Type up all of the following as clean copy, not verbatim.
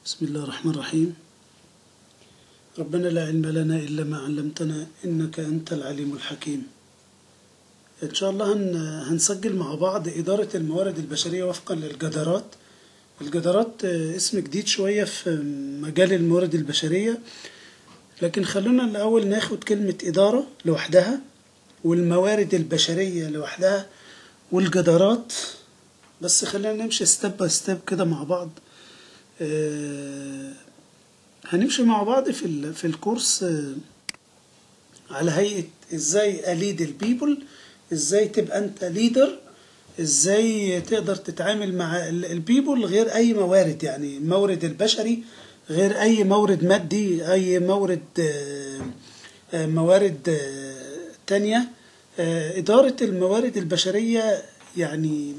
بسم الله الرحمن الرحيم. ربنا لا علم لنا إلا ما علمتنا إنك أنت العليم الحكيم. إن شاء الله هنسجل مع بعض إدارة الموارد البشرية وفقا للجدارات. الجدارات اسم جديد شوية في مجال الموارد البشرية، لكن خلونا الأول ناخد كلمة إدارة لوحدها والموارد البشرية لوحدها والجدارات، بس خلينا نمشي ستيب باي ستيب كده مع بعض. هنمشي مع بعض في الكورس على هيئة ازاي أليد البيبل، ازاي تبقى انت ليدر، ازاي تقدر تتعامل مع البيبل غير اي موارد، يعني المورد البشري غير اي مورد مادي، اي موارد تانية. إدارة الموارد البشرية يعني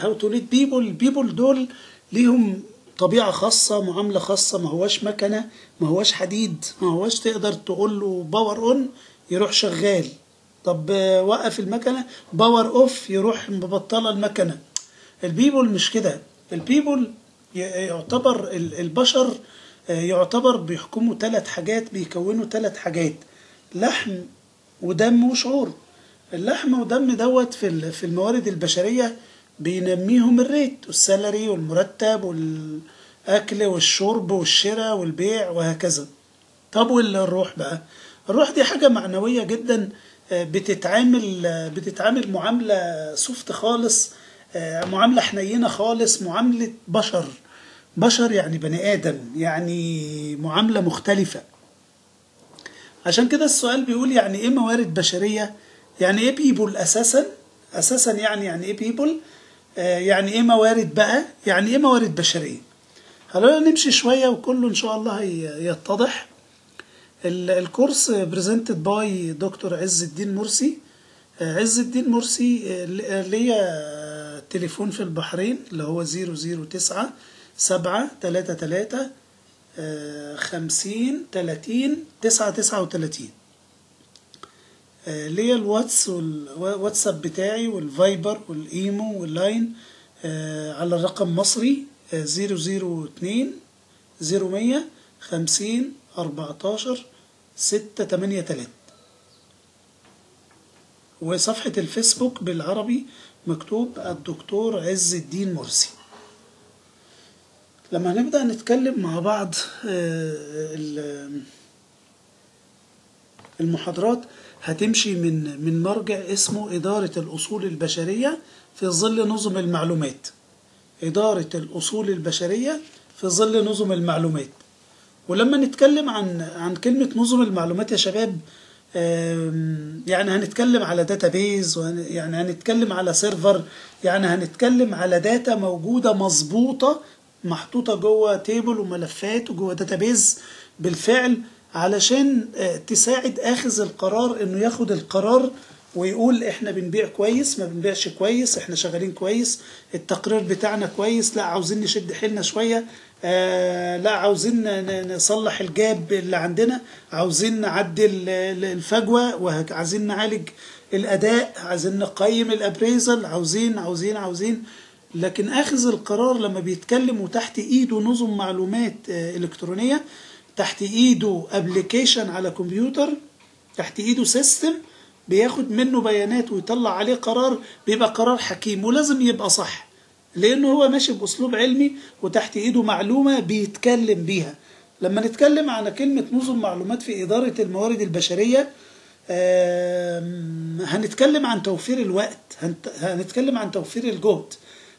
how to lead people. البيبل دول ليهم طبيعة خاصة، معاملة خاصة، ما هواش مكنة، ما هواش حديد، ما هواش تقدر تقول له باور اون يروح شغال، طب وقف المكنة باور اوف يروح مبطلة المكنة. البيبل مش كده. البيبل يعتبر البشر يعتبر بيحكموا 3 حاجات، بيكونوا 3 حاجات: لحم ودم وشعور. اللحم ودم دوت في الموارد البشرية بينميهم الريت والسالري والمرتب والأكل والشرب والشراء والبيع وهكذا. طب والروح بقى؟ الروح دي حاجة معنوية جدا، بتتعامل معاملة سوفت خالص، معاملة حنينة خالص، معاملة بشر يعني بني آدم، يعني معاملة مختلفة. عشان كده السؤال بيقول يعني ايه موارد بشرية؟ يعني ايه بيبول اساسا يعني ايه بيبول؟ يعني ايه موارد بقى؟ يعني ايه موارد بشرية؟ خلونا نمشي شوية وكله ان شاء الله يتضح. الكورس بريزنتد باي دكتور عز الدين مرسي. عز الدين مرسي ليا تليفون في البحرين اللي هو 009 733 50 30 939. ليا الواتساب بتاعي والفايبر والايمو واللاين على الرقم مصري 002 0100 50 14 683، وصفحة الفيسبوك بالعربي مكتوب الدكتور عز الدين مرسي. لما هنبدأ نتكلم مع بعض المحاضرات هتمشي من مرجع اسمه إدارة الأصول البشرية في ظل نظم المعلومات. إدارة الأصول البشرية في ظل نظم المعلومات. ولما نتكلم عن كلمة نظم المعلومات يا شباب، يعني هنتكلم على داتابيز، يعني هنتكلم على سيرفر، يعني هنتكلم على داتا موجودة مظبوطة محطوطة جوه تيبل وملفات وجوه داتابيز بالفعل، علشان تساعد اخذ القرار انه ياخد القرار ويقول احنا بنبيع كويس، ما بنبيعش كويس، احنا شغالين كويس، التقرير بتاعنا كويس، لا عاوزين نشد حيلنا شوية، لا عاوزين نصلح الجاب اللي عندنا، عاوزين نعدل الفجوة، وعايزين نعالج الاداء، عايزين نقيم الابريزل، عاوزين. لكن اخذ القرار لما بيتكلم وتحت ايده نظم معلومات الكترونية، تحت ايده ابليكيشن على كمبيوتر، تحت ايده سيستم بياخد منه بيانات ويطلع عليه قرار، بيبقى قرار حكيم ولازم يبقى صح، لانه هو ماشي باسلوب علمي وتحت ايده معلومة بيتكلم بيها. لما نتكلم عن كلمة نظم معلومات في إدارة الموارد البشرية، هنتكلم عن توفير الوقت، هنتكلم عن توفير الجهد،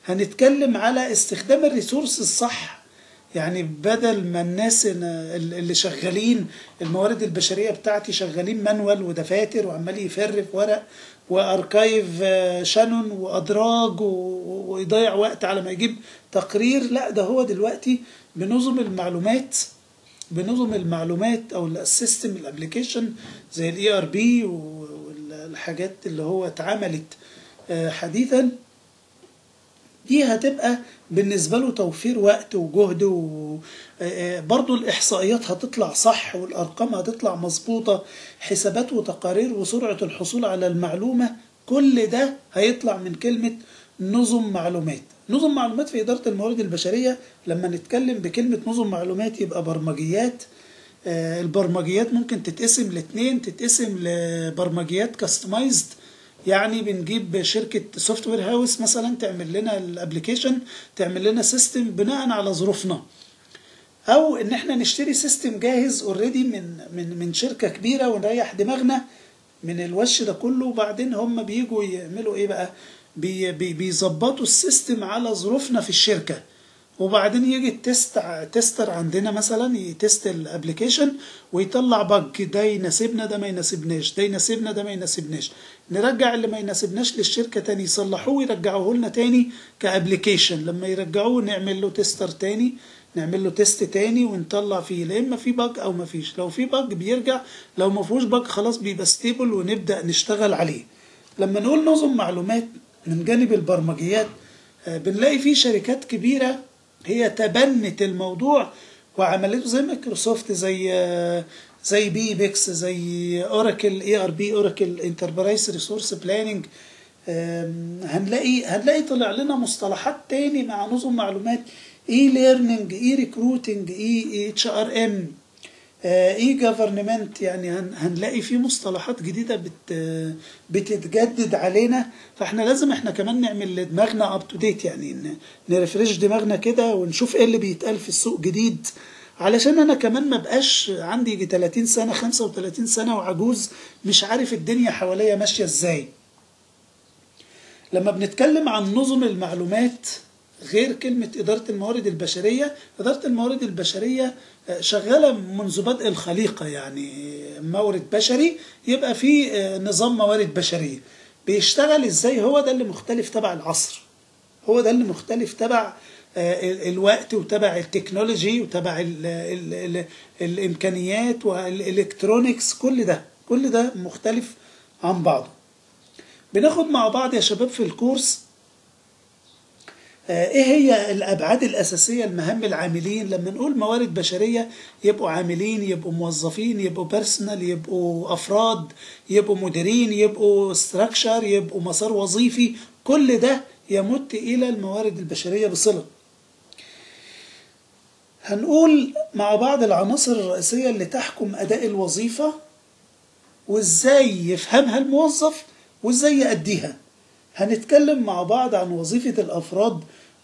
هنتكلم على استخدام الريسورس الصح. يعني بدل ما الناس اللي شغالين الموارد البشرية بتاعتي شغالين مانوال ودفاتر وعمال يفرف ورق واركايف شانون وادراج ويضيع وقت على ما يجيب تقرير، لا ده هو دلوقتي بنظم المعلومات او السيستم الابليكيشن زي الاي ار بي والحاجات اللي هو اتعملت حديثا، دي هتبقى بالنسبة له توفير وقت وجهد، وبرضو الإحصائيات هتطلع صح والأرقام هتطلع مظبوطة، حسابات وتقارير وسرعة الحصول على المعلومة، كل ده هيطلع من كلمة نظم معلومات. نظم معلومات في إدارة الموارد البشرية، لما نتكلم بكلمة نظم معلومات يبقى برمجيات. البرمجيات ممكن تتقسم لاتنين، تتقسم لبرمجيات كاستمايزد، يعني بنجيب شركة سوفت وير هاوس مثلا تعمل لنا الابليكيشن، تعمل لنا سيستم بناء على ظروفنا، او ان احنا نشتري سيستم جاهز اوريدي من شركة كبيرة ونريح دماغنا من الوش ده كله، وبعدين هم بيجوا يعملوا ايه بقى، بيظبطوا السيستم على ظروفنا في الشركة، وبعدين يجي تيستر عندنا مثلا يتست الابليكيشن ويطلع بج، ده يناسبنا ده ما يناسبناش، ده يناسبنا ده ما يناسبناش، نرجع اللي ما يناسبناش للشركة تاني يصلحوه ويرجعوه لنا تاني كابليكيشن، لما يرجعوه نعمل له تيستر تاني، نعمل له تيست تاني ونطلع فيه لا اما في بج او ما فيش، لو في بج بيرجع، لو ما فيهوش بج خلاص بيبقى ستيبل ونبدأ نشتغل عليه. لما نقول نظم معلومات من جانب البرمجيات، بنلاقي فيه شركات كبيرة هي تبنت الموضوع وعملته، زي مايكروسوفت، زي بي بيكس، زي اوراكل اي ار بي، اوراكل انتربرايز ريسورس بلاننج. هنلاقي طلع لنا مصطلحات تاني مع نظم معلومات، اي ليرنينج، اي ريكروتنج، اي اتش ار ام، اي جفرنمنت، يعني هنلاقي في مصطلحات جديدة بتتجدد علينا، فاحنا لازم احنا كمان نعمل لدماغنا اب تو ديت، يعني نرفرش دماغنا كده ونشوف ايه اللي بيتقال في السوق جديد، علشان انا كمان ما بقاش عندي يجي 30 سنة 35 سنة وعجوز مش عارف الدنيا حواليا ماشية ازاي. لما بنتكلم عن نظم المعلومات غير كلمة إدارة الموارد البشرية، إدارة الموارد البشرية شغالة منذ بدء الخليقة، يعني مورد بشري يبقى في نظام موارد بشرية بيشتغل إزاي، هو ده اللي مختلف تبع العصر، هو ده اللي مختلف تبع الوقت وتبع التكنولوجي وتبع الإمكانيات والإلكترونيكس، كل ده مختلف عن بعضه. بناخد مع بعض يا شباب في الكورس ايه هي الابعاد الاساسيه لمهام العاملين. لما نقول موارد بشريه يبقوا عاملين، يبقوا موظفين، يبقوا بيرسونال، يبقوا افراد، يبقوا مديرين، يبقوا ستراكشر، يبقوا مسار وظيفي، كل ده يمت الى الموارد البشريه بصله. هنقول مع بعض العناصر الرئيسيه اللي تحكم اداء الوظيفه وازاي يفهمها الموظف وازاي يأديها. هنتكلم مع بعض عن وظيفة الأفراد،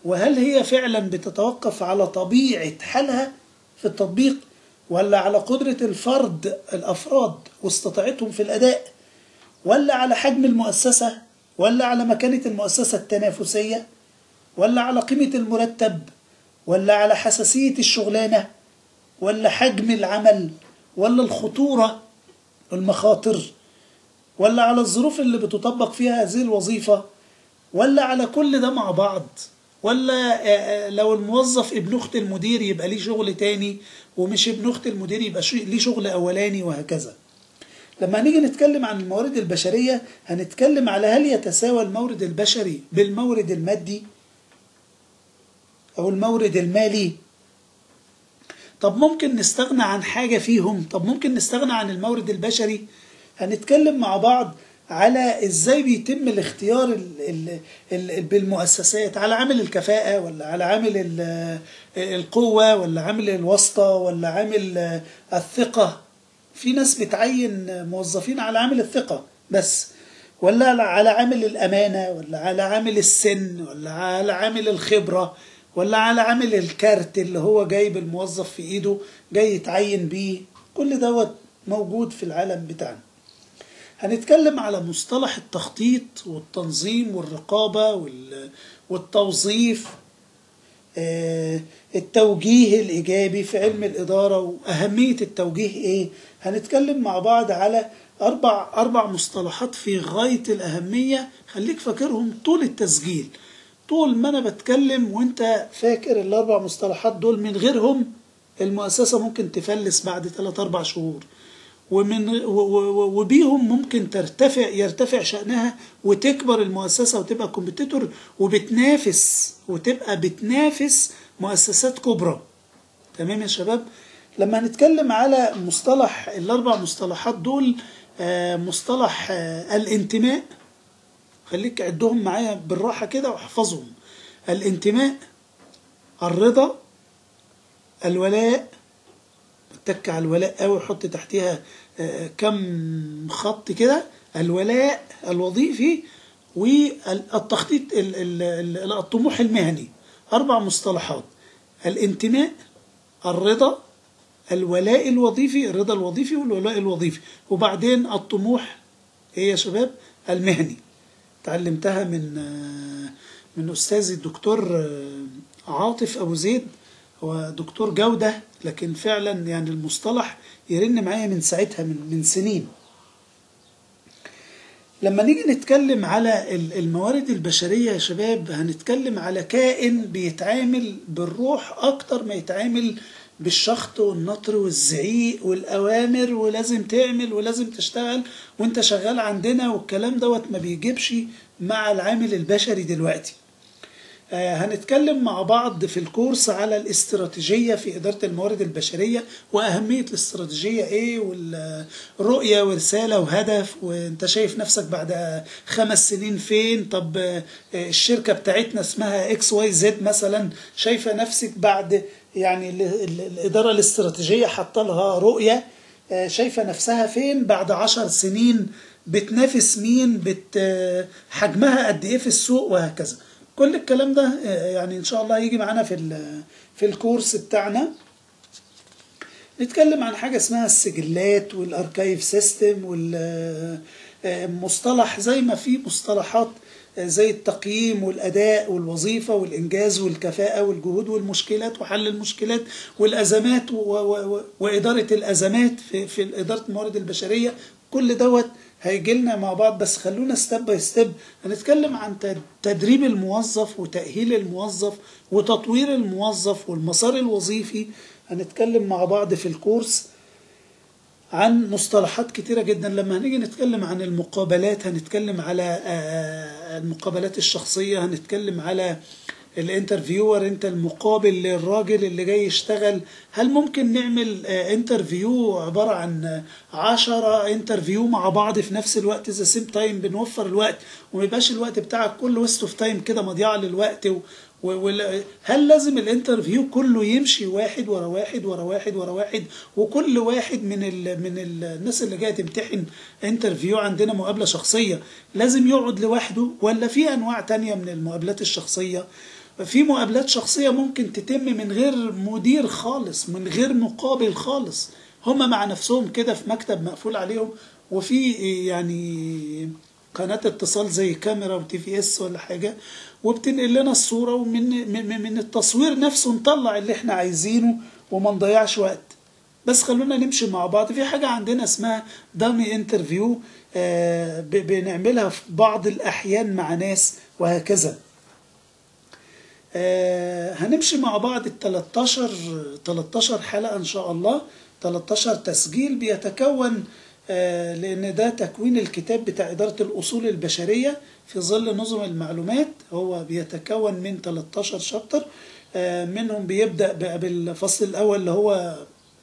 وهل هي فعلا بتتوقف على طبيعة حالها في التطبيق، ولا على قدرة الأفراد واستطاعتهم في الأداء، ولا على حجم المؤسسة، ولا على مكانة المؤسسة التنافسية، ولا على قيمة المرتب، ولا على حساسية الشغلانة، ولا حجم العمل، ولا الخطورة والمخاطر، ولا على الظروف اللي بتطبق فيها هذه الوظيفة، ولا على كل ده مع بعض، ولا لو الموظف ابن اخت المدير يبقى ليه شغل تاني، ومش ابن اخت المدير يبقى ليه شغل اولاني، وهكذا. لما هنيجي نتكلم عن الموارد البشرية هنتكلم على هل يتساوى المورد البشري بالمورد المادي او المورد المالي. طب ممكن نستغنى عن حاجة فيهم؟ طب ممكن نستغنى عن المورد البشري؟ هنتكلم مع بعض على ازاي بيتم الاختيار بالمؤسسات، على عامل الكفاءة، ولا على عامل القوة، ولا عامل الواسطة، ولا عامل الثقة. في ناس بتعين موظفين على عامل الثقة بس، ولا على عامل الأمانة، ولا على عامل السن، ولا على عامل الخبرة، ولا على عامل الكارت اللي هو جايب الموظف في ايده جاي يتعين بيه. كل دوت موجود في العالم بتاعنا. هنتكلم على مصطلح التخطيط والتنظيم والرقابة والتوظيف، التوجيه الإيجابي في علم الإدارة وأهمية التوجيه إيه. هنتكلم مع بعض على أربع مصطلحات في غاية الأهمية، خليك فاكرهم طول التسجيل، طول ما أنا بتكلم وأنت فاكر الأربع مصطلحات دول، من غيرهم المؤسسة ممكن تفلس بعد 3-4 شهور، وبيهم ممكن يرتفع شأنها وتكبر المؤسسة وتبقى كومبيتيتور وتبقى بتنافس مؤسسات كبرى. تمام يا شباب؟ لما هنتكلم على الأربع مصطلحات دول، مصطلح الانتماء، خليك عدهم معايا بالراحة كده واحفظهم: الانتماء، الرضا، الولاء، اتك على الولاء قوي وحط تحتها كم خط كده: الولاء الوظيفي والتخطيط الطموح المهني. 4 مصطلحات: الانتماء، الرضا، الولاء الوظيفي، الرضا الوظيفي والولاء الوظيفي، وبعدين الطموح ايه يا شباب؟ المهني. تعلمتها من أستاذي الدكتور عاطف أبو زيد، هو دكتور جودة، لكن فعلا يعني المصطلح يرن معايا من ساعتها، من سنين. لما نيجي نتكلم على الموارد البشرية يا شباب، هنتكلم على كائن بيتعامل بالروح أكتر ما يتعامل بالشخط والنطر والزعيق والأوامر، ولازم تعمل ولازم تشتغل وانت شغال عندنا، والكلام دوت ما بيجيبش مع العامل البشري دلوقتي. هنتكلم مع بعض في الكورس على الاستراتيجية في إدارة الموارد البشرية، وأهمية الاستراتيجية إيه، والرؤية ورسالة وهدف، وإنت شايف نفسك بعد 5 سنين فين. طب الشركة بتاعتنا اسمها XYZ مثلا، شايفة نفسك بعد يعني الإدارة الاستراتيجية حاطة لها رؤية، شايفة نفسها فين بعد 10 سنين، بتنافس مين، حجمها قد إيه في السوق، وهكذا. كل الكلام ده يعني إن شاء الله هيجي معانا في الكورس بتاعنا. نتكلم عن حاجة اسمها السجلات والأركايف سيستم، والمصطلح زي ما في مصطلحات زي التقييم والأداء والوظيفة والإنجاز والكفاءة والجهود والمشكلات وحل المشكلات والأزمات وإدارة الأزمات في إدارة الموارد البشرية. كل دوت هيجي لنا مع بعض، بس خلونا ستيب باي ستيب. هنتكلم عن تدريب الموظف وتأهيل الموظف وتطوير الموظف والمسار الوظيفي. هنتكلم مع بعض في الكورس عن مصطلحات كتيرة جدا. لما هنيجي نتكلم عن المقابلات، هنتكلم على المقابلات الشخصية، هنتكلم على الانترفيور، انت المقابل للراجل اللي جاي يشتغل. هل ممكن نعمل انترفيو عبارة عن 10 انترفيو مع بعض في نفس الوقت ذا سيم تايم، بنوفر الوقت وما يبقاش الوقت بتاعك كله ويست اوف تايم كده، مضيعة للوقت. هل لازم الانترفيو كله يمشي واحد ورا واحد ورا واحد ورا واحد، وكل واحد من الناس اللي جايه تمتحن انترفيو عندنا مقابله شخصيه لازم يقعد لوحده، ولا في انواع تانية من المقابلات الشخصيه؟ في مقابلات شخصيه ممكن تتم من غير مدير خالص، من غير مقابل خالص، هما مع نفسهم كده في مكتب مقفول عليهم، وفي يعني قناة اتصال زي كاميرا وTVS ولا حاجة، وبتنقل لنا الصورة، ومن التصوير نفسه نطلع اللي احنا عايزينه وما نضيعش وقت. بس خلونا نمشي مع بعض. في حاجة عندنا اسمها دامي انترفيو، بنعملها في بعض الأحيان مع ناس وهكذا. هنمشي مع بعض 13 حلقة إن شاء الله، 13 تسجيل بيتكون، لأن ده تكوين الكتاب بتاع إدارة الأصول البشرية في ظل نظم المعلومات. هو بيتكون من 13 شابتر، منهم بيبدأ بالفصل الأول اللي هو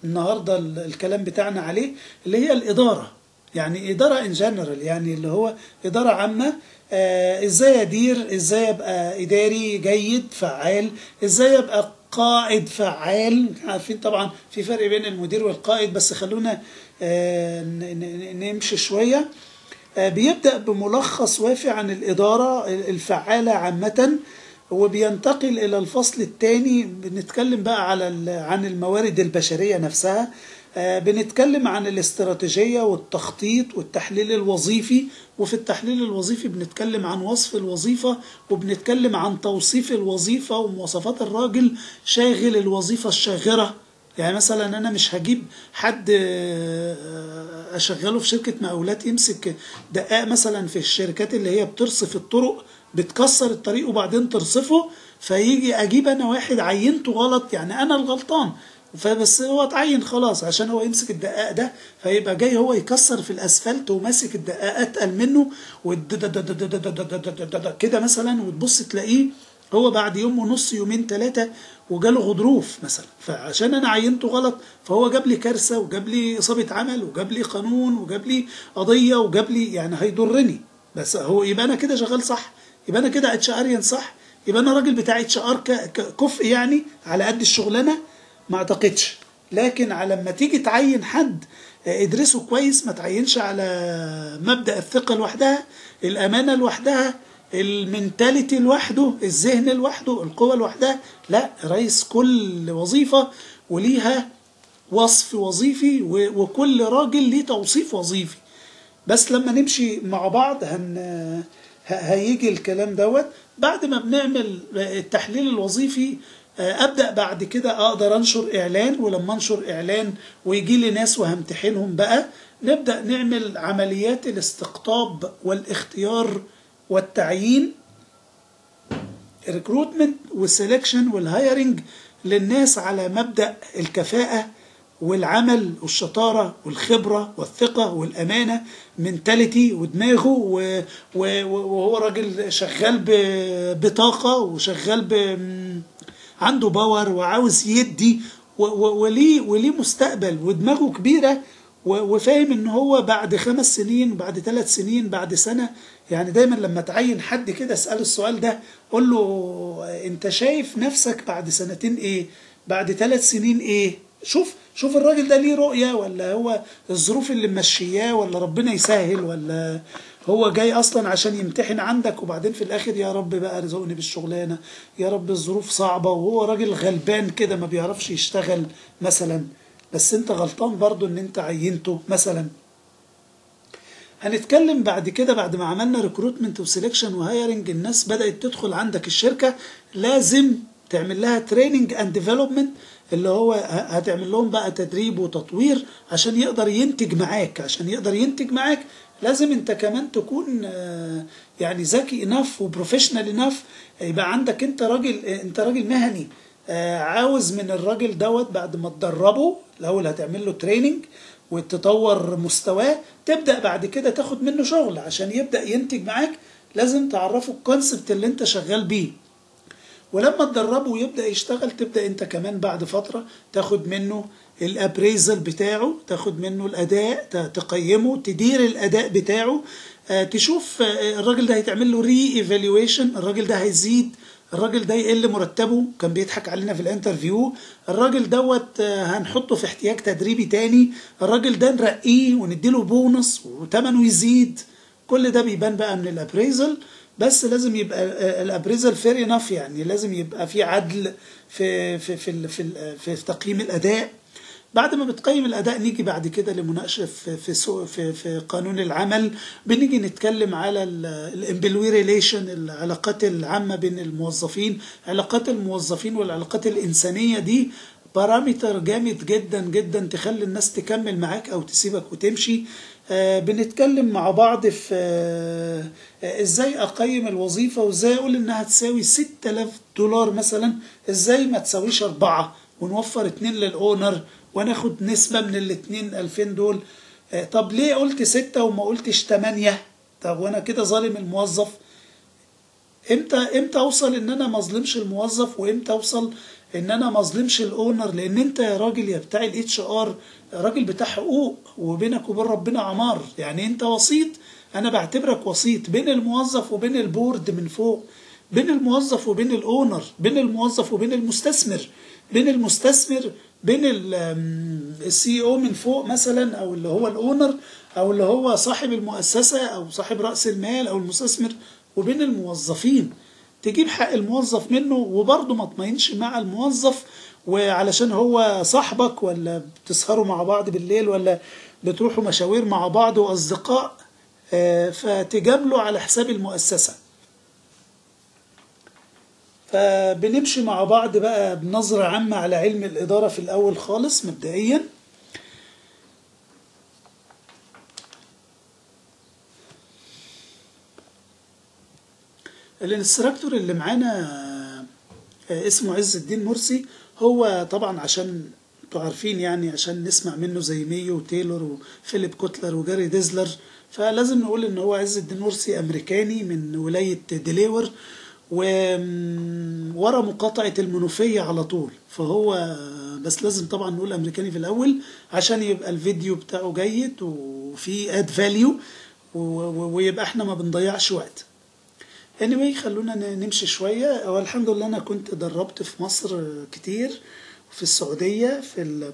النهاردة الكلام بتاعنا عليه، اللي هي الإدارة. يعني إدارة إن جنرال، يعني اللي هو إدارة عامة، إزاي أدير، إزاي أبقى إداري جيد فعال، إزاي أبقى قائد فعال. عارفين طبعا في فرق بين المدير والقائد، بس خلونا نمشي شوية. بيبدأ بملخص وافي عن الإدارة الفعالة عامة، وبينتقل إلى الفصل الثاني بنتكلم بقى عن الموارد البشرية نفسها. بنتكلم عن الاستراتيجية والتخطيط والتحليل الوظيفي، وفي التحليل الوظيفي بنتكلم عن وصف الوظيفة، وبنتكلم عن توصيف الوظيفة ومواصفات الراجل شاغل الوظيفة الشاغرة. يعني مثلا أنا مش هجيب حد أشغله في شركة مقاولات يمسك دقاق مثلا في الشركات اللي هي بترصف الطرق، بتكسر الطريق وبعدين ترصفه، فيجي أجيب أنا واحد عينته غلط، يعني أنا الغلطان، فبس هو اتعين خلاص عشان هو يمسك الدقاق ده، فيبقى جاي هو يكسر في الاسفلت وماسك الدقاق اتقل منه كده مثلا، وتبص تلاقيه هو بعد يوم ونص يومين 3 وجاله غضروف مثلا، فعشان انا عينته غلط فهو جاب لي كارثه، وجاب لي اصابه عمل، وجاب لي قانون، وجاب لي قضيه، وجاب لي يعني هيضرني. بس هو يبقى انا كده شغال صح، يبقى انا كده اتش اريان صح، يبقى انا راجل بتاع اتش ار كفء يعني على قد الشغلانه؟ ما اعتقدش. لكن على لما تيجي تعين حد ادرسه كويس، ما تعينش على مبدأ الثقة لوحدها، الامانة لوحدها، المنتاليتي لوحده، الذهن لوحده، القوة لوحدها. لا رئيس، كل وظيفة وليها وصف وظيفي، وكل راجل ليه توصيف وظيفي. بس لما نمشي مع بعض هيجي الكلام دوت. بعد ما بنعمل التحليل الوظيفي ابدأ بعد كده اقدر انشر اعلان، ولما انشر اعلان ويجي لي ناس وهمتحنهم بقى، نبدأ نعمل عمليات الاستقطاب والاختيار والتعيين، الريكروتمنت والسelection والهايرنج للناس على مبدأ الكفاءة والعمل والشطارة والخبرة والثقة والأمانة، منتاليتي ودماغه، وهو راجل شغال بطاقة وشغال عنده باور وعاوز يدي وليه مستقبل ودماغه كبيرة، وفاهم ان هو بعد 5 سنين، بعد 3 سنين، بعد سنة. يعني دايما لما تعين حد كده اسأله السؤال ده، قول له انت شايف نفسك بعد 2 سنين ايه، بعد 3 سنين ايه؟ شوف الراجل ده ليه رؤية، ولا هو الظروف اللي ممشياه، ولا ربنا يسهل، ولا هو جاي اصلا عشان يمتحن عندك، وبعدين في الاخر يا رب بقى رزقني بالشغلانة، يا رب الظروف صعبة، وهو راجل غلبان كده ما بيعرفش يشتغل مثلا، بس انت غلطان برضو ان انت عينته مثلا. هنتكلم بعد كده، بعد ما عملنا ريكروتمنت وسيلكشن وهايرنج، الناس بدأت تدخل عندك الشركة، لازم تعمل لها تريننج اند ديفلوبمنت، اللي هو هتعمل لهم بقى تدريب وتطوير عشان يقدر ينتج معاك. عشان يقدر ينتج معاك لازم انت كمان تكون يعني ذكي اناف وبروفيشنال اناف، يبقى عندك انت راجل مهني. عاوز من الراجل دوت بعد ما تدربه الاول، هتعمل له تريننج وتطور مستواه، تبدأ بعد كده تاخد منه شغل عشان يبدأ ينتج معاك. لازم تعرفه الكونسبت اللي انت شغال بيه، ولما تدربه ويبدأ يشتغل، تبدأ انت كمان بعد فترة تاخد منه الابريزل بتاعه، تاخد منه الاداء، تقيمه، تدير الاداء بتاعه، تشوف الراجل ده هيتعمل له ري ايفالويشن، الراجل ده هيزيد، الراجل ده يقل مرتبه، كان بيضحك علينا في الانترفيو، الراجل دوت هنحطه في احتياج تدريبي تاني، الراجل ده نرقيه ونديله بونص وثمنه يزيد. كل ده بيبان بقى من الابريزل. بس لازم يبقى الابريزل فير انف، يعني لازم يبقى في عدل في تقييم الاداء. بعد ما بتقيم الاداء نيجي بعد كده لمناقشه في قانون العمل، بنيجي نتكلم على الامبلوي ريليشن، العلاقات العامه بين الموظفين. علاقات الموظفين والعلاقات الانسانيه دي بارامتر جامد جدا جدا تخلي الناس تكمل معاك او تسيبك وتمشي. بنتكلم مع بعض في ازاي اقيم الوظيفة، وازاي اقول انها تساوي 6000 دولار مثلا، ازاي ما تساويش 4 ونوفر 2 للاونر وناخد نسبة من الاتنين 2000 دول. طب ليه قلت 6 وما قلتش 8؟ طب وانا كده ظالم الموظف؟ امتى اوصل ان انا ما اظلمش الموظف، وامتى اوصل ان انا ما اظلمش الاونر؟ لان انت يا راجل يا بتاع الاتش ار راجل بتاع حقوق، وبينك وبين ربنا عمار، يعني انت وسيط. انا بعتبرك وسيط بين الموظف وبين البورد من فوق، بين الموظف وبين الاونر، بين الموظف وبين المستثمر، بين المستثمر، بين السي او من فوق مثلا، او اللي هو الاونر، او اللي هو صاحب المؤسسة او صاحب رأس المال او المستثمر، وبين الموظفين. تجيب حق الموظف منه، وبرضه ما تمينش مع الموظف وعلشان هو صاحبك، ولا بتسهروا مع بعض بالليل، ولا بتروحوا مشاوير مع بعض واصدقاء، فتجاملوا على حساب المؤسسة. فبنمشي مع بعض بقى بنظرة عامة على علم الإدارة في الأول خالص مبدئيا. الانستراكتور اللي معانا اسمه عز الدين مرسي. هو طبعا عشان انتوا عارفين يعني، عشان نسمع منه زي ميو وتايلور وفيليب كوتلر وجاري ديزلر، فلازم نقول ان هو عز الدين مرسي امريكاني من ولاية ديليور، وورا مقاطعة المنوفية على طول. فهو بس لازم طبعا نقول امريكاني في الاول عشان يبقى الفيديو بتاعه جيد وفي اد فاليو، ويبقى احنا ما بنضيعش وقت. anyway خلونا نمشي شوية. والحمد لله أنا كنت دربت في مصر كتير، في السعودية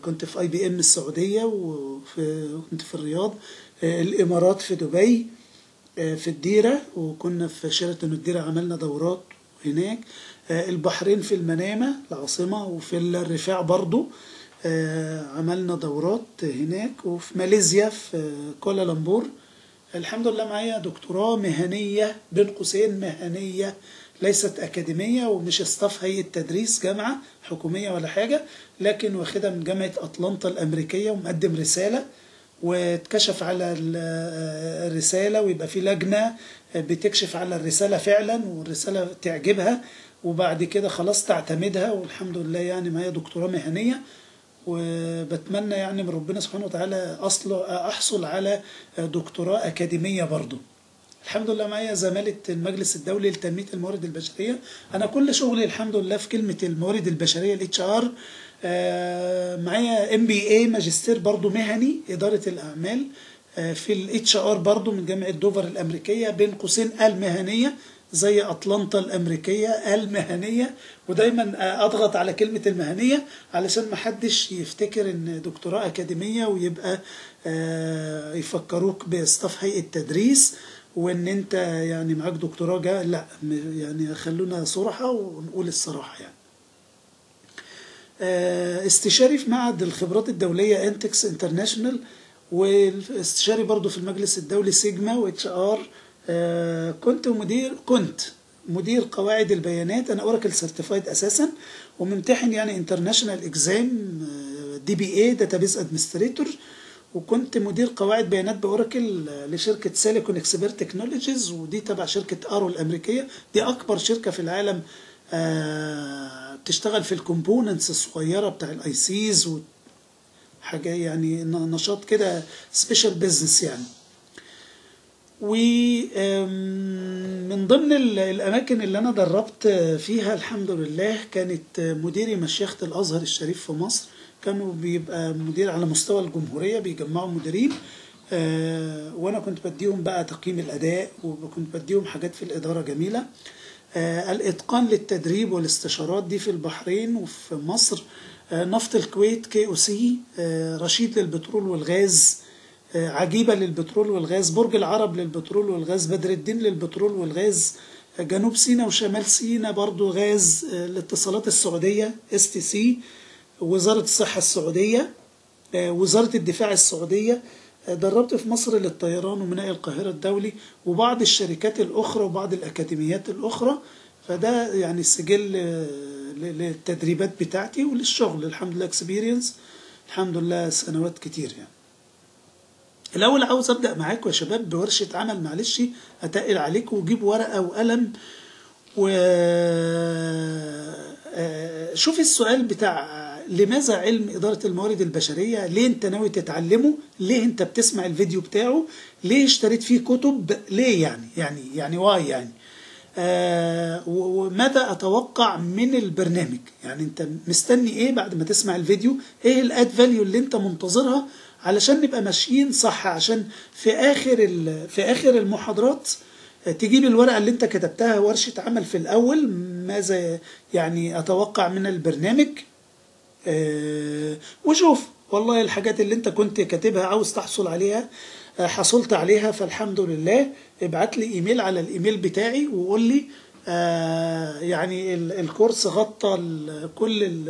كنت في IBM السعودية، وكنت في الرياض، الإمارات في دبي، في الديرة، وكنا في شيراتون الديرة عملنا دورات هناك، البحرين في المنامة العاصمة، وفي الرفاع برضو عملنا دورات هناك، وفي ماليزيا في كوالالمبور. الحمد لله معايا دكتوراه مهنية بين قوسين مهنية، ليست أكاديمية، ومش استاف هيئة تدريس جامعة حكومية ولا حاجة، لكن واخدها من جامعة أطلانتا الأمريكية، ومقدم رسالة واتكشف على الرسالة، ويبقى في لجنة بتكشف على الرسالة فعلا، والرسالة تعجبها وبعد كده خلاص تعتمدها. والحمد لله يعني معايا دكتوراه مهنية، وبتمنى يعني من ربنا سبحانه وتعالى أحصل على دكتوراه أكاديمية برضو. الحمد لله معايا زمالة المجلس الدولي لتنمية الموارد البشرية. أنا كل شغلي الحمد لله في كلمة الموارد البشرية HR. معايا MBA ماجستير برضو مهني إدارة الأعمال في HR برضو من جامعة دوفر الأمريكية، بين قوسين المهنية زي أطلانتا الأمريكية المهنية، ودايما أضغط على كلمة المهنية علشان محدش يفتكر إن دكتوراه أكاديمية ويبقى يفكروك باستاف هيئة تدريس وإن أنت يعني معاك دكتوراه. لا يعني خلونا صراحة ونقول الصراحة. يعني استشاري في معهد الخبرات الدولية انتكس انترناشونال، واستشاري برضو في المجلس الدولي سيجما HR. كنت مدير قواعد البيانات، انا اوراكل سيرتيفايد اساسا، وممتحن يعني انترناشونال اكزام DBA داتابيز ادمنستريتور، وكنت مدير قواعد بيانات باوراكل لشركه سيليكون اكسبرت تكنولوجيز، ودي تبع شركه ارو الامريكيه، دي اكبر شركه في العالم بتشتغل في الكومبوننتس الصغيره بتاع الICs وحاجه، يعني نشاط كده سبيشال بيزنس يعني. ومن ضمن الأماكن اللي أنا دربت فيها الحمد لله كانت مديري مشيخة الأزهر الشريف في مصر، كانوا بيبقى مدير على مستوى الجمهورية، بيجمعوا مديرين، وأنا كنت بديهم بقى تقييم الأداء، وكنت بديهم حاجات في الإدارة جميلة. الإتقان للتدريب والاستشارات دي في البحرين وفي مصر. نفط الكويت KOC، رشيد للبترول والغاز، عجيبة للبترول والغاز، برج العرب للبترول والغاز، بدر الدين للبترول والغاز، جنوب سيناء وشمال سيناء برضو غاز، الاتصالات السعودية STC، وزارة الصحة السعودية، وزارة الدفاع السعودية. دربت في مصر للطيران وميناء القاهرة الدولي وبعض الشركات الأخرى وبعض الأكاديميات الأخرى. فده يعني السجل للتدريبات بتاعتي وللشغل، الحمد لله اكسبيرينس، الحمد لله سنوات كتير يعني. الأول عاوز أبدأ معاكم يا شباب بورشة عمل، معلش أتقل عليكم، وجيب ورقة وقلم شوف السؤال بتاع لماذا علم إدارة الموارد البشرية، ليه أنت ناوي تتعلمه، ليه أنت بتسمع الفيديو بتاعه، ليه اشتريت فيه كتب، ليه يعني واي يعني، وماذا أتوقع من البرنامج، يعني أنت مستني إيه بعد ما تسمع الفيديو، إيه الأد فاليو اللي أنت منتظرها علشان نبقى ماشيين صح، عشان في آخر المحاضرات تجيب الورقة اللي انت كتبتها ورشة عمل في الأول، ماذا يعني أتوقع من البرنامج، وشوف والله الحاجات اللي انت كنت كاتبها عاوز تحصل عليها حصلت عليها، فالحمد لله. ابعت لي ايميل على الايميل بتاعي وقول لي يعني الكورس غطى كل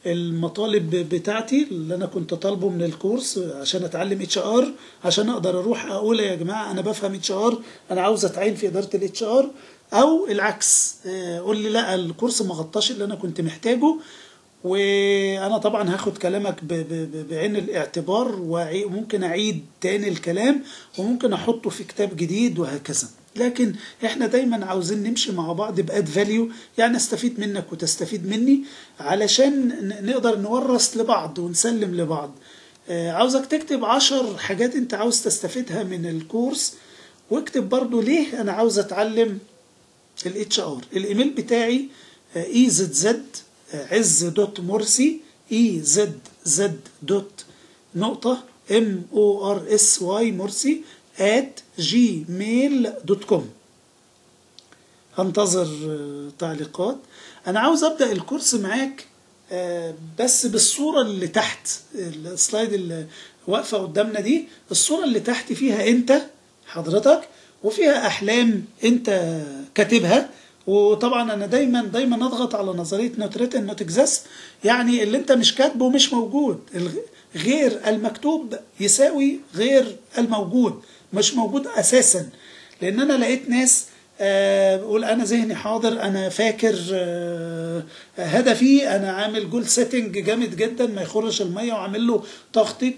المطالب بتاعتي اللي انا كنت طالبه من الكورس عشان اتعلم HR، عشان اقدر اروح اقول يا جماعه انا بفهم HR، انا عاوز اتعين في اداره HR، او العكس قول لي لا الكورس ما غطاش اللي انا كنت محتاجه. وانا طبعا هاخد كلامك بعين الاعتبار، وممكن اعيد تاني الكلام وممكن احطه في كتاب جديد وهكذا. لكن احنا دايما عاوزين نمشي مع بعض بأد فاليو، يعني استفيد منك وتستفيد مني علشان نقدر نورث لبعض ونسلم لبعض. عاوزك تكتب 10 حاجات انت عاوز تستفيدها من الكورس، واكتب برضو ليه انا عاوز اتعلم HR. الايميل بتاعي ezz.morsi ezz.morsy مرسي gmail.com. هنتظر تعليقات. أنا عاوز أبدأ الكورس معاك بس بالصورة اللي تحت السلايد اللي واقفة قدامنا دي. الصورة اللي تحت فيها أنت حضرتك، وفيها أحلام أنت كاتبها. وطبعا أنا دايما أضغط على نظرية not written not exist، يعني اللي أنت مش كاتبه مش موجود. غير المكتوب يساوي غير الموجود، مش موجود أساسا. لأن أنا لقيت ناس بقول أنا ذهني حاضر، أنا فاكر هدفي، أنا عامل جول سيتنج جامد جدا ما يخرش المية، وعامل له تخطيط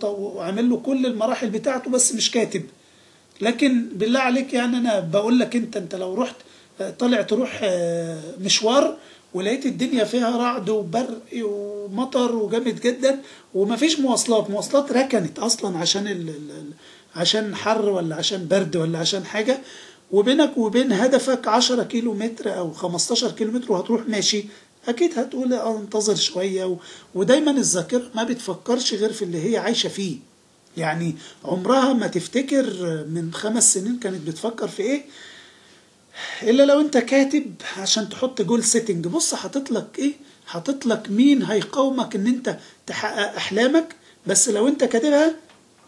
وعامل له كل المراحل بتاعته، بس مش كاتب. لكن بالله عليك يعني أنا بقول لك أنت لو رحت طلع تروح مشوار ولقيت الدنيا فيها رعد وبرق ومطر وجامد جدا ومفيش مواصلات ركنت أصلا عشان حر ولا عشان برد ولا عشان حاجة، وبينك وبين هدفك 10 كيلو متر أو 15 كيلو متر وهتروح ماشي، أكيد هتقول انتظر شوية. ودايما الذاكرة ما بتفكرش غير في اللي هي عايشة فيه. يعني عمرها ما تفتكر من 5 سنين كانت بتفكر في إيه، إلا لو أنت كاتب عشان تحط جول سيتنج. بص حاطط إيه، حاطط لك مين هيقاومك إن أنت تحقق أحلامك، بس لو أنت كاتبها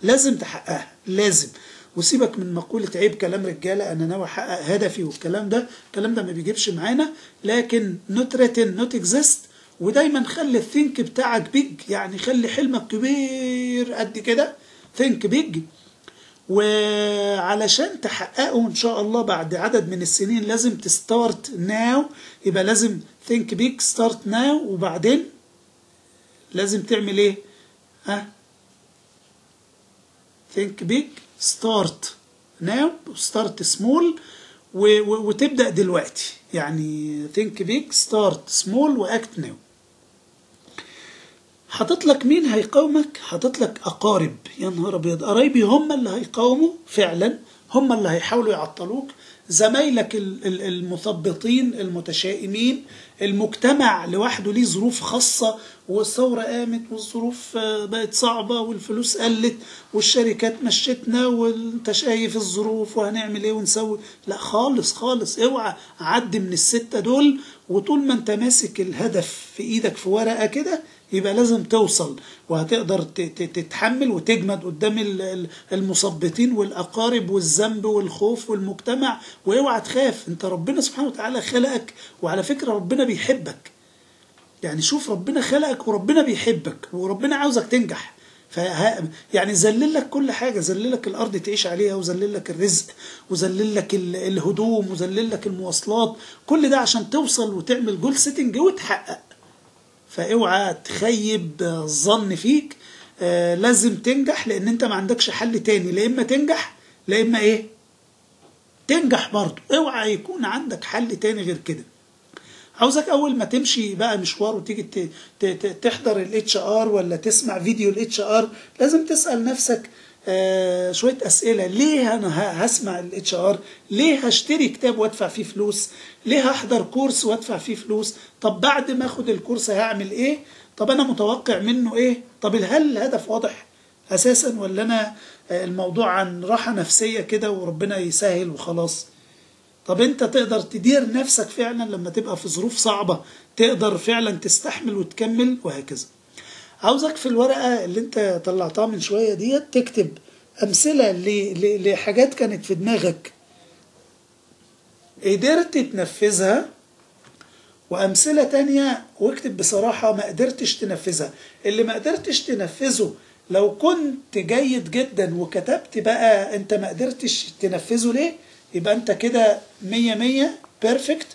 لازم تحققها، لازم. وسيبك من مقولة عيب كلام رجالة أنا ناوي أحقق هدفي والكلام ده، الكلام ده ما بيجيبش معانا. لكن not written not exist. ودايما خلي الثينك بتاعك بيج، يعني خلي حلمك كبير قد كده، ثينك بيج. وعلشان تحققه إن شاء الله بعد عدد من السنين لازم تستارت ناو. يبقى لازم think big start now، وبعدين لازم تعمل ايه؟ think big start now start small وتبدأ دلوقتي. يعني think big start small وact now. حاطط لك مين هيقاومك، حاطط لك أقارب. يا نهار أبيض، قرايبي هم اللي هيقاوموا فعلا، هم اللي هيحاولوا يعطلوك. زمايلك المثبطين المتشائمين، المجتمع لوحده ليه ظروف خاصة، والثورة قامت والظروف بقت صعبة والفلوس قلت والشركات مشتنا وانت شايف الظروف وهنعمل ايه ونسوي. لا خالص خالص، اوعى عد من ال6 دول. وطول ما انت ماسك الهدف في ايدك في ورقة كده يبقى لازم توصل، وهتقدر تتحمل وتجمد قدام المثبطين والأقارب والذنب والخوف والمجتمع. واوعى تخاف، انت ربنا سبحانه وتعالى خلقك، وعلى فكرة ربنا بيحبك. يعني شوف، ربنا خلقك وربنا بيحبك وربنا عاوزك تنجح. يعني زلل لك كل حاجة، زلل لك الأرض تعيش عليها، وزلل لك الرزق، وزلل لك الهدوم، وزلل لك المواصلات، كل ده عشان توصل وتعمل جول سيتنج وتحقق. فاوعى تخيب الظن فيك. لازم تنجح، لان انت ما عندكش حل تاني، لا اما تنجح لا اما ايه تنجح برضه. اوعى يكون عندك حل تاني غير كده. عاوزك اول ما تمشي بقى مشوار وتيجي تحضر الاتش ار ولا تسمع فيديو الاتش ار، لازم تسأل نفسك شوية اسئلة. ليه انا هسمع الاتش ار؟ ليه هشتري كتاب وادفع فيه فلوس؟ ليه هحضر كورس وادفع فيه فلوس؟ طب بعد ما اخد الكورس هعمل ايه؟ طب انا متوقع منه ايه؟ طب هل الهدف واضح اساسا، ولا انا الموضوع عن راحة نفسية كده وربنا يسهل وخلاص؟ طب انت تقدر تدير نفسك فعلا لما تبقى في ظروف صعبة؟ تقدر فعلا تستحمل وتكمل؟ وهكذا. عاوزك في الورقة اللي انت طلعتها من شوية ديت تكتب امثلة لحاجات كانت في دماغك قدرت تنفذها، وامثلة تانية واكتب بصراحة ما قدرتش تنفذها. اللي ما قدرتش تنفذه لو كنت جيد جدا وكتبت بقى انت ما قدرتش تنفذه ليه، يبقى انت كده 100 بيرفكت،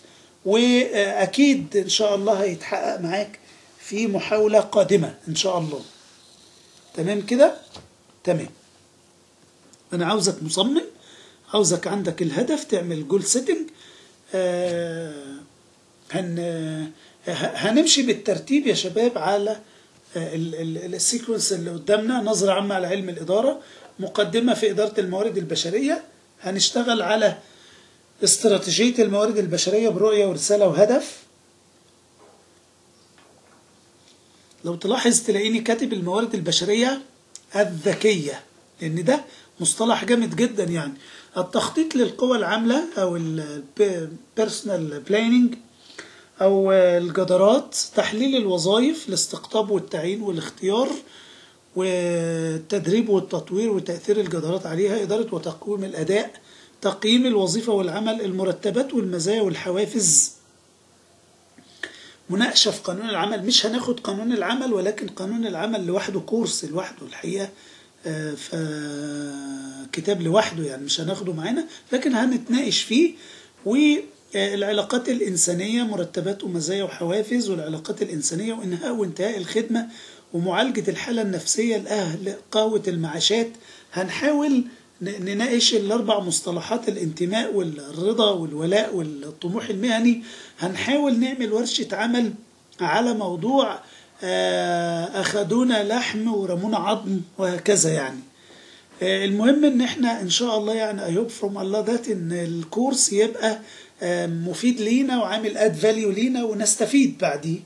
واكيد ان شاء الله هيتحقق معاك في محاولة قادمة ان شاء الله. تمام كده؟ تمام. انا عاوزك مصمم، عاوزك عندك الهدف، تعمل جول سيتنج. هنمشي بالترتيب يا شباب على السيكونس اللي قدامنا. نظرة عامة على علم الإدارة، مقدمة في إدارة الموارد البشرية، هنشتغل على استراتيجية الموارد البشرية برؤية ورسالة وهدف. لو تلاحظ تلاقيني كاتب الموارد البشرية الذكية، لأن ده مصطلح جامد جدا يعني. التخطيط للقوى العاملة أو البيرسونال بلاننج أو الجدارات، تحليل الوظائف، الاستقطاب والتعيين والاختيار والتدريب والتطوير وتأثير الجدارات عليها، إدارة وتقويم الأداء، تقييم الوظيفة والعمل، المرتبات والمزايا والحوافز، مناقشة في قانون العمل. مش هناخد قانون العمل، ولكن قانون العمل لوحده كورس لوحده الحقيقة، فكتاب لوحده يعني مش هناخده معانا، لكن هنتناقش فيه. والعلاقات الإنسانية، مرتبات ومزايا وحوافز، والعلاقات الإنسانية وإنهاء وانتهاء الخدمة، ومعالجة الحالة النفسية الأهل، قوة المعاشات. هنحاول نناقش الأربع مصطلحات: الانتماء والرضا والولاء والطموح المهني. هنحاول نعمل ورشة عمل على موضوع أخدونا لحم ورمونا عظم وهكذا يعني. المهم ان احنا ان شاء الله يعني I hope from Allah that ان الكورس يبقى مفيد لينا وعامل add value لينا ونستفيد بعديه.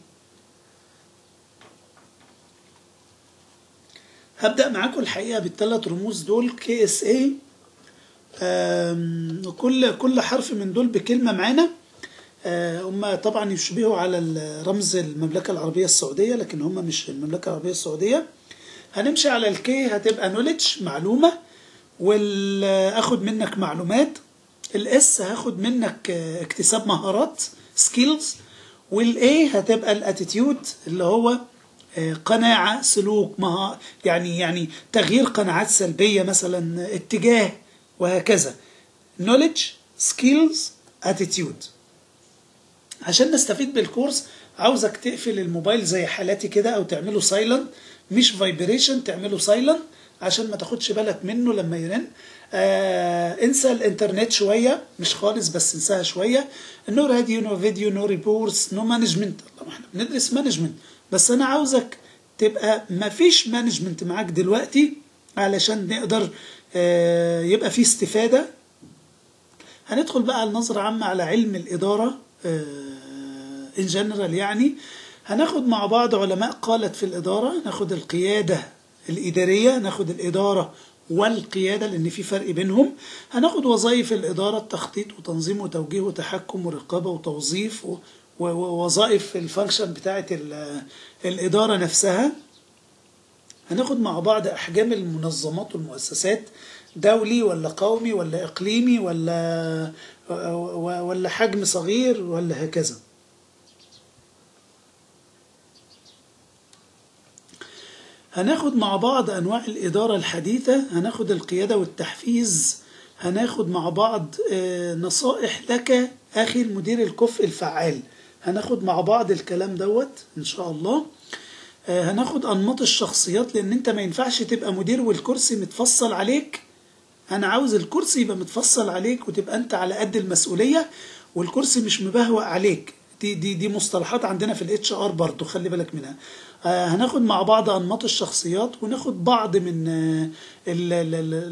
هبدأ معاكم الحقيقة بالثلاث رموز دول KSA. كل حرف من دول بكلمة معانا. هم طبعا يشبهوا على رمز المملكة العربية السعودية، لكن هم مش المملكة العربية السعودية. هنمشي على الكي، هتبقى knowledge معلومة، والأخد منك معلومات. الاس هاخد منك اكتساب مهارات skills، والاي هتبقى الاتيتيود اللي هو قناعة، سلوك، يعني تغيير قناعات سلبية مثلا، اتجاه وهكذا. knowledge skills attitude. عشان نستفيد بالكورس عاوزك تقفل الموبايل زي حالاتي كده، او تعمله سايلنت، مش فايبريشن، تعمله سايلنت عشان ما تاخدش بالك منه لما يرن. انسى الانترنت شوية، مش خالص بس انساها شوية. نو راديو، نو فيديو، نو ريبورتس، نو مانجمنت. طبعا احنا بندرس مانجمنت، بس انا عاوزك تبقى ما فيش مانجمنت معاك دلوقتي علشان نقدر يبقى في استفادة. هندخل بقى النظرة عامة على علم الإدارة in general يعني. هناخد مع بعض علماء قالت في الإدارة، ناخد القيادة الإدارية، ناخد الإدارة والقيادة لأن في فرق بينهم. هناخد وظائف الإدارة: التخطيط وتنظيم وتوجيه وتحكم ورقابة وتوظيف، ووظائف الفانكشن بتاعة الإدارة نفسها. هناخد مع بعض أحجام المنظمات والمؤسسات: دولي ولا قومي ولا إقليمي ولا حجم صغير ولا هكذا. هناخد مع بعض أنواع الإدارة الحديثة. هناخد القيادة والتحفيز. هناخد مع بعض نصائح لك أخي المدير الكفء الفعال. هناخد مع بعض الكلام دوت إن شاء الله. هناخد أنماط الشخصيات، لأن أنت ما ينفعش تبقى مدير والكرسي متفصل عليك. أنا عاوز الكرسي يبقى متفصل عليك وتبقى أنت على قد المسؤولية، والكرسي مش مبهوأ عليك. دي مصطلحات عندنا في الاتش ار برضو، خلي بالك منها. هناخد مع بعض أنماط الشخصيات، وناخد بعض من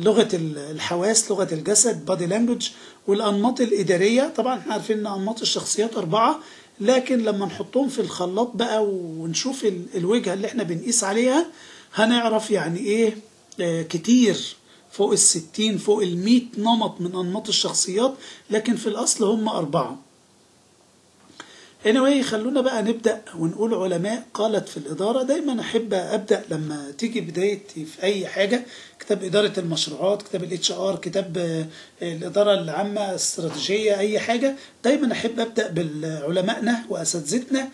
لغة الحواس، لغة الجسد body language، والأنماط الإدارية. طبعا احنا عارفين أن أنماط الشخصيات 4، لكن لما نحطهم في الخلاط بقى ونشوف الوجهة اللي احنا بنقيس عليها هنعرف يعني ايه كتير، فوق 60 فوق 100 نمط من أنماط الشخصيات، لكن في الأصل هم 4. anyway خلونا بقى نبدأ ونقول علماء قالت في الإدارة. دايما أحب أبدأ لما تيجي بدايتي في أي حاجة، كتاب إدارة المشروعات، كتاب الاتش ار، كتاب الإدارة العامة استراتيجية، أي حاجة، دايما أحب أبدأ بالعلمائنا وأساتذتنا.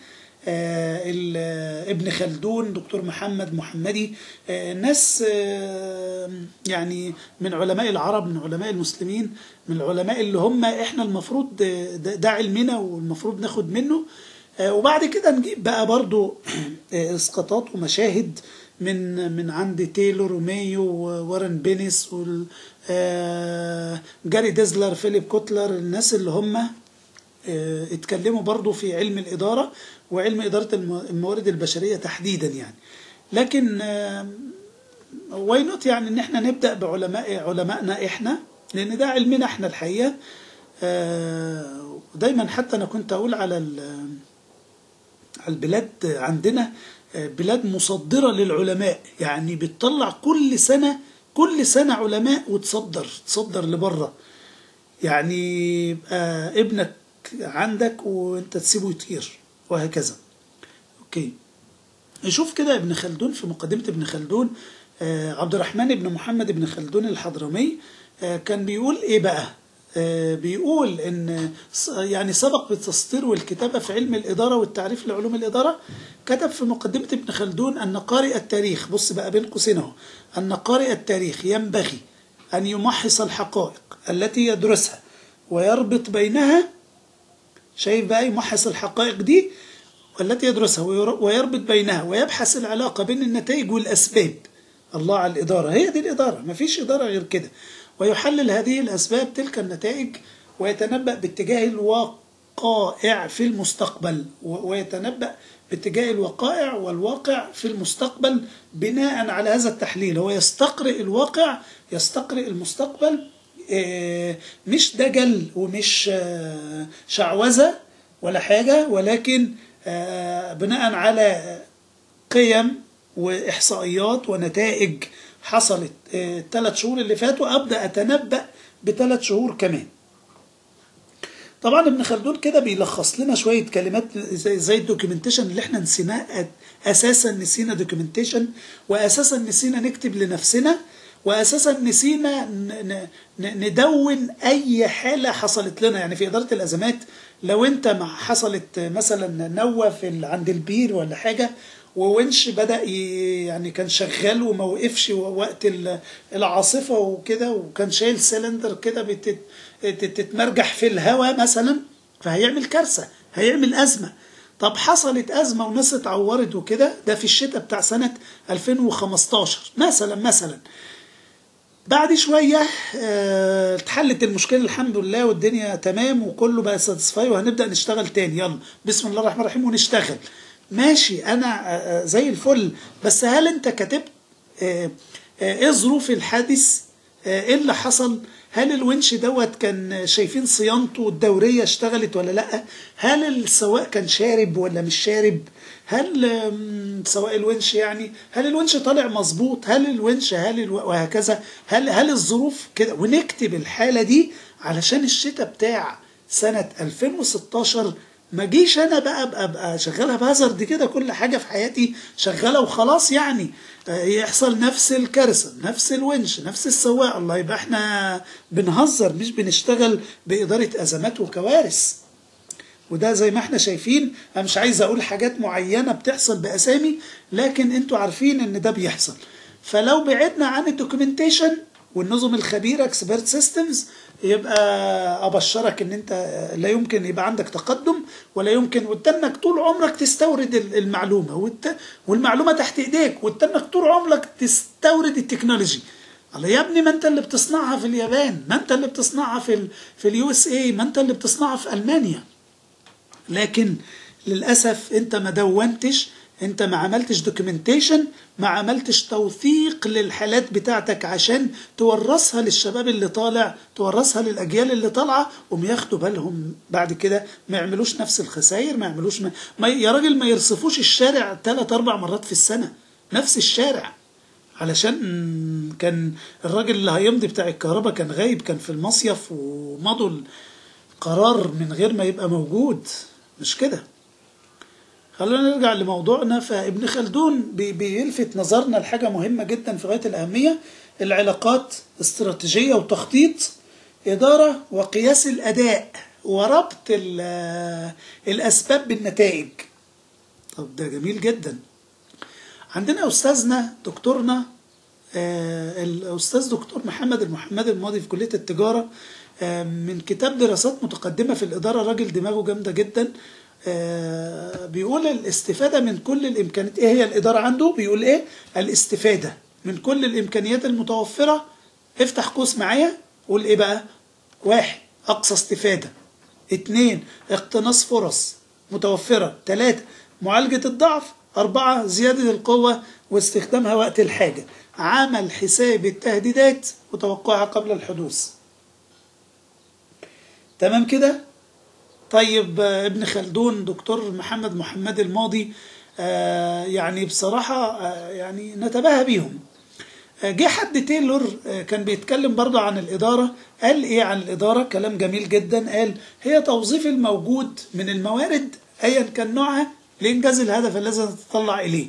ابن خلدون، دكتور محمد محمدي، ناس يعني من علماء العرب، من علماء المسلمين، من العلماء اللي هم احنا المفروض ده علمنا والمفروض ناخد منه. وبعد كده نجيب بقى برضو اسقاطات ومشاهد من عند تايلور ومايو وورن بينيس جاري ديزلر، فيليب كوتلر، الناس اللي هم اتكلموا برضو في علم الإدارة وعلم إدارة الموارد البشرية تحديدا يعني. لكن واي نوت يعني ان احنا نبدأ بعلمائنا احنا، لان ده علمنا احنا الحقيقة. دايما حتى انا كنت اقول على البلاد عندنا بلاد مصدرة للعلماء، يعني بتطلع كل سنة كل سنة علماء تصدر لبره، يعني يبقى ابنك عندك وانت تسيبه يطير وهكذا. اوكي، نشوف كده ابن خلدون في مقدمة ابن خلدون. عبد الرحمن بن محمد بن خلدون الحضرمي كان بيقول ايه بقى؟ بيقول ان يعني سبق بالتسطير والكتابة في علم الإدارة والتعريف لعلوم الإدارة. كتب في مقدمة ابن خلدون أن قارئ التاريخ، بص بقى بين قوسين اهو، أن قارئ التاريخ ينبغي أن يمحص الحقائق التي يدرسها ويربط بينها. شايف بقى؟ يمحص الحقائق دي والتي يدرسها ويربط بينها ويبحث العلاقة بين النتائج والأسباب. الله على الإدارة، هي دي الإدارة، مفيش إدارة غير كده. ويحلل هذه الأسباب تلك النتائج ويتنبأ باتجاه الوقائع في المستقبل، ويتنبأ باتجاه الوقائع والواقع في المستقبل بناء على هذا التحليل. هو يستقرئ الواقع، يستقرئ المستقبل، مش دجل ومش شعوذة ولا حاجة، ولكن بناء على قيم وإحصائيات ونتائج حصلت 3 شهور اللي فاتوا، أبدأ أتنبأ ب3 شهور كمان. طبعا ابن خلدون كده بيلخص لنا شوية كلمات زي الدوكيومنتيشن اللي احنا نسيناه أساسا. نسينا دوكيومنتيشن، وأساسا نسينا نكتب لنفسنا، وأساسا نسينا ندون أي حالة حصلت لنا. يعني في إدارة الأزمات لو أنت حصلت مثلا نوة عند البير ولا حاجة، وونش بدأ يعني كان شغال وما وقفش وقت العاصفة وكده، وكان شايل سيلندر كده تتمرجح في الهواء مثلا، فهيعمل كارثة، هيعمل أزمة. طب حصلت أزمة وناس اتعورت وكده، ده في الشتاء بتاع سنة 2015 مثلا. بعد شوية اتحلت المشكلة الحمد لله، والدنيا تمام وكله بقى ساتسفاي، وهنبدأ نشتغل تاني. يلا بسم الله الرحمن الرحيم ونشتغل. ماشي، أنا زي الفل، بس هل أنت كتبت إيه ظروف الحادث؟ إيه اللي حصل؟ هل الونش دوت كان شايفين صيانته الدورية اشتغلت ولا لأ؟ هل السواق كان شارب ولا مش شارب؟ هل سواء الونش يعني هل الونش طالع مظبوط؟ هل الونش وهكذا، هل الظروف كده؟ ونكتب الحالة دي علشان الشتاء بتاع سنة 2016 ما جيش انا بقى ابقى شغالها بهزرد كده، كل حاجة في حياتي شغالة وخلاص، يعني يحصل نفس الكارثة، نفس الونش، نفس السواق. الله، يبقى احنا بنهزر مش بنشتغل بإدارة أزمات وكوارث. وده زي ما احنا شايفين، انا مش عايز اقول حاجات معينة بتحصل بأسامي، لكن انتوا عارفين ان ده بيحصل. فلو بعدنا عن الدوكيومنتيشن والنظم الخبيرة اكسبرت سيستمز، يبقى ابشرك ان انت لا يمكن يبقى عندك تقدم، ولا يمكن وتنك طول عمرك تستورد المعلومة، والمعلومة تحت ايديك، وتنك طول عمرك تستورد التكنولوجي. الله يا ابني، ما انت اللي بتصنعها في اليابان، ما انت اللي بتصنعها في اليو اس اي، ما انت اللي بتصنعها في المانيا. لكن للأسف انت ما دونتش، انت ما عملتش دوكيومنتيشن، ما عملتش توثيق للحالات بتاعتك عشان تورثها للشباب اللي طالع، تورثها للأجيال اللي طالعة، وياخدوا بالهم بعد كده ما يعملوش نفس الخسائر، ما يعملوش يا راجل ما يرصفوش الشارع 3-4 مرات في السنة نفس الشارع. علشان كان الراجل اللي هيمضي بتاع الكهرباء كان غايب، كان في المصيف، ومضوا القرار من غير ما يبقى موجود. مش كده؟ خلونا نرجع لموضوعنا. فابن خلدون بيلفت نظرنا لحاجة مهمة جدا في غاية الأهمية: العلاقات، استراتيجية وتخطيط، إدارة، وقياس الأداء، وربط الأسباب بالنتائج. طب ده جميل جدا. عندنا أستاذنا دكتورنا الأستاذ دكتور محمد الماضي في كلية التجارة، من كتاب دراسات متقدمة في الإدارة، راجل دماغه جامدة جدا. بيقول الاستفادة من كل الإمكانيات. إيه هي الإدارة عنده؟ بيقول إيه؟ الاستفادة من كل الإمكانيات المتوفرة. افتح قوس معايا، قول إيه بقى؟ 1. أقصى استفادة. 2. اقتناص فرص متوفرة. 3. معالجة الضعف. 4. زيادة القوة واستخدامها وقت الحاجة. عمل حساب التهديدات وتوقعها قبل الحدوث. تمام كده؟ طيب ابن خلدون دكتور محمد الماضي يعني بصراحة يعني نتباهى بيهم. جه حد تايلور كان بيتكلم برضه عن الإدارة. قال إيه عن الإدارة؟ كلام جميل جدا. قال هي توظيف الموجود من الموارد أيا كان نوعها لإنجاز الهدف الذي تتطلع إليه.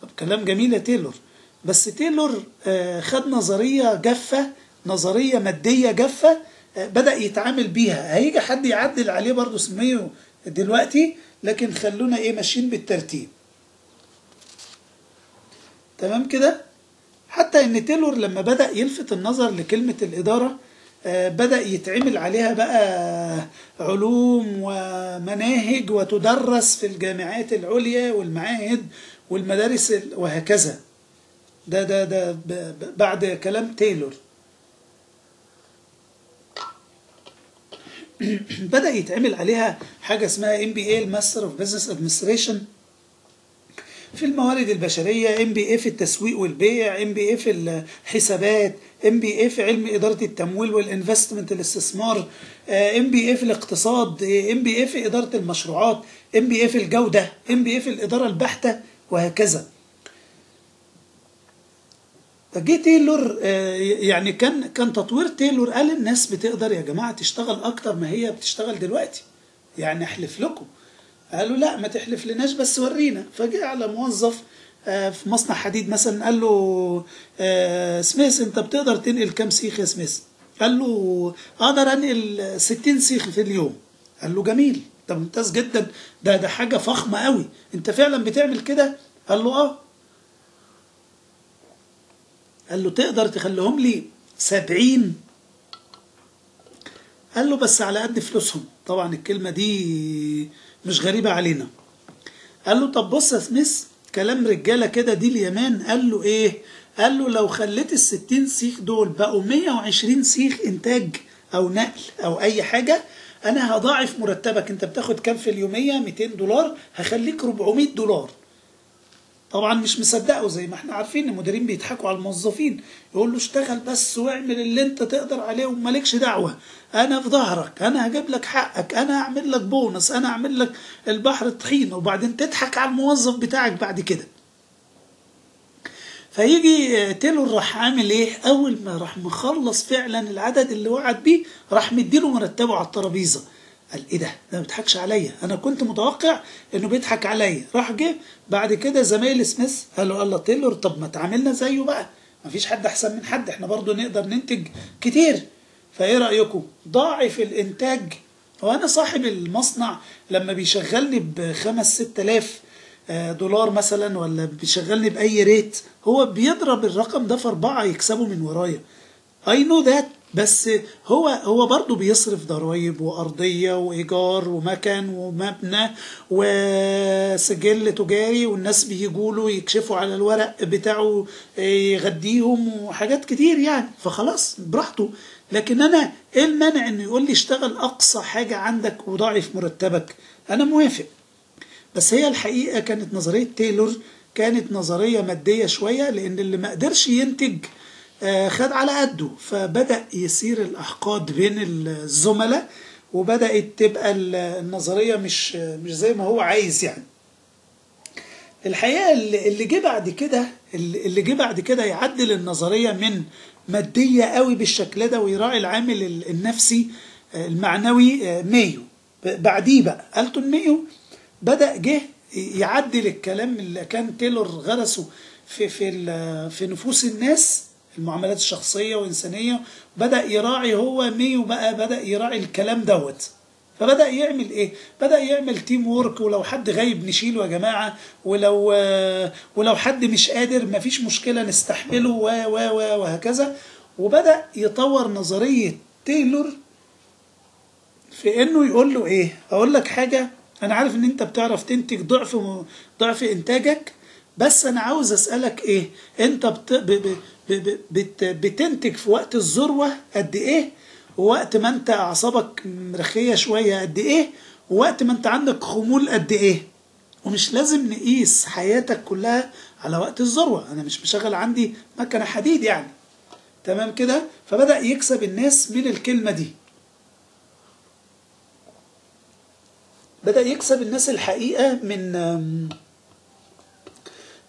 طب كلام جميل يا تايلور، بس تايلور خد نظرية جافة، نظرية مادية جافة، بدأ يتعامل بيها. هيجي حد يعدل عليه برضه سميه دلوقتي، لكن خلونا إيه ماشيين بالترتيب. تمام كده؟ حتى ان تايلور لما بدأ يلفت النظر لكلمة الإدارة بدأ يتعمل عليها بقى علوم ومناهج وتدرس في الجامعات العليا والمعاهد والمدارس وهكذا. ده بعد كلام تايلور بدأ يتعمل عليها حاجة اسمها MBA الماستر اوف بزنس ادمنستريشن في الموارد البشرية، MBA في التسويق والبيع، MBA في الحسابات، MBA في علم إدارة التمويل والإنفستمنت الاستثمار، MBA في الاقتصاد، MBA في إدارة المشروعات، MBA في الجودة، MBA في الإدارة البحتة وهكذا. جه تايلور يعني كان تطوير تايلور قال الناس بتقدر يا جماعة تشتغل أكتر ما هي بتشتغل دلوقتي، يعني أحلف لكم. قالوا لا ما تحلف لناش بس ورينا. فجاء على موظف في مصنع حديد مثلا، قال له سميث انت بتقدر تنقل كام سيخ يا سميث؟ قال له اقدر انقل 60 سيخ في اليوم. قال له جميل، ده ممتاز جدا، ده حاجة فخمة قوي، انت فعلا بتعمل كده؟ قال له اه. قال له تقدر تخليهم لي 70؟ قال له بس على قد فلوسهم. طبعا الكلمة دي مش غريبة علينا. قال له طب بص يا سميث، كلام رجالة كده دي اليمان. قال له ايه؟ قال له لو خليت ال60 سيخ دول بقوا 120 سيخ انتاج او نقل او اي حاجة، انا هضاعف مرتبك. انت بتاخد كام في اليومية؟ 200 دولار، هخليك 400 دولار. طبعا مش مصدقه، زي ما احنا عارفين المديرين بيضحكوا على الموظفين، يقول له اشتغل بس واعمل اللي انت تقدر عليه ومالكش دعوه، انا في ظهرك، انا هجيب لك حقك، انا هعمل لك بونص، انا هعمل لك البحر طحين، وبعدين تضحك على الموظف بتاعك بعد كده. فيجي تايلور راح عامل ايه؟ اول ما راح مخلص فعلا العدد اللي وعد بيه، راح مديله مرتبه على الترابيزه. قال ايه ده ما بيضحكش عليا، انا كنت متوقع انه بيضحك عليا. راح جه بعد كده زمايل سميث قالوا الله تايلور طب ما تعاملنا زيه بقى، ما فيش حد احسن من حد، احنا برضو نقدر ننتج كتير، فايه رايكم؟ ضاعف الانتاج. وانا صاحب المصنع لما بيشغلني ب5-6 آلاف دولار مثلا، ولا بيشغلني باي ريت، هو بيضرب الرقم ده في 4 يكسبه من ورايا. I know that. بس هو برضه بيصرف ضرايب وأرضية وإيجار ومكن ومبنى وسجل تجاري، والناس بيجوا له يكشفوا على الورق بتاعه يغديهم وحاجات كتير يعني، فخلاص براحته. لكن أنا إيه المانع إنه يقول لي اشتغل أقصى حاجة عندك وضاعف مرتبك؟ أنا موافق. بس هي الحقيقة كانت نظرية تايلور كانت نظرية مادية شوية، لأن اللي ما قدرش ينتج خد على قده، فبدأ يصير الأحقاد بين الزملاء، وبدأت تبقى النظرية مش زي ما هو عايز يعني. الحقيقة اللي جه بعد كده يعدل النظرية من مادية قوي بالشكل ده ويراعي العامل النفسي المعنوي، مايو. بعديه بقى ألتون مايو بدأ جه يعدل الكلام اللي كان تايلور غرسه في نفوس الناس، المعاملات الشخصية وإنسانية. بدأ يراعي هو مايو بقى، بدأ يراعي الكلام دوت. فبدأ يعمل إيه؟ بدأ يعمل تيم وورك، ولو حد غايب نشيله يا جماعة، ولو حد مش قادر مفيش مشكلة نستحمله وهكذا. وبدأ يطور نظرية تايلور في إنه يقول له إيه؟ أقول لك حاجة، أنا عارف إن أنت بتعرف تنتج ضعف إنتاجك، بس أنا عاوز أسألك إيه؟ أنت بتنتج في وقت الذروة قد إيه؟ ووقت ما أنت أعصابك مرخية شوية قد إيه؟ ووقت ما أنت عندك خمول قد إيه؟ ومش لازم نقيس حياتك كلها على وقت الذروة، أنا مش مشغل عندي مكنة حديد يعني. تمام كده؟ فبدأ يكسب الناس من الكلمة دي، بدأ يكسب الناس الحقيقة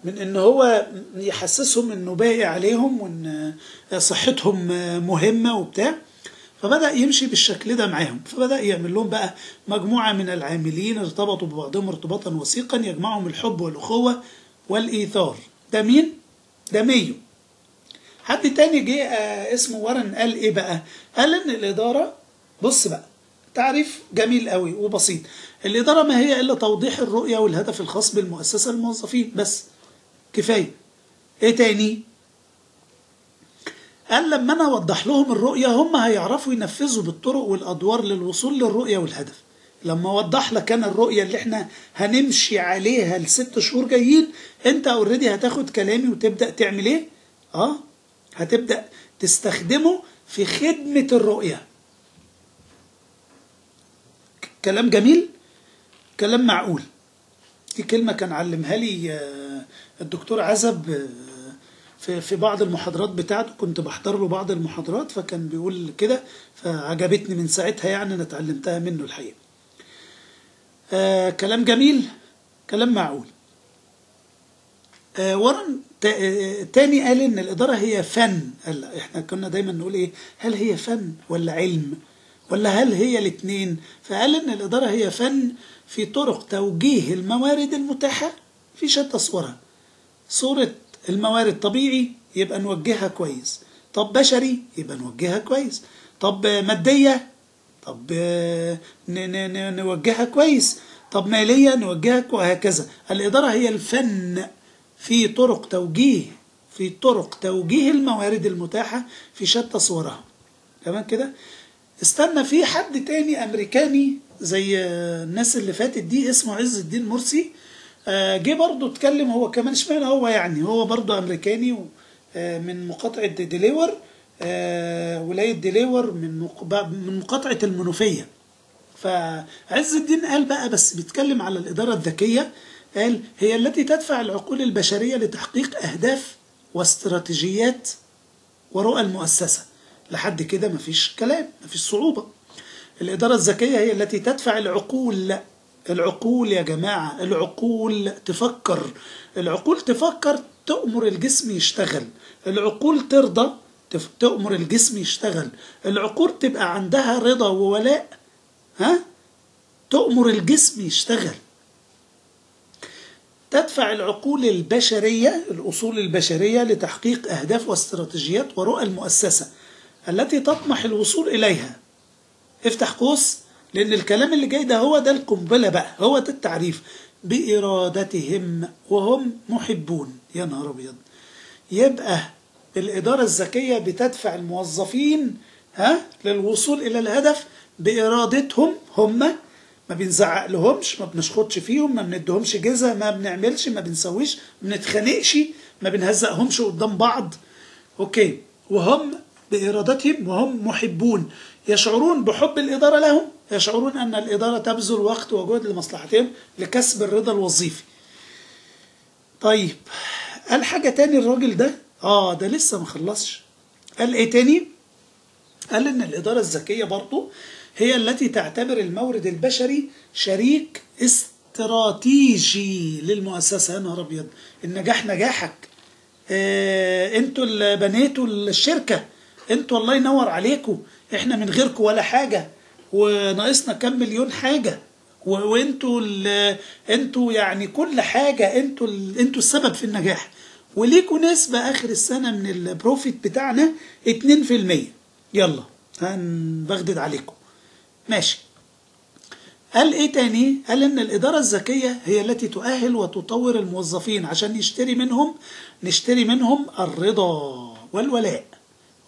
من ان هو يحسسهم انه باقي عليهم وان صحتهم مهمة وبتاع، فبدأ يمشي بالشكل ده معاهم. فبدأ يعمل لهم بقى مجموعة من العاملين ارتبطوا ببعضهم ارتباطا وثيقا يجمعهم الحب والأخوة والإيثار. ده مين؟ ده ميو. حد تاني جه اسمه وارن قال ايه بقى؟ قال ان الإدارة، بص بقى تعريف جميل قوي وبسيط، الإدارة ما هي إلا توضيح الرؤية والهدف الخاص بالمؤسسة للموظفين بس، كفاية. ايه تاني؟ قال لما انا اوضح لهم الرؤية هم هيعرفوا ينفذوا بالطرق والادوار للوصول للرؤية والهدف. لما اوضح لك انا الرؤية اللي احنا هنمشي عليها ال6 شهور جايين، انت اوريدي هتاخد كلامي وتبدأ تعمل ايه؟ هتبدأ تستخدمه في خدمة الرؤية. كلام جميل، كلام معقول. دي كلمة كان علمها لي الدكتور عزب في بعض المحاضرات بتاعته، كنت بحضر له بعض المحاضرات فكان بيقول كده، فعجبتني من ساعتها، يعني انا اتعلمتها منه الحقيقة. كلام جميل، كلام معقول. ورن تاني قال ان الإدارة هي فن. احنا كنا دايما نقول ايه، هل هي فن ولا علم ولا هل هي الاثنين؟ فقال ان الإدارة هي فن في طرق توجيه الموارد المتاحة في شتى صورها. صورة الموارد طبيعي يبقى نوجهها كويس، طب بشري يبقى نوجهها كويس، طب مادية طب نوجهها كويس، طب مالية نوجهها وهكذا. الإدارة هي الفن في طرق توجيه الموارد المتاحة في شتى صورها. تمام كده؟ استنى، في حد تاني أمريكاني زي الناس اللي فاتت دي اسمه عز الدين مرسي، جه برضه اتكلم هو كمان. اشمعنى هو؟ يعني هو برضه أمريكاني من مقاطعة ديليور، ولاية ديليور، من مقاطعة المنوفية. فعز الدين قال بقى، بس بيتكلم على الإدارة الذكية، قال هي التي تدفع العقول البشرية لتحقيق أهداف واستراتيجيات ورؤى المؤسسة. لحد كده مفيش كلام، مفيش صعوبة. الإدارة الذكية هي التي تدفع العقول يا جماعة، العقول تفكر، تأمر الجسم يشتغل. العقول ترضى، تأمر الجسم يشتغل. العقول تبقى عندها رضا وولاء، تأمر الجسم يشتغل. تدفع العقول البشرية، الأصول البشرية لتحقيق أهداف واستراتيجيات ورؤى المؤسسة التي تطمح الوصول إليها. افتح قوس، لأن الكلام اللي جاي ده هو ده القنبلة بقى، هو ده التعريف. بإرادتهم وهم محبون. يا نهار أبيض! يبقى الإدارة الذكية بتدفع الموظفين للوصول إلى الهدف بإرادتهم هم، ما بنزعق لهمش، ما بنشخطش فيهم، ما بندهمش جزء، ما بنعملش، ما بنسويش، ما بنتخانقش، ما بنهزقهمش قدام بعض. اوكي. وهم بإرادتهم وهم محبون، يشعرون بحب الإدارة لهم، يشعرون أن الإدارة تبذل وقت وجهد لمصلحتهم لكسب الرضا الوظيفي. طيب، قال حاجة تاني الراجل ده، ده لسه ما خلصش. قال ايه تاني؟ قال ان الإدارة الذكية برضو هي التي تعتبر المورد البشري شريك استراتيجي للمؤسسة. يا نهار أبيض! النجاح نجاحك، انتوا اللي بنيتوا الشركة، انتوا الله ينور عليكم، احنا من غيركم ولا حاجة، وناقصنا كم مليون حاجة، انتوا يعني كل حاجة، انتوا السبب في النجاح، وليكوا نسبة آخر السنة من البروفيت بتاعنا 2%. يلا هنبغدد عليكم. ماشي. قال ايه تاني؟ قال ان الإدارة الذكية هي التي تؤهل وتطور الموظفين عشان نشتري منهم الرضا والولاء.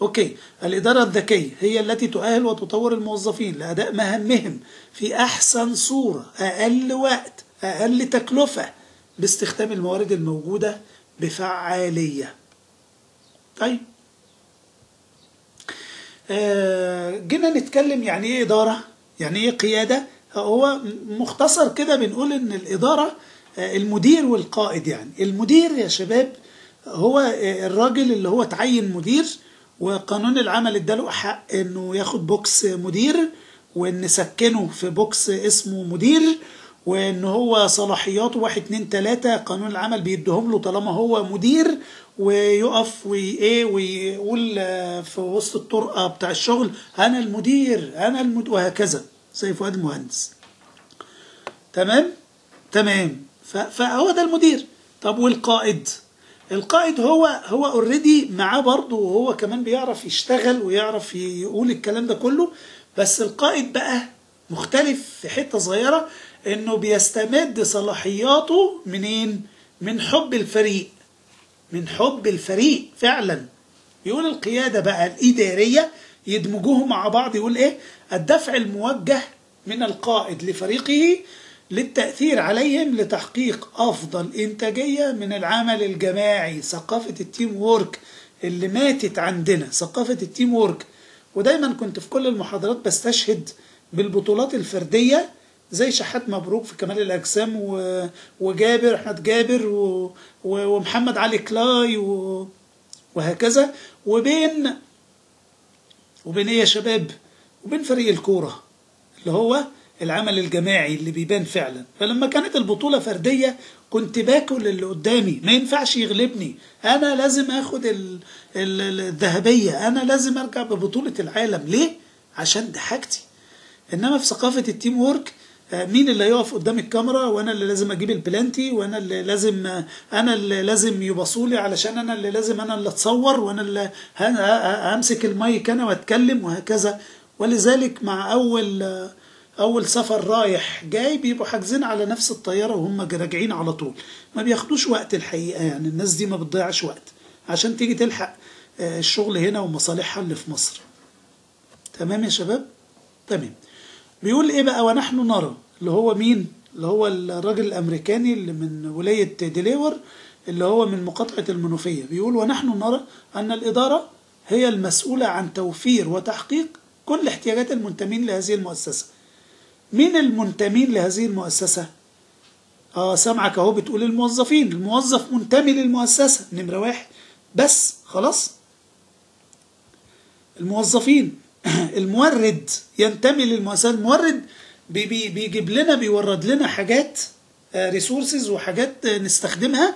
اوكي. الإدارة الذكية هي التي تؤهل وتطور الموظفين لأداء مهامهم في أحسن صورة، أقل وقت، أقل تكلفة، باستخدام الموارد الموجودة بفعالية. طيب، جينا نتكلم يعني ايه إدارة، يعني ايه قيادة. هو مختصر كده بنقول ان الإدارة المدير والقائد. يعني المدير يا شباب هو الراجل اللي هو تعين مدير، وقانون العمل اداله حق انه ياخد بوكس مدير، وان سكنه في بوكس اسمه مدير، وان هو صلاحياته 1 2 3 قانون العمل بيديهم له طالما هو مدير، ويقف ويقول في وسط الطرقه بتاع الشغل انا المدير وهكذا زي فؤاد المهندس. تمام تمام. فهو ده المدير. طب والقائد؟ القائد هو اوريدي معاه برضه، وهو كمان بيعرف يشتغل ويعرف يقول الكلام ده كله. بس القائد بقى مختلف في حتة صغيرة، انه بيستمد صلاحياته منين؟ من حب الفريق. من حب الفريق فعلا. يقول القيادة بقى الإدارية يدمجوهم مع بعض، يقول ايه؟ الدفع الموجه من القائد لفريقه للتأثير عليهم لتحقيق أفضل إنتاجية من العمل الجماعي. ثقافة التيم وورك اللي ماتت عندنا، ثقافة التيم وورك. ودايما كنت في كل المحاضرات بستشهد بالبطولات الفردية زي شحات مبروك في كمال الأجسام، وجابر أحمد جابر، ومحمد علي كلاي، وهكذا. وبين إيه يا شباب؟ وبين فريق الكورة اللي هو العمل الجماعي اللي بيبان فعلا. فلما كانت البطولة فردية كنت باكل اللي قدامي، ما ينفعش يغلبني، انا لازم اخد الذهبية، انا لازم ارجع ببطولة العالم. ليه؟ عشان دي حاجتي. انما في ثقافة التيم وورك مين اللي هيقف قدام الكاميرا، وانا اللي لازم اجيب البلانتي، وانا اللي لازم يبصولي علشان انا اللي اتصور، وانا اللي همسك المايك انا واتكلم، وهكذا. ولذلك مع اول سفر رايح جاي بيبقوا حاجزين على نفس الطياره وهم راجعين على طول، ما بياخدوش وقت الحقيقه. يعني الناس دي ما بتضيعش وقت عشان تيجي تلحق الشغل هنا ومصالحها اللي في مصر. تمام يا شباب؟ تمام. بيقول ايه بقى؟ ونحن نرى، اللي هو مين؟ اللي هو الراجل الامريكاني اللي من ولايه ديليور، اللي هو من مقاطعه المنوفيه. بيقول ونحن نرى ان الاداره هي المسؤوله عن توفير وتحقيق كل احتياجات المنتمين لهذه المؤسسه. مين المنتمين لهذه المؤسسة؟ سامعك اهو بتقول الموظفين. الموظف منتمي للمؤسسة نمرة 1 بس، خلاص. الموظفين. المورد ينتمي للمؤسسة. المورد بيجيب لنا، بيورد لنا حاجات، ريسورسز وحاجات نستخدمها،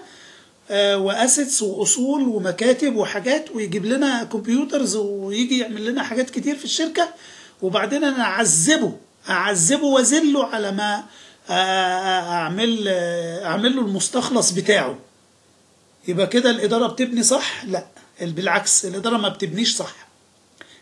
واسيتس واصول ومكاتب وحاجات، ويجيب لنا كمبيوترز، ويجي يعمل لنا حاجات كتير في الشركة، وبعدين انا اعذبه واذله على ما اعمل له المستخلص بتاعه. يبقى كده الاداره بتبني صح؟ لا، بالعكس، الاداره ما بتبنيش صح.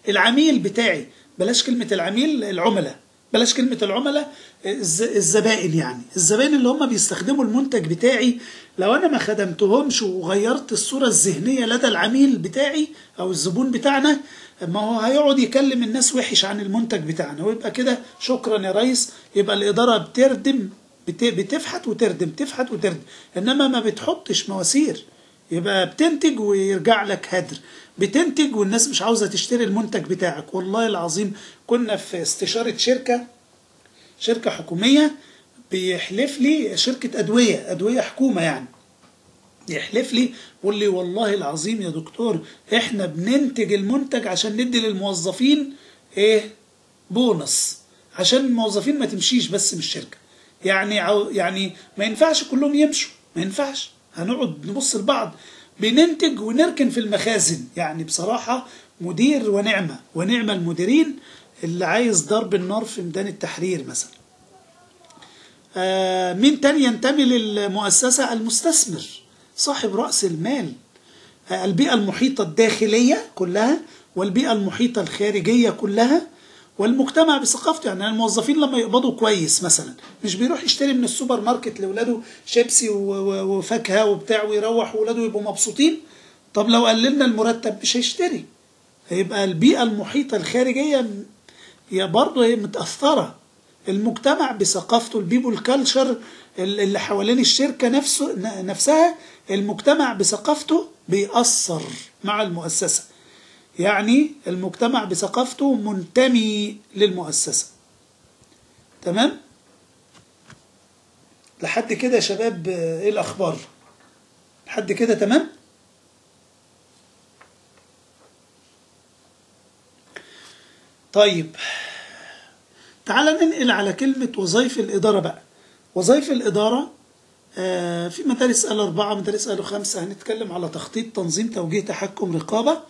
العميل بتاعي، بلاش كلمه العميل، العملاء، بلاش كلمه العملاء، الزبائن. يعني الزبائن اللي هم بيستخدموا المنتج بتاعي، لو انا ما خدمتهمش وغيرت الصوره الذهنيه لدى العميل بتاعي او الزبون بتاعنا، ما هو هيقعد يكلم الناس وحش عن المنتج بتاعنا، ويبقى كده شكرا يا ريس. يبقى الاداره بتردم، بتفحت وتردم، تفحت وتردم، انما ما بتحطش مواسير. يبقى بتنتج ويرجع لك هدر، بتنتج والناس مش عاوزه تشتري المنتج بتاعك. والله العظيم كنا في استشاره شركه حكوميه، بيحلف لي شركه ادويه حكومه يعني، يحلف لي يقول لي والله العظيم يا دكتور احنا بننتج المنتج عشان ندي للموظفين بونص، عشان الموظفين ما تمشيش بس من الشركه. يعني ما ينفعش كلهم يمشوا، ما ينفعش، هنقعد نبص لبعض، بننتج ونركن في المخازن. يعني بصراحه مدير ونعمه المديرين اللي عايز ضرب النار في ميدان التحرير مثلا. مين تاني ينتمي للمؤسسه؟ المستثمر، صاحب رأس المال. البيئة المحيطة الداخلية كلها، والبيئة المحيطة الخارجية كلها، والمجتمع بثقافته. يعني الموظفين لما يقبضوا كويس مثلا، مش بيروح يشتري من السوبر ماركت لولاده شيبسي وفاكهة وبتاع ويروح ولاده يبقوا مبسوطين. طب لو قللنا المرتب مش هيشتري. هيبقى البيئة المحيطة الخارجية برضه هي متأثرة. المجتمع بثقافته، البيبول كالتشر اللي حوالين الشركة نفسها، المجتمع بثقافته بيأثر مع المؤسسة. يعني المجتمع بثقافته منتمي للمؤسسة. تمام؟ لحد كده يا شباب ايه الأخبار؟ لحد كده تمام؟ طيب تعال ننقل على كلمة وظائف الإدارة بقى. وظائف الإدارة في مدارس قالوا 4 مدارس قالوا 5. هنتكلم على تخطيط، تنظيم، توجيه، تحكم، رقابة.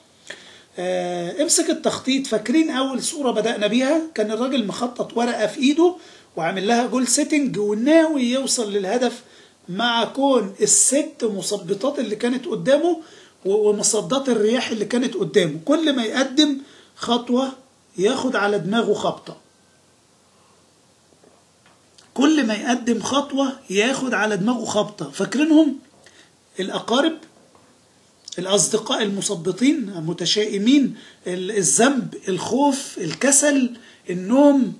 امسك التخطيط. فاكرين أول صورة بدأنا بيها كان الراجل مخطط ورقة في إيده وعامل لها جول سيتنج وناوي يوصل للهدف مع كون الست مثبطات اللي كانت قدامه ومصدات الرياح اللي كانت قدامه. كل ما يقدم خطوة ياخد على دماغه خبطة، كل ما يقدم خطوة ياخد على دماغه خبطة. فاكرينهم؟ الأقارب، الأصدقاء المثبطين، المتشائمين، الذنب، الخوف، الكسل، النوم،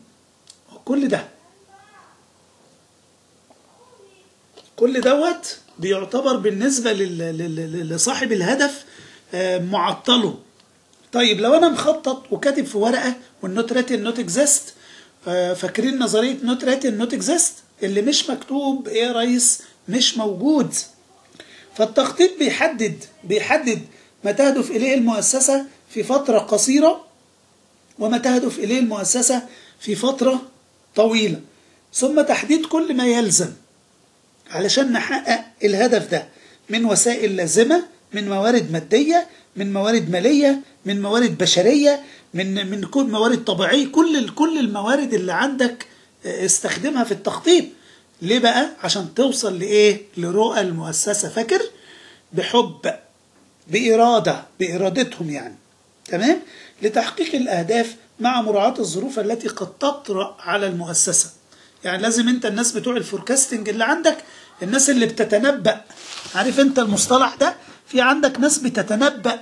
كل دوت بيعتبر بالنسبة لصاحب الهدف معطله. طيب لو أنا مخطط وكاتب في ورقة والنوت ريتن نوت اكزيست، فاكرين نظرية نوت ريتن نوت اكزيست؟ اللي مش مكتوب ايه يا ريس؟ مش موجود. فالتخطيط بيحدد ما تهدف إليه المؤسسة في فترة قصيرة وما تهدف إليه المؤسسة في فترة طويلة، ثم تحديد كل ما يلزم علشان نحقق الهدف ده من وسائل لازمة، من موارد مادية، من موارد مالية، من موارد بشرية، من كل موارد طبيعية. كل الموارد اللي عندك استخدمها في التخطيط. ليه بقى؟ عشان توصل لإيه؟ لرؤى المؤسسة. فاكر؟ بحب، بإرادتهم يعني. تمام؟ لتحقيق الأهداف مع مراعاة الظروف التي قد تطرأ على المؤسسة. يعني لازم انت الناس بتوع الفوركاستنج اللي عندك، الناس اللي بتتنبأ، عارف انت المصطلح ده؟ في عندك ناس بتتنبأ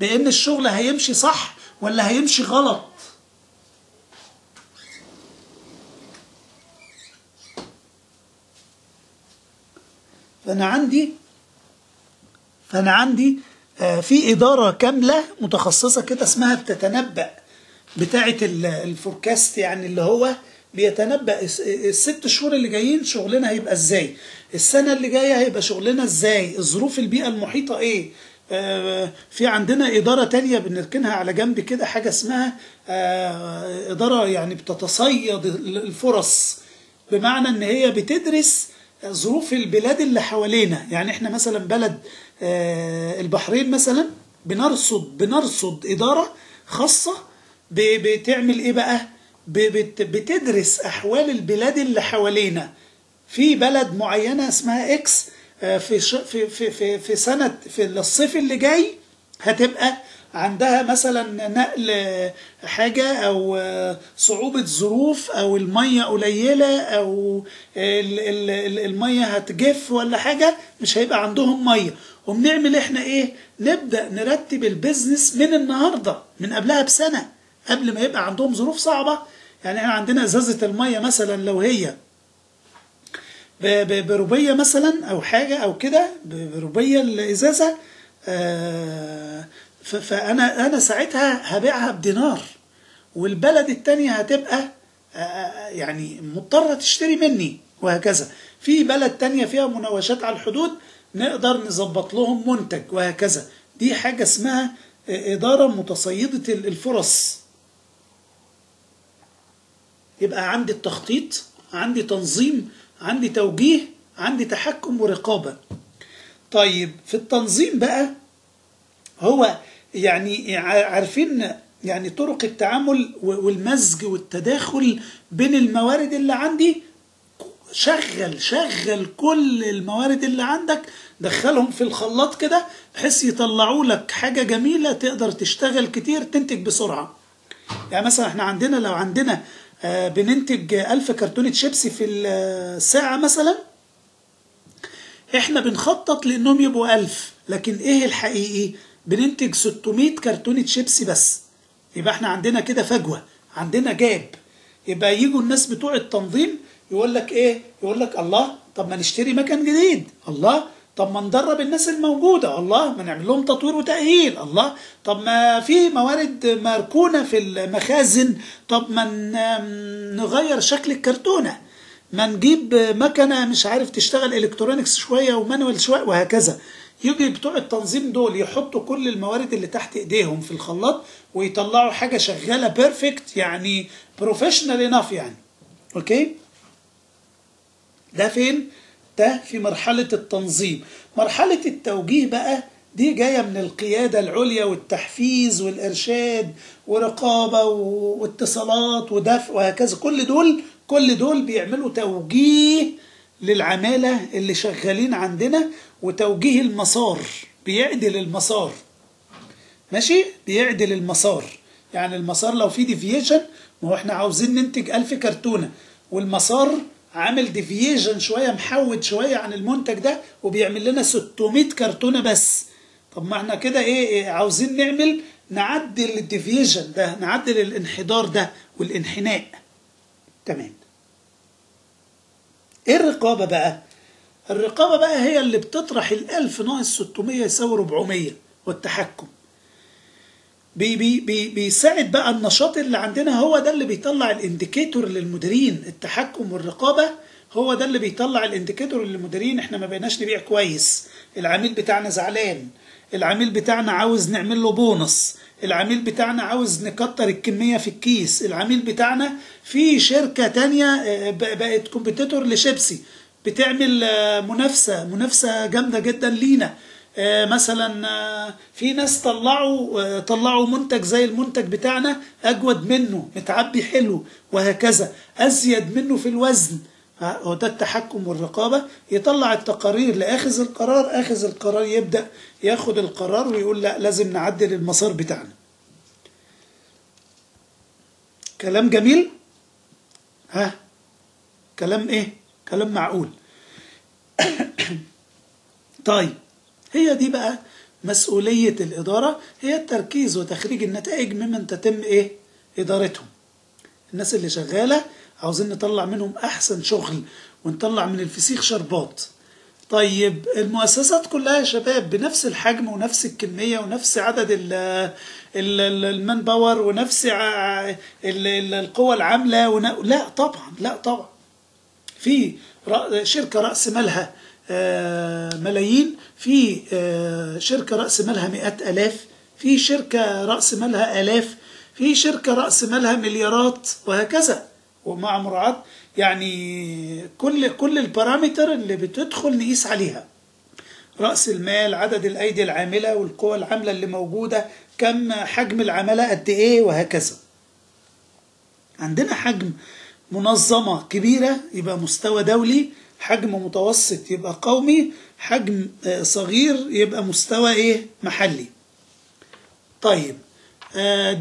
بأن الشغل هيمشي صح ولا هيمشي غلط. فأنا عندي في إدارة كاملة متخصصة كده اسمها بتتنبأ، بتاعة الفوركاست، يعني اللي هو بيتنبأ ال6 شهور اللي جايين شغلنا هيبقى ازاي، السنة اللي جاية هيبقى شغلنا ازاي، الظروف البيئة المحيطة ايه. في عندنا إدارة تانية بنركنها على جنب كده، حاجة اسمها إدارة يعني بتتصيد الفرص، بمعنى ان هي بتدرس ظروف البلاد اللي حوالينا. يعني احنا مثلا بلد البحرين مثلا بنرصد إدارة خاصة بتعمل ايه بقى؟ بتدرس احوال البلاد اللي حوالينا. في بلد معينة اسمها اكس في سنة في الصيف اللي جاي هتبقى عندها مثلا نقل حاجة او صعوبة ظروف او المية قليلة او المية هتجف ولا حاجة، مش هيبقى عندهم مية. وبنعمل احنا ايه؟ نبدأ نرتب البيزنس من النهاردة، من قبلها بسنة، قبل ما يبقى عندهم ظروف صعبة. يعني احنا عندنا ازازة المية مثلا لو هي بربية مثلا او حاجة او كده، بربية الازازة، فانا ساعتها هبيعها بدينار، والبلد التانية هتبقى يعني مضطرة تشتري مني، وهكذا. في بلد تانية فيها مناوشات على الحدود نقدر نظبط لهم منتج، وهكذا. دي حاجة اسمها إدارة متصيدة الفرص. يبقى عندي التخطيط، عندي تنظيم، عندي توجيه، عندي تحكم ورقابة. طيب في التنظيم بقى، هو يعني عارفين يعني طرق التعامل والمزج والتداخل بين الموارد اللي عندي. شغل كل الموارد اللي عندك، دخلهم في الخلاط كده بحيث يطلعوا لك حاجة جميلة تقدر تشتغل كتير، تنتج بسرعة. يعني مثلا احنا عندنا لو عندنا بننتج 1000 كرتونة شيبسي في الساعة مثلا، احنا بنخطط لانهم يبقوا 1000، لكن ايه الحقيقي؟ بننتج 600 كرتونة شيبسي بس. يبقى احنا عندنا كده فجوة، عندنا جاب. يبقى يجوا الناس بتوع التنظيم يقول لك ايه؟ يقول لك الله، طب ما نشتري مكان جديد، الله طب ما ندرب الناس الموجودة، الله ما نعمل لهم تطوير وتأهيل، الله طب ما في موارد مركونة في المخازن، طب ما نغير شكل الكرتونة، ما نجيب مكنة مش عارف تشتغل الكترونيكس شوية ومانوال شوية، وهكذا. يجي بتوع التنظيم دول يحطوا كل الموارد اللي تحت ايديهم في الخلاط ويطلعوا حاجة شغالة بيرفكت، يعني بروفيشنال اناف يعني. اوكي؟ ده فين؟ ده في مرحلة التنظيم. مرحلة التوجيه بقى دي جاية من القيادة العليا والتحفيز والإرشاد ورقابة واتصالات ودفع وهكذا. كل دول بيعملوا توجيه للعمالة اللي شغالين عندنا، وتوجيه المسار، بيعدل المسار. ماشي؟ بيعدل المسار. يعني المسار لو في ديفييشن، ما هو احنا عاوزين ننتج 1000 كرتونة والمسار عامل ديفييشن شوية، محود شوية عن المنتج ده، وبيعمل لنا 600 كرتونة بس. طب ما احنا كده ايه عاوزين نعدل الديفييشن ده، نعدل الانحدار ده والانحناء. تمام. ايه الرقابة بقى؟ الرقابة بقى هي اللي بتطرح 1000 ناقص 600 يساوي 400، والتحكم بيساعد بقى النشاط اللي عندنا. هو ده اللي بيطلع الانديكيتور للمديرين. التحكم والرقابة هو ده اللي بيطلع الانديكيتور للمديرين. احنا ما بقيناش نبيع كويس، العميل بتاعنا زعلان، العميل بتاعنا عاوز نعمل له بونص، العميل بتاعنا عاوز نكتر الكمية في الكيس، العميل بتاعنا في شركة تانية بقت كومبيتيتور لشيبسي بتعمل منافسة جامدة جدا لينا. مثلا في ناس طلعوا منتج زي المنتج بتاعنا، اجود منه، متعبي حلو، وهكذا، ازيد منه في الوزن. هو ده التحكم والرقابة. يطلع التقارير لآخذ القرار، آخذ القرار يبدأ ياخد القرار ويقول لا، لازم نعدل المسار بتاعنا. كلام جميل؟ كلام ايه؟ كلام معقول. طيب، هي دي بقى مسؤولية الإدارة، هي التركيز وتخريج النتائج ممن تتم إدارتهم. الناس اللي شغالة عاوزين نطلع منهم أحسن شغل، ونطلع من الفسيخ شربات. طيب، المؤسسات كلها يا شباب بنفس الحجم ونفس الكمية ونفس عدد المان باور ونفس القوى العاملة لا طبعا، لا طبعا. في شركة رأس مالها ملايين، في شركة رأس مالها 100,000، في شركة رأس مالها 1000، في شركة رأس مالها مليارات، وهكذا. ومع مراعاة يعني كل البارامتر اللي بتدخل نقيس عليها: رأس المال، عدد الأيدي العاملة والقوى العاملة اللي موجودة، كم حجم العمالة قد إيه، وهكذا. عندنا حجم منظمة كبيرة يبقى مستوى دولي، حجم متوسط يبقى قومي، حجم صغير يبقى مستوى محلي. طيب،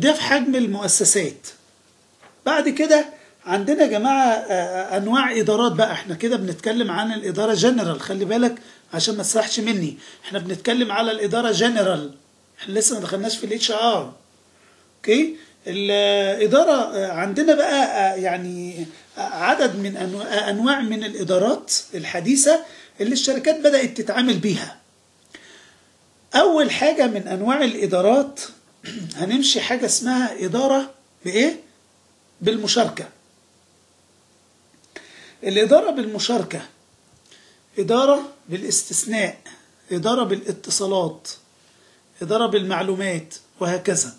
ده في حجم المؤسسات. بعد كده عندنا يا جماعة أنواع إدارات بقى. احنا كده بنتكلم عن الإدارة جنرال، خلي بالك عشان ما تسرحش مني. احنا بنتكلم على الإدارة جنرال، احنا لسه ما دخلناش في الاتش ار. اوكي. الإدارة عندنا بقى يعني عدد من أنواع من الإدارات الحديثة اللي الشركات بدأت تتعامل بيها. أول حاجة من أنواع الإدارات هنمشي حاجة اسمها إدارة بالمشاركة. الإدارة بالمشاركة، إدارة بالاستثناء، إدارة بالاتصالات، إدارة بالمعلومات، وهكذا.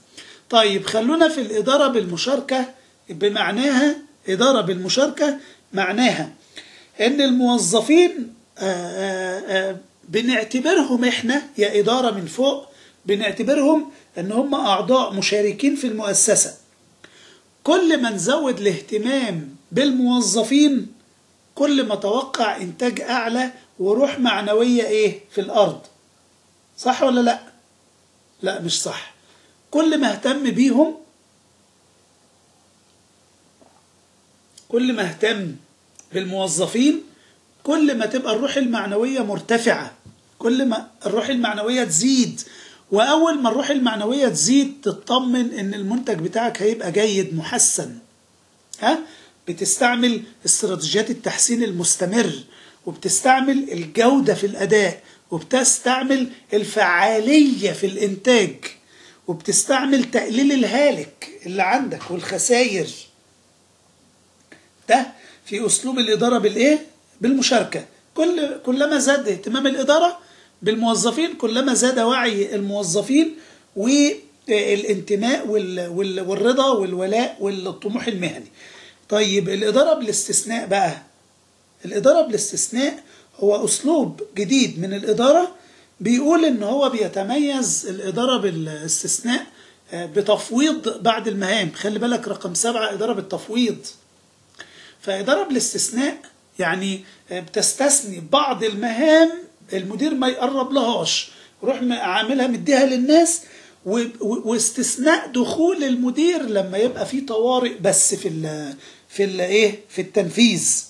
طيب، خلونا في الإدارة بالمشاركة. بمعناها إدارة بالمشاركة معناها إن الموظفين بنعتبرهم إحنا يا إدارة من فوق، بنعتبرهم إن هم أعضاء مشاركين في المؤسسة. كل ما نزود الاهتمام بالموظفين، كل ما توقع إنتاج أعلى وروح معنوية في الأرض. صح ولا لأ؟ لا، مش صح. كل ما اهتم بيهم، كل ما اهتم بالموظفين، كل ما تبقى الروح المعنوية مرتفعة، كل ما الروح المعنوية تزيد. وأول ما الروح المعنوية تزيد، تطمن إن المنتج بتاعك هيبقى جيد محسن. بتستعمل استراتيجيات التحسين المستمر، وبتستعمل الجودة في الأداء، وبتستعمل الفعالية في الإنتاج، وبتستعمل تقليل الهالك اللي عندك والخسائر. ده في أسلوب الإدارة بالمشاركة. كلما زاد اهتمام الإدارة بالموظفين، كلما زاد وعي الموظفين والانتماء والرضا والولاء والطموح المهني. طيب، الإدارة بالاستثناء بقى، الإدارة بالاستثناء هو أسلوب جديد من الإدارة، بيقول إن هو بيتميز الإدارة بالاستثناء بتفويض بعض المهام. خلي بالك رقم 7 إدارة بالتفويض. فإدارة بالاستثناء يعني بتستثني بعض المهام المدير ما يقرب لهاش، روح عاملها مديها للناس، واستثناء دخول المدير لما يبقى في طوارئ بس في التنفيذ.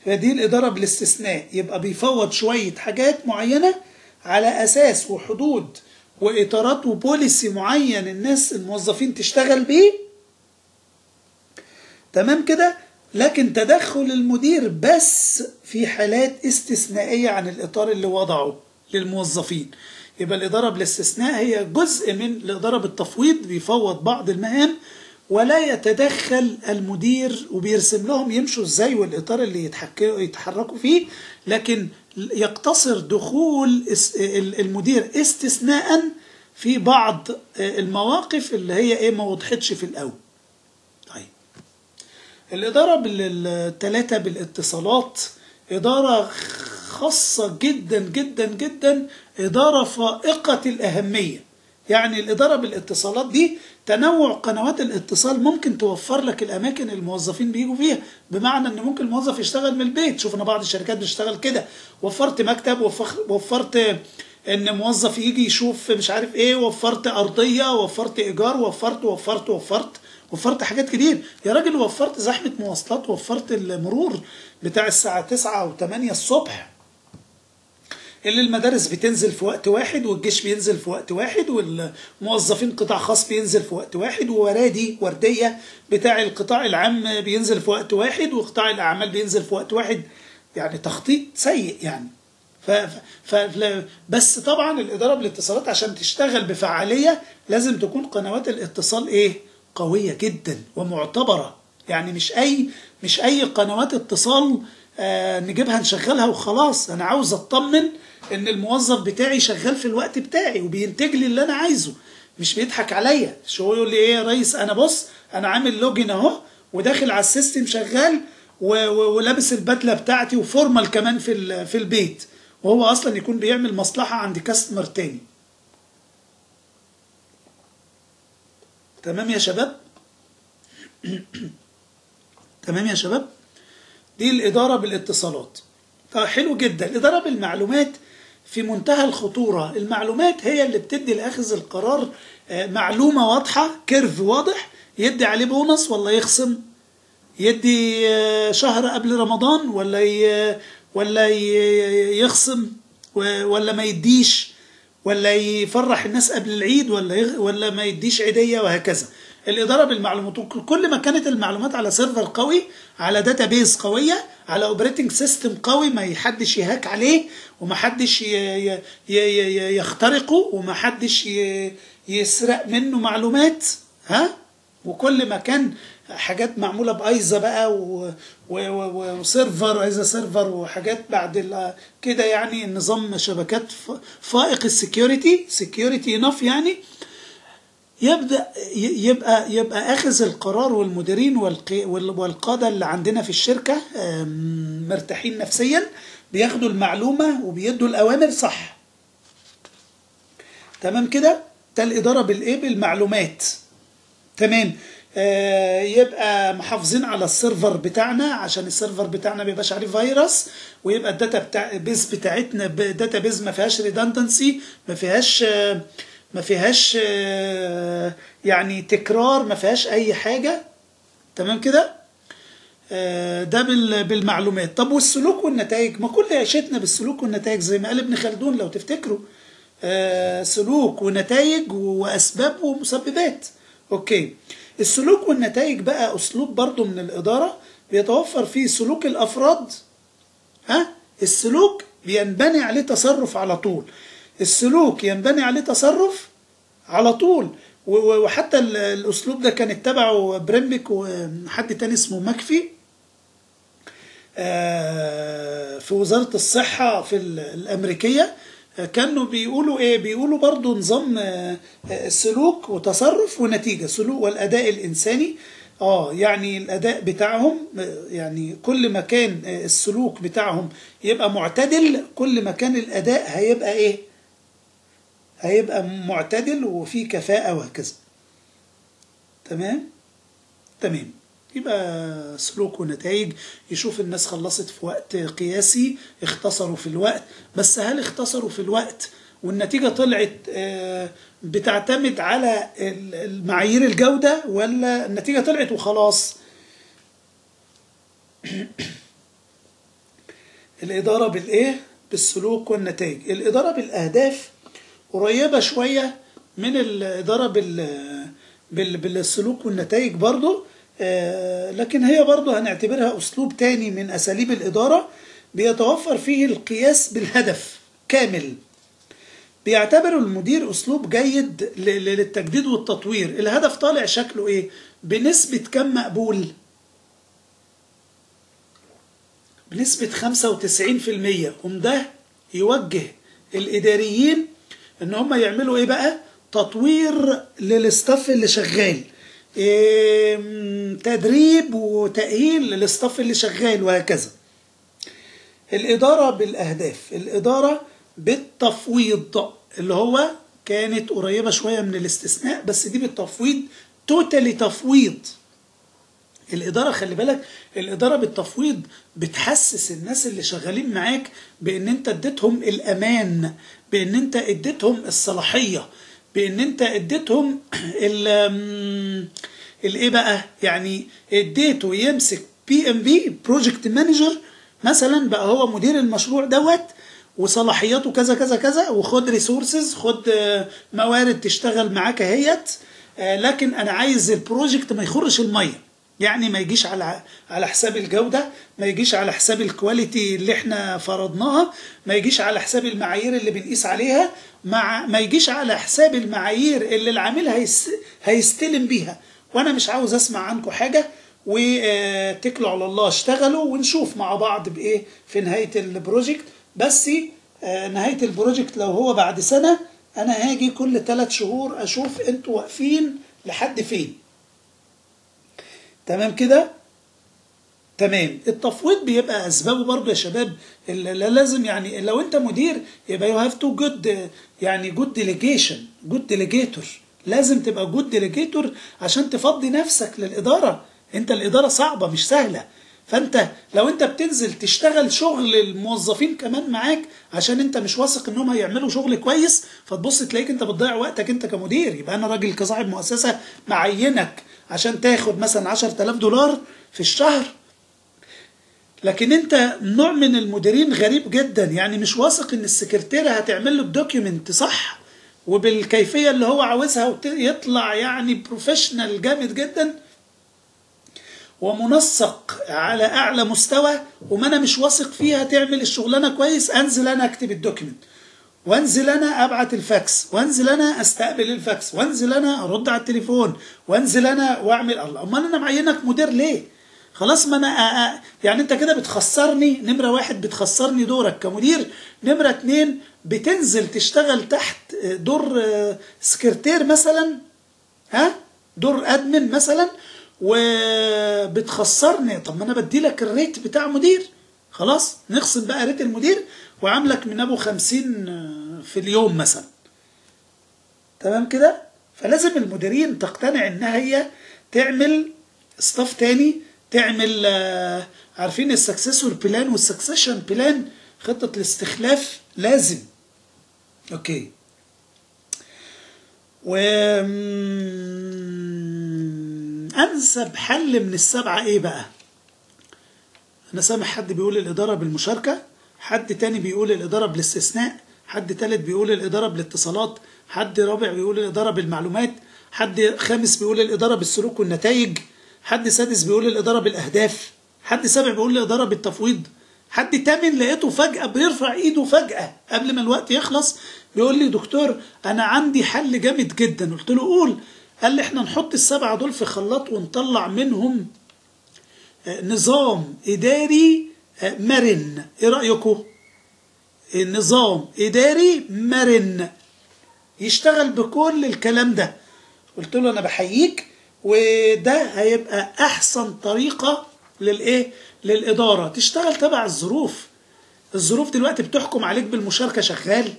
فدي الإدارة بالاستثناء، يبقى بيفوض شوية حاجات معينة على أساس وحدود وإطارات وبوليسي معين الناس الموظفين تشتغل بيه، تمام كده، لكن تدخل المدير بس في حالات استثنائية عن الإطار اللي وضعه للموظفين. يبقى الإدارة بالاستثناء هي جزء من الإدارة بالتفويض، بيفوض بعض المهام ولا يتدخل المدير، وبيرسم لهم يمشوا ازاي والإطار اللي يتحركوا فيه، لكن يقتصر دخول المدير استثناء في بعض المواقف اللي هي ما وضحتش في الأول. طيب الإدارة بالثلاثة بالاتصالات إدارة خاصة جدا جدا جدا، إدارة فائقة الأهمية. يعني الإدارة بالاتصالات دي تنوع قنوات الاتصال ممكن توفر لك الأماكن الموظفين بيجوا فيها، بمعنى أن ممكن الموظف يشتغل من البيت. شوف أنا بعض الشركات بتشتغل كده، وفرت مكتب، وفرت أن موظف يجي يشوف مش عارف إيه، وفرت أرضية، وفرت إيجار، وفرت حاجات كتير يا راجل. وفرت زحمة مواصلات، وفرت المرور بتاع الساعة 9 أو 8 الصبح، اللي المدارس بتنزل في وقت واحد، والجيش بينزل في وقت واحد، والموظفين قطاع خاص بينزل في وقت واحد، وردية بتاع القطاع العام بينزل في وقت واحد، وقطاع الأعمال بينزل في وقت واحد. يعني تخطيط سيء يعني. بس طبعا الإدارة بالاتصالات عشان تشتغل بفعالية لازم تكون قنوات الاتصال قوية جدا ومعتبرة. يعني مش أي قنوات اتصال نجيبها نشغلها وخلاص. أنا عاوز أطمن إن الموظف بتاعي شغال في الوقت بتاعي وبينتج لي اللي أنا عايزه، مش بيضحك عليا. شو يقول لي يا ريس، أنا بص أنا عامل لوجين أهو، وداخل على السيستم شغال، ولابس البدلة بتاعتي وفورمال كمان في البيت، وهو أصلا يكون بيعمل مصلحة عند كاستمر تاني. تمام يا شباب؟ تمام يا شباب؟ دي الإدارة بالاتصالات. طيب حلو جدا. الإدارة بالمعلومات في منتهى الخطورة. المعلومات هي اللي بتدي لأخذ القرار معلومة واضحة، كيرف واضح، يدي عليه بونص ولا يخصم، يدي شهر قبل رمضان ولا يخصم، ولا ما يديش، ولا يفرح الناس قبل العيد ولا ما يديش عيدية، وهكذا. الإدارة بالمعلومات كل ما كانت المعلومات على سيرفر قوي، على داتابيز قوية، على اوبريتنج سيستم قوي ما يحدش يهاك عليه، وما حدش يخترقه، وما حدش يسرق منه معلومات، وكل ما كان حاجات معمولة بأيزا بقى وسيرفر أيزا سيرفر وحاجات بعد كده، يعني النظام شبكات فائق السكيورتي، سكيورتي انف، يعني يبقى اخذ القرار والمديرين والقادة اللي عندنا في الشركة مرتاحين نفسيا، بياخدوا المعلومة وبيدوا الأوامر صح. تمام كده؟ ده الإدارة بالمعلومات. تمام. يبقى محافظين على السيرفر بتاعنا عشان السيرفر بتاعنا ما يبقاش عليه فيروس، ويبقى الداتا بيز بتاعتنا داتا بيز ما فيهاش ريدندنسي، ما فيهاش يعني تكرار، ما فيهاش اي حاجة. تمام كده؟ ده بالمعلومات. طب والسلوك والنتائج؟ ما كل عيشتنا بالسلوك والنتائج زي ما قال ابن خلدون لو تفتكروا، سلوك ونتائج واسباب ومسببات. اوكي، السلوك والنتائج بقى اسلوب برضو من الادارة بيتوفر فيه سلوك الافراد. السلوك بينبني عليه تصرف على طول، السلوك ينبني عليه تصرف على طول. وحتى الاسلوب ده كان اتبعه بريمبك وحد تاني اسمه مكفي في وزارة الصحة في الامريكية. كانوا بيقولوا بيقولوا برضو نظام سلوك وتصرف ونتيجة، سلوك والاداء الانساني يعني الاداء بتاعهم، يعني كل ما كان السلوك بتاعهم يبقى معتدل، كل ما كان الاداء هيبقى ايه؟ هيبقى معتدل وفي كفاءة وهكذا. تمام. يبقى سلوك ونتائج، يشوف الناس خلصت في وقت قياسي، اختصروا في الوقت، بس هل اختصروا في الوقت والنتيجة طلعت بتعتمد على المعايير الجودة، ولا النتيجة طلعت وخلاص؟ الإدارة بالإيه؟ بالسلوك والنتائج. الإدارة بالأهداف قريبة شوية من الإدارة بالسلوك والنتائج برضو، لكن هي برضو هنعتبرها أسلوب تاني من أساليب الإدارة، بيتوفر فيه القياس بالهدف كامل. بيعتبر المدير أسلوب جيد للتجديد والتطوير. الهدف طالع شكله إيه؟ بنسبة كم مقبول؟ بنسبة 95%. ده يوجه الإداريين إن هم يعملوا إيه بقى؟ تطوير للستاف اللي شغال، تدريب وتأهيل للستاف اللي شغال، وهكذا. الإدارة بالأهداف. الإدارة بالتفويض، اللي هو كانت قريبة شوية من الاستثناء، بس دي بالتفويض، توتالي تفويض. الإدارة خلي بالك، الإدارة بالتفويض بتحسس الناس اللي شغالين معاك بأن أنت اديتهم الأمان، بأن أنت اديتهم الصلاحية، بأن أنت اديتهم الإيه بقى؟ يعني اديته يمسك PMP بروجكت مانجر مثلا، بقى هو مدير المشروع دوت، وصلاحياته كذا كذا كذا، وخد ريسورسز، خد موارد تشتغل معاك اهيت، لكن أنا عايز البروجكت ما يخرش المية، يعني ما يجيش على حساب الجودة، ما يجيش على حساب الكواليتي اللي احنا فرضناها، ما يجيش على حساب المعايير اللي بنقيس عليها، ما يجيش على حساب المعايير اللي العامل هيستلم بيها. وانا مش عاوز اسمع عنكم حاجة، وتكلوا على الله، اشتغلوا ونشوف مع بعض بايه في نهاية البروجكت. بس نهاية البروجكت لو هو بعد سنة، انا هاجي كل 3 شهور اشوف انتوا واقفين لحد فين. تمام كده؟ تمام. التفويض بيبقى اسبابه برضو يا شباب، لازم يعني لو انت مدير يبقى يو هاف تو جود، يعني جود ديليجيشن، جود ديليجيتور. لازم تبقى جود ديليجيتور عشان تفضي نفسك للإدارة. انت الإدارة صعبة مش سهلة، فانت لو انت بتنزل تشتغل شغل الموظفين كمان معاك عشان انت مش واثق انهم هيعملوا شغل كويس، فتبص تلاقيك انت بتضيع وقتك انت كمدير. يبقى انا راجل كصاحب مؤسسة معينك عشان تاخد مثلا 10,000 دولار في الشهر، لكن انت نوع من المديرين غريب جدا، يعني مش واثق ان السكرتيرة هتعمل له الدوكيومنت صح وبالكيفية اللي هو عاوزها، ويطلع يعني بروفيشنال جامد جدا ومنسق على اعلى مستوى، وما انا مش واثق فيها تعمل الشغلانه كويس. انزل انا اكتب الدوكيمنت، وانزل انا ابعت الفاكس، وانزل انا استقبل الفاكس، وانزل انا ارد على التليفون، وانزل انا واعمل. الله، امال انا معينك مدير ليه؟ خلاص، ما انا يعني انت كده بتخسرني. نمره 1 بتخسرني دورك كمدير، نمره 2 بتنزل تشتغل تحت دور سكرتير مثلا، دور ادمن مثلا، وبتخسرني. طب ما انا بدي لك الريت بتاع مدير، خلاص نقسم بقى ريت المدير وعاملك من ابو 50 في اليوم مثلا. تمام كده؟ فلازم المديرين تقتنع انها هي تعمل ستاف تاني، تعمل عارفين السكسسور بلان والسكسيشن بلان، خطة الاستخلاف لازم. اوكي. أنسب حل من السبعة إيه بقى؟ أنا سامع حد بيقول الإدارة بالمشاركة، حد تاني بيقول الإدارة بالاستثناء، حد تالت بيقول الإدارة بالاتصالات، حد رابع بيقول الإدارة بالمعلومات، حد خامس بيقول الإدارة بالسلوك والنتائج، حد سادس بيقول الإدارة بالأهداف، حد سابع بيقول الإدارة بالتفويض، حد تامن لقيته فجأة بيرفع إيده فجأة قبل ما الوقت يخلص بيقول لي دكتور أنا عندي حل جامد جدا. قلت له قول. قال لي احنا نحط السبعة دول في خلاط ونطلع منهم نظام إداري مرن. ايه رأيكم؟ نظام إداري مرن يشتغل بكل الكلام ده. قلت له انا بحييك، وده هيبقى احسن طريقة للايه، للإدارة. تشتغل تبع الظروف. الظروف دلوقتي بتحكم عليك بالمشاركة، شغال.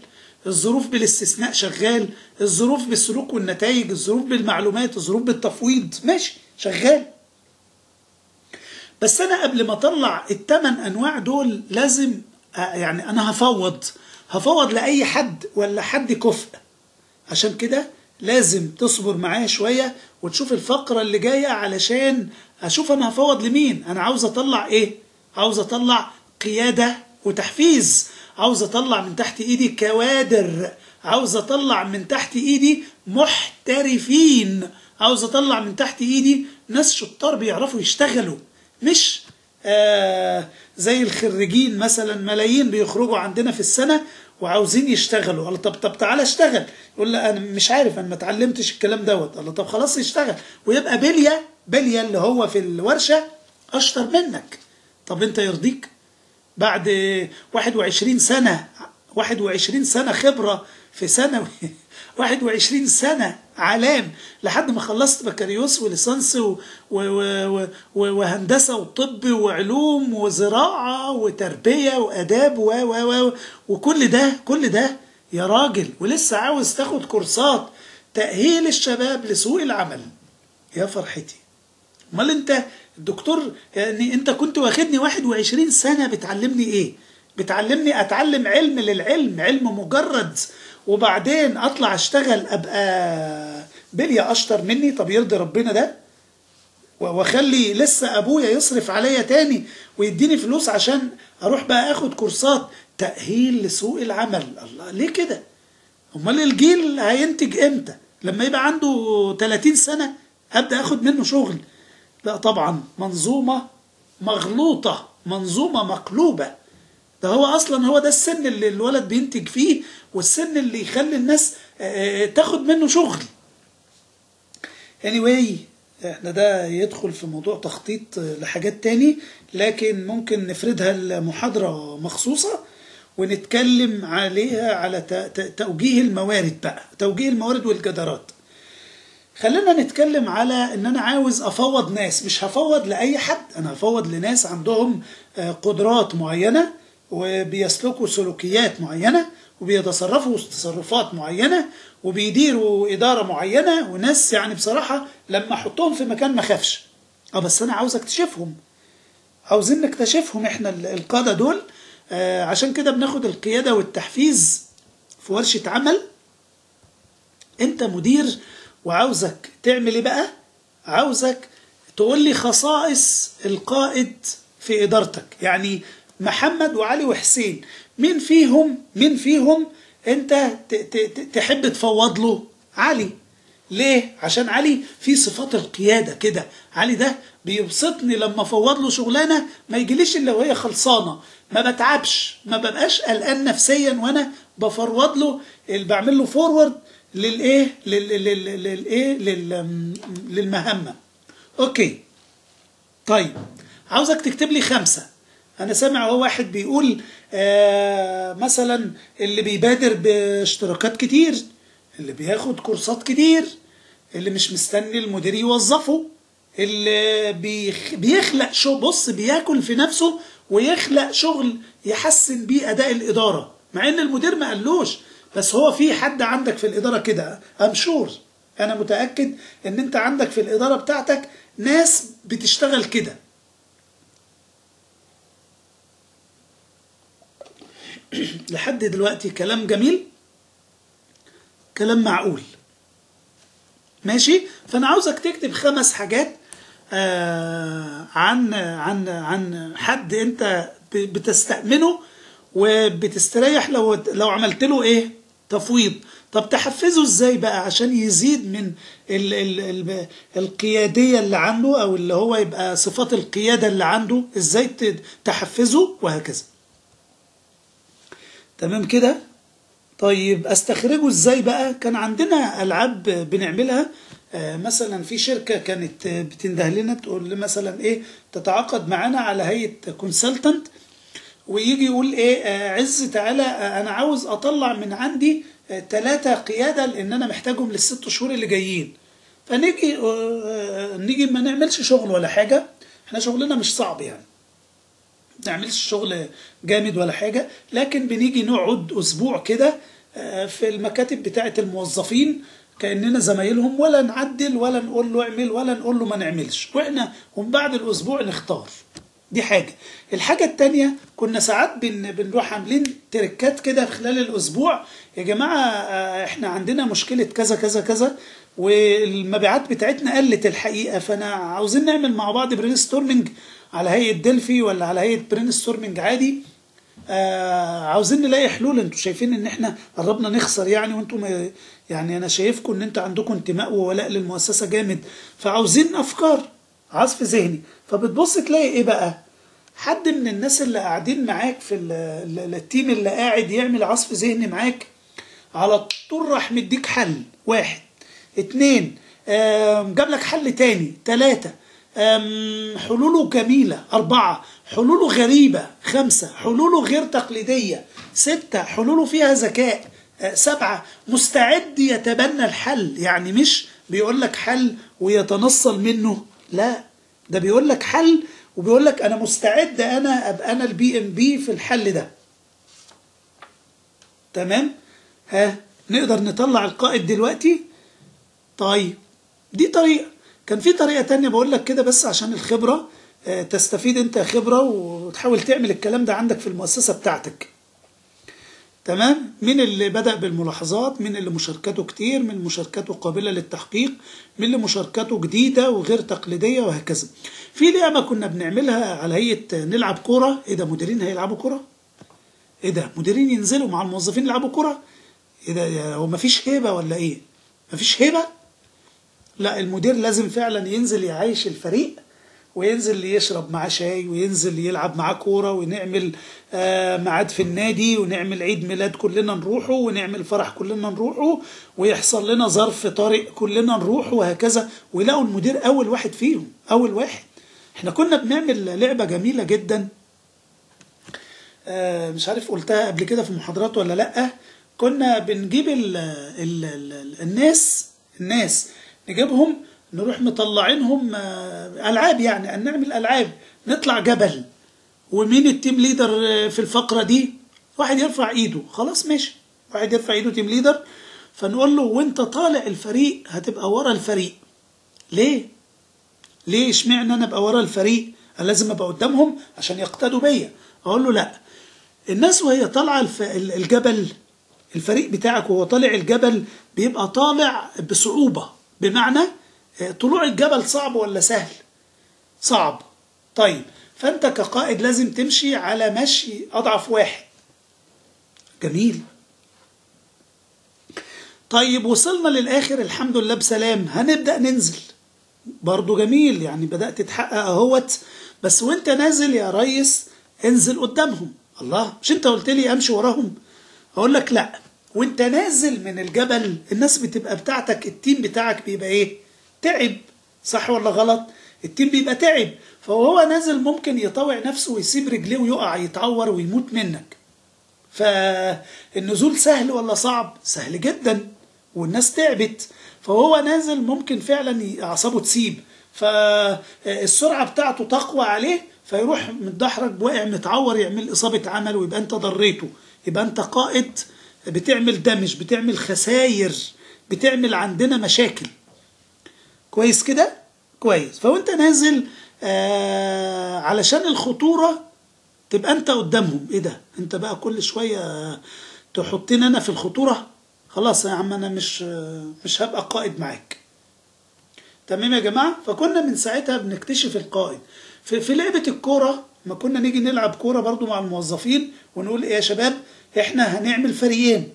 الظروف بالاستثناء، شغال. الظروف بالسلوك والنتائج، الظروف بالمعلومات، الظروف بالتفويض، ماشي شغال. بس انا قبل ما اطلع ال8 انواع دول لازم يعني انا هفوض لاي حد ولا حد كفء. عشان كده لازم تصبر معايا شوية وتشوف الفقرة اللي جاية علشان اشوف انا هفوض لمين. انا عاوز اطلع ايه؟ عاوز اطلع قيادة وتحفيز، عاوز اطلع من تحت ايدي كوادر، عاوز اطلع من تحت ايدي محترفين، عاوز اطلع من تحت ايدي ناس شطار بيعرفوا يشتغلوا. مش زي الخريجين مثلا، ملايين بيخرجوا عندنا في السنة وعاوزين يشتغلوا. قال طب تعالى اشتغل، يقول لا انا مش عارف، انا ما اتعلمتش الكلام دوت. قال طب خلاص يشتغل، ويبقى بلية اللي هو في الورشة اشطر منك. طب انت يرضيك بعد 21 سنة خبرة في ثانوي 21 سنة علام لحد ما خلصت بكالوريوس وليسانس وهندسة وطب وعلوم وزراعة وتربية وآداب وكل ده يا راجل، ولسه عاوز تاخد كورسات تأهيل الشباب لسوق العمل. يا فرحتي. امال انت الدكتور يعني انت كنت واخدني 21 سنة بتعلمني ايه؟ بتعلمني اتعلم علم للعلم، علم مجرد، وبعدين اطلع اشتغل ابقى بلية اشطر مني؟ طب يرضي ربنا ده؟ واخلي لسه ابويا يصرف عليا تاني ويديني فلوس عشان اروح بقى اخد كورسات تأهيل لسوق العمل؟ الله، ليه كده؟ امال الجيل هينتج امتى؟ لما يبقى عنده 30 سنة ابدا اخد منه شغل؟ لا طبعا، منظومة مغلوطة، منظومة مقلوبة. ده هو اصلا هو ده السن اللي الولد بينتج فيه، والسن اللي يخلي الناس تاخد منه شغل. anyway احنا ده يدخل في موضوع تخطيط لحاجات تاني، لكن ممكن نفردها المحاضرة مخصوصة ونتكلم عليها على توجيه الموارد بقى، توجيه الموارد والجدارات. خلينا نتكلم على ان انا عاوز افوض ناس. مش هفوض لاي حد، انا هفوض لناس عندهم قدرات معينة وبيسلكوا سلوكيات معينة وبيتصرفوا تصرفات معينة وبيديروا إدارة معينة، وناس يعني بصراحة لما احطهم في مكان ما خافش. بس انا عاوز اكتشفهم، عاوزين نكتشفهم احنا القادة دول. عشان كده بناخد القيادة والتحفيز في ورشة عمل. انت مدير وعاوزك تعمل ايه بقى؟ عاوزك تقول لي خصائص القائد في إدارتك. يعني محمد وعلي وحسين، مين فيهم انت تحب تفوض له؟ علي. ليه؟ عشان علي فيه صفات القيادة كده. علي ده بيبسطني لما افوض له شغلانة ما يجيليش الا وهي خلصانة، ما بتعبش، ما ببقاش قلقان نفسيا وانا بفوض له، بعمل له فورورد للمهمة. اوكي طيب، عاوزك تكتب لي 5. انا سامع هو واحد بيقول مثلا اللي بيبادر باشتراكات كتير، اللي بياخد كورسات كتير، اللي مش مستني المدير يوظفه، اللي بيخلق شو، بص بياكل في نفسه ويخلق شغل يحسن بيه اداء الادارة، مع ان المدير ما قالوش، بس هو في حد عندك في الادارة كده. امشور انا متأكد ان انت عندك في الادارة بتاعتك ناس بتشتغل كده. لحد دلوقتي كلام جميل، كلام معقول، ماشي. فانا عاوزك تكتب 5 حاجات عن حد انت بتستأمنه وبتستريح لو عملت له ايه؟ تفويض. طب تحفزه ازاي بقى عشان يزيد من القيادية اللي عنده، او اللي هو يبقى صفات القيادة اللي عنده؟ ازاي تحفزه؟ وهكذا. تمام كده. طيب استخرجه ازاي بقى؟ كان عندنا العاب بنعملها، مثلا في شركة كانت بتنده لنا تقول لي مثلا ايه، تتعاقد معانا على هيئة كونسلتنت، ويجي يقول ايه، عز تعالى انا عاوز اطلع من عندي 3 قيادة لان انا محتاجهم لل6 شهور اللي جايين. فنيجي نيجي ما نعملش شغل ولا حاجة. احنا شغلنا مش صعب يعني، ما نعملش شغل جامد ولا حاجة، لكن بنيجي نقعد أسبوع كده في المكاتب بتاعة الموظفين كأننا زمايلهم، ولا نعدل ولا نقول له اعمل ولا نقول له ما نعملش، واحنا ومن بعد الأسبوع نختار. دي حاجة. الحاجة التانية، كنا ساعات بنروح عاملين تركات كده خلال الأسبوع: يا جماعة احنا عندنا مشكلة كذا كذا كذا، والمبيعات بتاعتنا قلت الحقيقة، فانا عاوزين نعمل مع بعض برين ستورمنج على هيئة دلفي ولا على هيئة برين ستورمنج عادي. عاوزين نلاقي حلول. انتوا شايفين ان احنا قربنا نخسر يعني، وانتوا يعني انا شايفكم ان انتوا عندكم انتماء وولاء للمؤسسة جامد، فعاوزين افكار، عصف ذهني. فبتبص تلاقي ايه بقى؟ حد من الناس اللي قاعدين معاك في التيم اللي قاعد يعمل عصف ذهني معاك، على طول راح مديك حل. 1 2 جاب لك حل تاني. 3 حلوله جميلة. 4 حلوله غريبة. 5 حلوله غير تقليدية. 6 حلوله فيها ذكاء. 7 مستعد يتبنى الحل، يعني مش بيقول لك حل ويتنصل منه، لا، ده بيقول لك حل وبيقول لك انا مستعد انا ابقى انا البي ام بي في الحل ده. تمام؟ نقدر نطلع القائد دلوقتي؟ طيب، دي طريقة. كان في طريقة تانية بقول لك كده بس عشان الخبرة، تستفيد انت خبرة وتحاول تعمل الكلام ده عندك في المؤسسة بتاعتك. تمام؟ مين اللي بدأ بالملاحظات، مين اللي مشاركته كتير، مين مشاركته قابلة للتحقيق، مين اللي مشاركته جديدة وغير تقليدية، وهكذا. في لعبة كنا بنعملها على هيئة نلعب كورة. ايه ده، مديرين هيلعبوا كورة؟ ايه ده، مديرين ينزلوا مع الموظفين يلعبوا كورة؟ ايه ده، هو مفيش هيبة ولا ايه؟ مفيش هيبة؟ لا، المدير لازم فعلا ينزل يعيش الفريق، وينزل يشرب معاه شاي، وينزل يلعب معاه كورة، ونعمل ميعاد في النادي، ونعمل عيد ميلاد كلنا نروحه، ونعمل فرح كلنا نروحه، ويحصل لنا ظرف طارئ كلنا نروحه، وهكذا. ويلاقوا المدير أول واحد فيهم، أول واحد. احنا كنا بنعمل لعبة جميلة جدا، مش عارف قلتها قبل كده في محاضرات ولا لأ. كنا بنجيب الناس نجيبهم، نروح مطلعينهم ألعاب، يعني أن نعمل ألعاب. نطلع جبل، ومين التيم ليدر في الفقرة دي؟ واحد يرفع ايده، خلاص ماشي، واحد يرفع ايده تيم ليدر. فنقول له وانت طالع الفريق هتبقى ورا الفريق. ليه اشمعنى انا ابقى ورا الفريق؟ انا لازم ابقى قدامهم عشان يقتدوا بيا. اقول له لا، الناس وهي طالعه الجبل، الفريق بتاعك وهو طالع الجبل بيبقى طالع بصعوبة. بمعنى طلوع الجبل صعب ولا سهل؟ صعب. طيب، فانت كقائد لازم تمشي على مشي اضعف واحد. جميل. طيب، وصلنا للاخر الحمد لله بسلام، هنبدأ ننزل. برضو جميل، يعني بدأت تتحقق اهوت. بس وانت نازل يا ريس انزل قدامهم. الله، مش انت قلت لي امشي وراهم؟ اقول لك لا، وانت نازل من الجبل الناس بتبقى بتاعتك، التيم بتاعك بيبقى ايه؟ تعب. صح ولا غلط؟ التيم بيبقى تعب، فهو نازل ممكن يطوع نفسه ويسيب رجليه ويقع يتعور ويموت منك. فالنزول سهل ولا صعب؟ سهل جدا، والناس تعبت. فهو نازل ممكن فعلا اعصابه تسيب، فالسرعة بتاعته تقوى عليه، فيروح متدحرج واقع متعور، يعمل إصابة عمل، ويبقى انت ضريته. يبقى انت قائد بتعمل دمج، بتعمل خساير، بتعمل عندنا مشاكل. كويس كده؟ كويس. فوانت نازل علشان الخطورة تبقى انت قدامهم. ايه ده، انت بقى كل شوية تحطين انا في الخطورة؟ خلاص يا عم، انا مش هبقى قائد معاك. تمام يا جماعة؟ فكنا من ساعتها بنكتشف القائد. في لعبة الكورة، ما كنا نيجي نلعب كورة برضو مع الموظفين، ونقول ايه يا شباب، احنا هنعمل فريقين.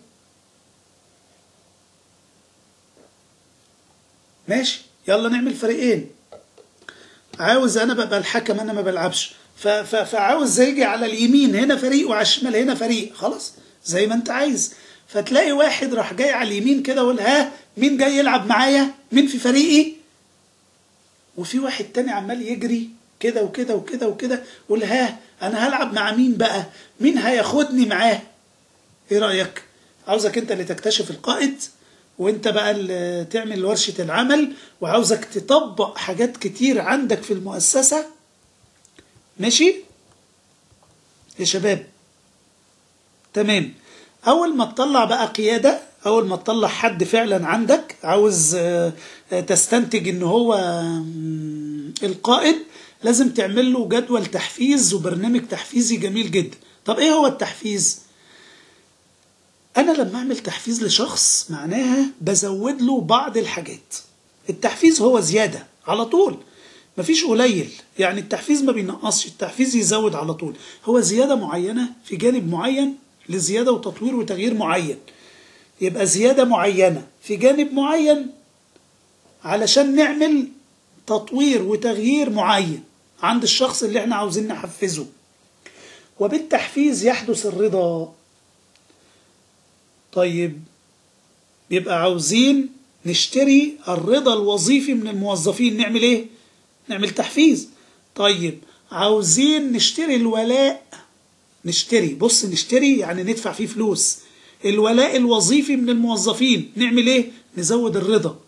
ماشي، يلا نعمل فريقين. عاوز انا ببقى الحكم، انا ما بلعبش، فعاوز يجي على اليمين هنا فريق وعلى الشمال هنا فريق، خلاص زي ما انت عايز. فتلاقي واحد راح جاي على اليمين كده ويقول ها مين جاي يلعب معايا، مين في فريقي؟ وفي واحد تاني عمال يجري كده وكده وكده وكده، يقول ها انا هلعب مع مين بقى، مين هياخدني معاه؟ ايه رأيك؟ عاوزك انت اللي تكتشف القائد، وانت بقى اللي تعمل ورشة العمل، وعاوزك تطبق حاجات كتير عندك في المؤسسة. ماشي يا شباب؟ تمام. اول ما تطلع بقى قيادة، اول ما تطلع حد فعلا عندك عاوز تستنتج ان هو القائد، لازم تعمل له جدول تحفيز وبرنامج تحفيزي جميل جدا. طب ايه هو التحفيز؟ انا لما اعمل تحفيز لشخص معناها بزود له بعض الحاجات. التحفيز هو زيادة على طول، مفيش قليل. يعني التحفيز ما بينقصش، التحفيز يزود على طول. هو زيادة معينة في جانب معين لزيادة وتطوير وتغيير معين. يبقى زيادة معينة في جانب معين علشان نعمل تطوير وتغيير معين عند الشخص اللي احنا عاوزين نحفزه. وبالتحفيز يحدث الرضا. طيب يبقى عاوزين نشتري الرضا الوظيفي من الموظفين، نعمل ايه؟ نعمل تحفيز. طيب عاوزين نشتري الولاء، نشتري يعني ندفع فيه فلوس، الولاء الوظيفي من الموظفين، نعمل ايه؟ نزود الرضا.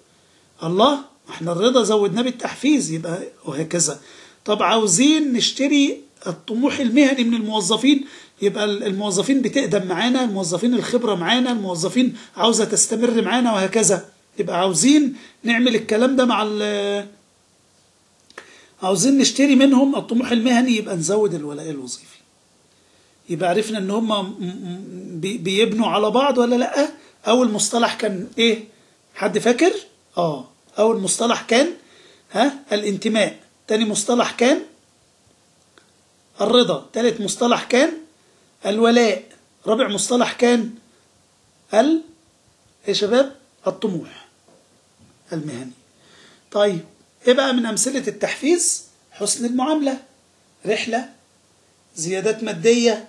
الله، احنا الرضا زودناه بالتحفيز، يبقى وهكذا. طب عاوزين نشتري الطموح المهني من الموظفين، يبقى الموظفين بتقدم معانا، الموظفين الخبرة معانا، الموظفين عاوزة تستمر معانا وهكذا. يبقى عاوزين نعمل الكلام ده عاوزين نشتري منهم الطموح المهني، يبقى نزود الولاء الوظيفي. يبقى عرفنا ان هم بيبنوا على بعض ولا لا؟ اول مصطلح كان ايه؟ حد فاكر؟ اول مصطلح كان الانتماء. تاني مصطلح كان الرضا. تالت مصطلح كان الولاء. رابع مصطلح كان يا شباب الطموح المهني. طيب ايه بقى من امثلة التحفيز؟ حسن المعاملة، رحلة، زيادات مادية،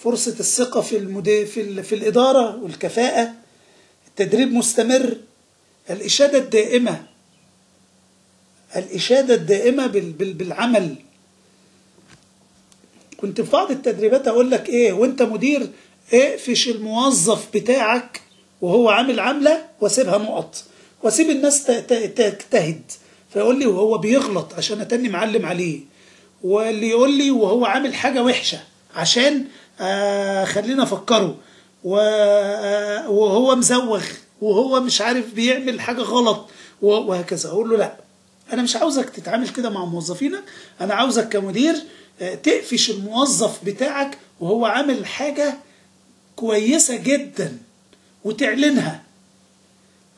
فرصة الثقة في الإدارة والكفاءة، التدريب مستمر، الإشادة الدائمة بالعمل. كنت في بعض التدريبات أقول لك إيه وأنت مدير؟ اقفش الموظف بتاعك وهو عامل عملة واسيبها نقط، واسيب الناس تجتهد. فيقول لي وهو بيغلط عشان أتني معلم عليه، واللي يقول لي وهو عامل حاجة وحشة عشان خلينا أفكره، وهو مزوغ، وهو مش عارف بيعمل حاجة غلط وهكذا. أقول له لا، أنا مش عاوزك تتعامل كده مع موظفينك. أنا عاوزك كمدير تقفش الموظف بتاعك وهو عامل حاجة كويسة جدا وتعلنها.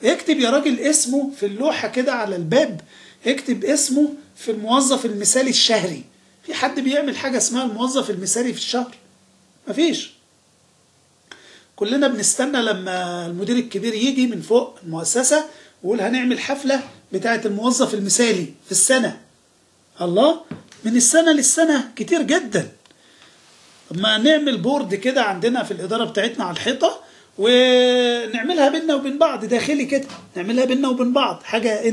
اكتب يا راجل اسمه في اللوحة كده على الباب، اكتب اسمه في الموظف المثالي الشهري. في حد بيعمل حاجة اسمها الموظف المثالي في الشهر؟ مفيش. كلنا بنستنى لما المدير الكبير يجي من فوق المؤسسة ويقول هنعمل حفلة بتاعة الموظف المثالي في السنة. الله، من السنة للسنة كتير جدا. ما نعمل بورد كده عندنا في الإدارة بتاعتنا على الحيطة، ونعملها بيننا وبين بعض داخلي كده، نعملها بيننا وبين بعض حاجة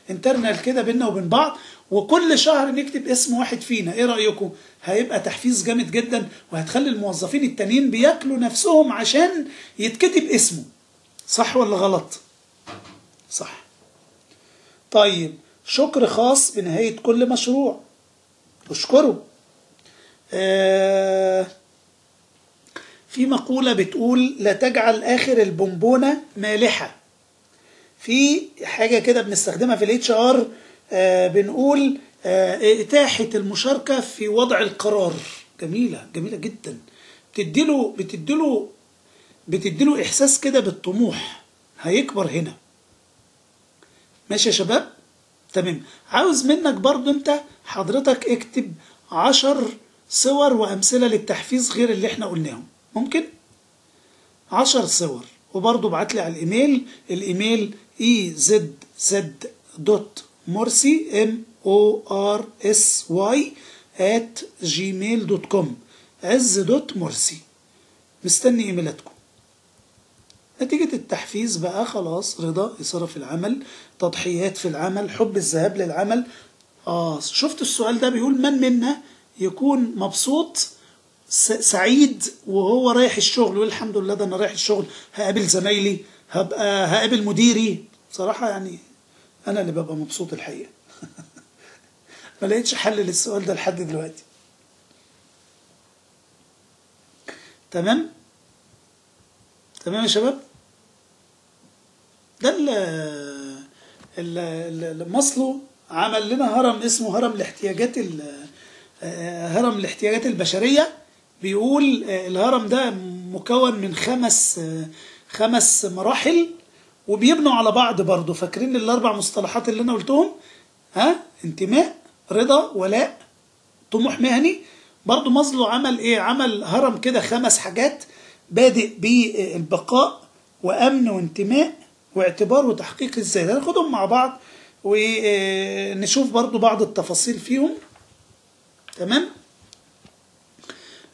انترنال كده بيننا وبين بعض، وكل شهر نكتب اسم واحد فينا. ايه رأيكم؟ هيبقى تحفيز جامد جدا، وهتخلي الموظفين التانيين بياكلوا نفسهم عشان يتكتب اسمه. صح ولا غلط؟ صح. طيب شكر خاص بنهاية كل مشروع، اشكره. في مقولة بتقول لا تجعل آخر البونبونة مالحة. في حاجة كده بنستخدمها في الاتش ار، بنقول إتاحة المشاركة في وضع القرار. جميلة جميلة جدا، بتديله إحساس كده بالطموح، هيكبر هنا. ماشي يا شباب؟ تمام. عاوز منك برضو انت حضرتك اكتب 10 صور وأمثلة للتحفيز غير اللي احنا قلناهم. ممكن 10 صور، وبرضو بعتلي على الإيميل ezz.morsy@gmail.com ezz.morsy. مستني إيميلاتكم. نتيجة التحفيز بقى خلاص، رضا، إثارة في العمل، تضحيات في العمل، حب الذهاب للعمل. شفت السؤال ده بيقول من منا يكون مبسوط سعيد وهو رايح الشغل، والحمد لله ده انا رايح الشغل هقابل زمايلي، هبقى هقابل مديري. بصراحة يعني انا اللي ببقى مبسوط الحقيقة. ما لقيتش حل للسؤال ده لحد دلوقتي. تمام تمام يا شباب. ده ماسلو عمل لنا هرم اسمه هرم الاحتياجات هرم الاحتياجات البشرية. بيقول الهرم ده مكون من خمس مراحل، وبيبنوا على بعض برضه. فاكرين الاربع مصطلحات اللي انا قلتهم؟ انتماء، رضا، ولاء، طموح مهني. برضه ماسلو عمل ايه؟ عمل هرم كده 5 حاجات، بادئ بالبقاء وامن وانتماء واعتبار وتحقيق الذات. هناخدهم مع بعض ونشوف برضو بعض التفاصيل فيهم. تمام.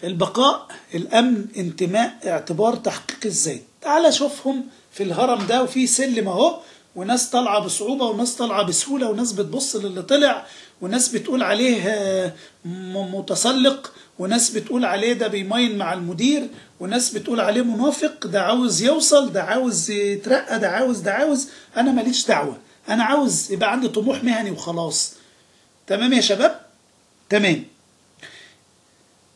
البقاء، الامن، انتماء، اعتبار، تحقيق الذات. تعال شوفهم في الهرم ده. وفي سلم اهو، وناس طالعه بصعوبه وناس طالعه بسهوله، وناس بتبص للي طلع، وناس بتقول عليه متسلق، وناس بتقول عليه ده بيماين مع المدير، وناس بتقول عليه منافق، ده عاوز يوصل، ده عاوز يترقى، ده عاوز. انا ماليش دعوه، انا عاوز يبقى عندي طموح مهني وخلاص. تمام يا شباب؟ تمام.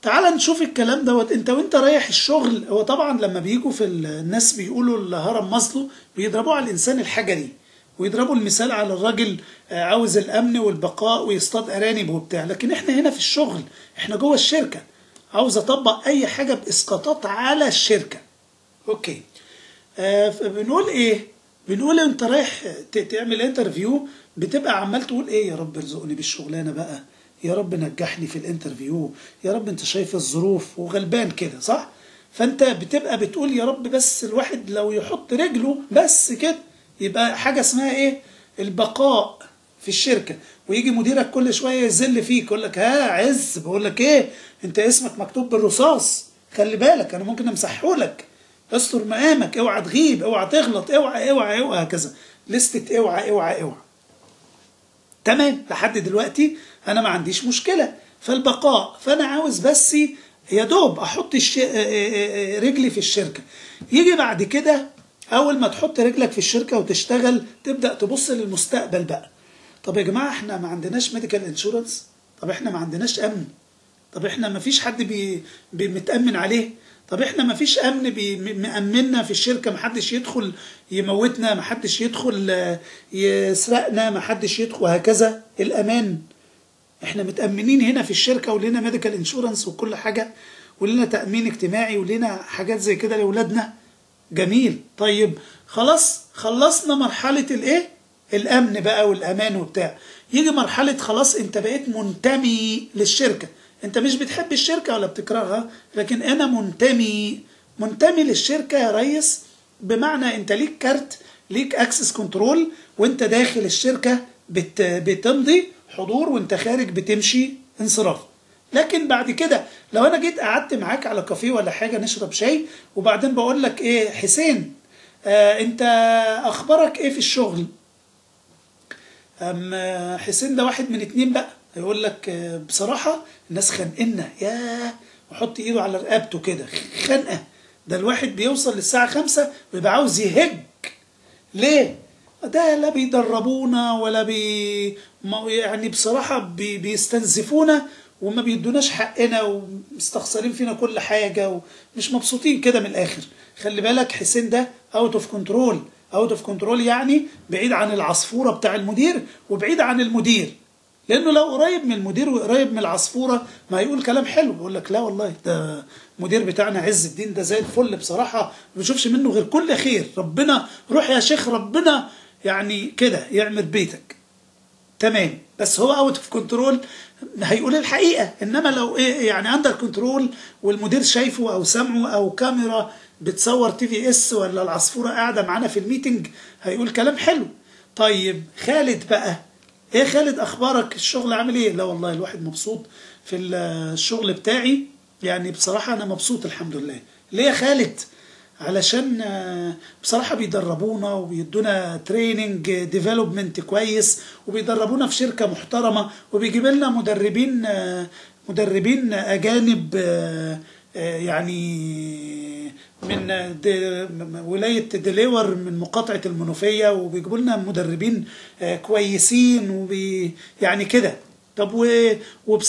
تعال نشوف الكلام دوت. انت وانت رايح الشغل، هو طبعا لما بيجوا في الناس بيقولوا الهرم ماسلو بيضربوه على الانسان الحجري، ويضربوا المثال على الراجل عاوز الامن والبقاء ويصطاد ارانب وبتاع. لكن احنا هنا في الشغل، احنا جوه الشركه، عاوز اطبق اي حاجه باسقاطات على الشركه. اوكي. بنقول ايه؟ بنقول انت رايح تعمل انترفيو، بتبقى عمال تقول ايه؟ يا رب ارزقني بالشغلانه بقى، يا رب نجحني في الانترفيو، يا رب انت شايف الظروف، وغلبان كده، صح؟ فانت بتبقى بتقول يا رب بس الواحد لو يحط رجله بس كده، يبقى حاجه اسمها ايه؟ البقاء في الشركه. ويجي مديرك كل شويه يذل فيك، يقول لك عز، بقول لك ايه، انت اسمك مكتوب بالرصاص، خلي بالك انا ممكن امسحهولك، استر مقامك، اوعى تغيب، اوعى تغلط، اوعى هكذا. لستة اوعى. تمام. لحد دلوقتي انا ما عنديش مشكله. فالبقاء، فانا عاوز بس يا دوب احط رجلي في الشركه. يجي بعد كده اول ما تحط رجلك في الشركه وتشتغل، تبدا تبص للمستقبل بقى. طب يا جماعه احنا ما عندناش ميديكال انشورنس؟ طب احنا ما عندناش امن؟ طب احنا ما فيش حد متامن عليه؟ طب احنا ما فيش امن مأمننا في الشركه، ما حدش يدخل يموتنا، ما حدش يدخل يسرقنا، ما حدش يدخل، وهكذا. الامان، احنا متأمنين هنا في الشركه، ولنا ميديكال انشورنس وكل حاجه، ولنا تأمين اجتماعي، ولنا حاجات زي كده لاولادنا. جميل. طيب خلاص، خلصنا مرحله الايه؟ الامن بقى والامان وبتاع. يجي مرحله خلاص انت بقيت منتمي للشركه. انت مش بتحب الشركه ولا بتكرهها، لكن انا منتمي للشركه يا ريس. بمعنى انت ليك كارت، ليك اكسس كنترول، وانت داخل الشركه بتمضي حضور، وانت خارج بتمشي انصراف. لكن بعد كده لو انا جيت قعدت معاك على كافيه ولا حاجه نشرب شاي، وبعدين بقول لك ايه حسين، انت اخبارك ايه في الشغل؟ حسين ده واحد من 2 بقى، يقول لك بصراحة الناس خانقنا، ياه، وحط ايده على رقبته كده، خانقة. ده الواحد بيوصل للساعة 5 ويبقى عاوز يهج. ليه؟ ده لا بيدربونا ولا يعني بصراحة بيستنزفونا، وما بيدوناش حقنا، ومستخسرين فينا كل حاجة، ومش مبسوطين كده من الآخر. خلي بالك حسين ده اوت اوف كنترول. اوت اوف كنترول يعني بعيد عن العصفورة بتاع المدير، وبعيد عن المدير. لانه لو قريب من المدير وقريب من العصفوره ما هيقول كلام حلو، يقول لك لا والله ده مدير بتاعنا عز الدين، ده زي الفل بصراحه، ما بنشوفش منه غير كل خير، ربنا روح يا شيخ، ربنا يعني كده يعمر بيتك. تمام. بس هو اوت اوف كنترول هيقول الحقيقه. انما لو ايه يعني اندر كنترول، والمدير شايفه او سامعه، او كاميرا بتصور TVS، ولا العصفوره قاعده معانا في الميتنج، هيقول كلام حلو. طيب خالد بقى، ايه خالد اخبارك؟ الشغل عامل ايه؟ لا والله الواحد مبسوط في الشغل بتاعي، يعني بصراحة انا مبسوط الحمد لله. ليه يا خالد؟ علشان بصراحة بيدربونا وبيدونا تريننج ديفلوبمنت كويس، وبيدربونا في شركة محترمة، وبيجيب لنا مدربين اجانب، يعني من ولاية ديليور من مقاطعة المنوفية، وبيجيبوا لنا مدربين كويسين يعني كده. طب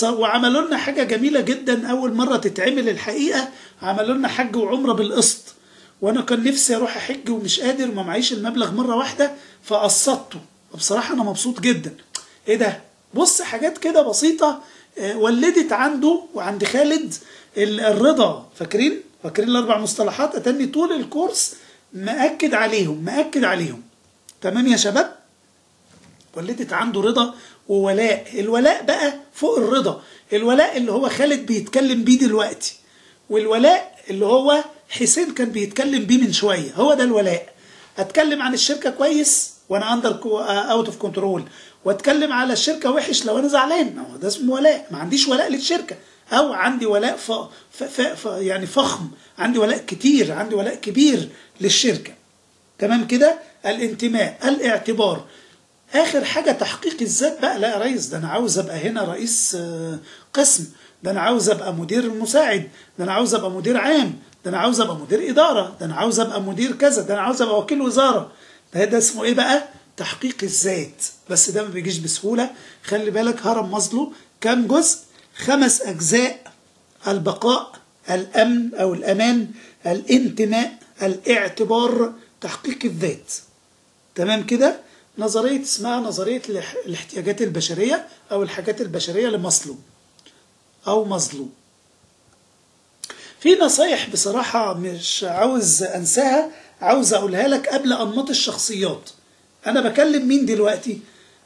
وعملوا لنا حاجة جميلة جدا أول مرة تتعمل الحقيقة، عملوا لنا حج وعمرة بالقسط، وأنا كان نفسي أروح أحج ومش قادر وما معيش المبلغ مرة واحدة فقسطته، وبصراحة أنا مبسوط جدا. إيه ده؟ بص حاجات كده بسيطة ولدت عنده وعند خالد الرضا. فاكرين الأربع مصطلحات؟ أتني طول الكورس مأكد عليهم. تمام يا شباب؟ ولدت عنده رضا وولاء. الولاء بقى فوق الرضا، الولاء اللي هو خالد بيتكلم بيه دلوقتي، والولاء اللي هو حسين كان بيتكلم بيه من شوية، هو ده الولاء. اتكلم عن الشركة كويس وانا اوت اوف كنترول، واتكلم على الشركة وحش لو انا زعلان، ده اسمه ولاء. ما عنديش ولاء للشركة، او عندي ولاء يعني فخم، عندي ولاء كتير، عندي ولاء كبير للشركة. تمام كده؟ الانتماء، الاعتبار. اخر حاجة تحقيق الذات بقى. لا يا ريس، ده انا عاوز ابقى هنا رئيس قسم، ده انا عاوز ابقى مدير مساعد، ده انا عاوز ابقى مدير عام، ده انا عاوز ابقى مدير ادارة، ده انا عاوز ابقى مدير كذا، ده انا عاوز ابقى وكيل وزارة. ده اسمه ايه بقى؟ تحقيق الذات. بس ده ما بيجيش بسهولة. خلي بالك هرم مازلو كام جزء؟ 5 أجزاء: البقاء، الأمن أو الأمان، الانتماء، الاعتبار، تحقيق الذات. تمام كده؟ نظرية اسمها نظرية الاحتياجات البشرية أو الحاجات البشرية لماسلو أو مازلو. في نصايح بصراحة مش عاوز أنساها، عاوز أقولها لك قبل أنماط الشخصيات. أنا بكلم مين دلوقتي؟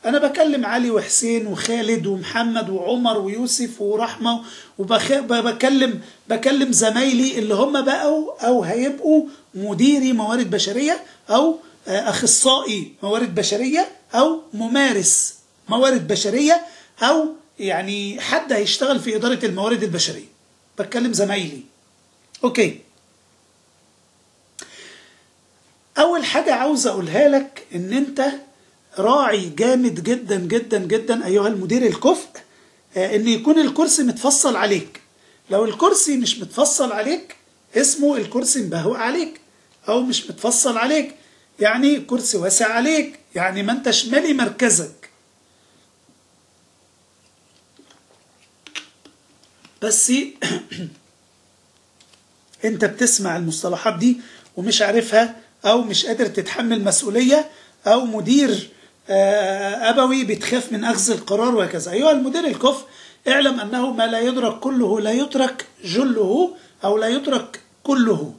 أنا بكلم علي وحسين وخالد ومحمد وعمر ويوسف ورحمة، بكلم زمايلي اللي هم بقوا أو هيبقوا مديري موارد بشرية، أو أخصائي موارد بشرية، أو ممارس موارد بشرية، أو يعني حد هيشتغل في إدارة الموارد البشرية. بتكلم زمايلي. أوكي، أول حاجة عاوز أقولها لك إن أنت راعي جامد جدا جدا جدا أيها المدير الكفء إن يكون الكرسي متفصل عليك. لو الكرسي مش متفصل عليك اسمه الكرسي مبهوء عليك، أو مش متفصل عليك يعني كرسي واسع عليك، يعني ما أنتش مالي مركزك. بس أنت بتسمع المصطلحات دي ومش عارفها، أو مش قادر تتحمل مسؤولية، أو مدير أبوي بتخاف من أخذ القرار وهكذا. أيها المدير الكفء، اعلم أنه ما لا يدرك كله لا يترك جله، أو لا يترك كله.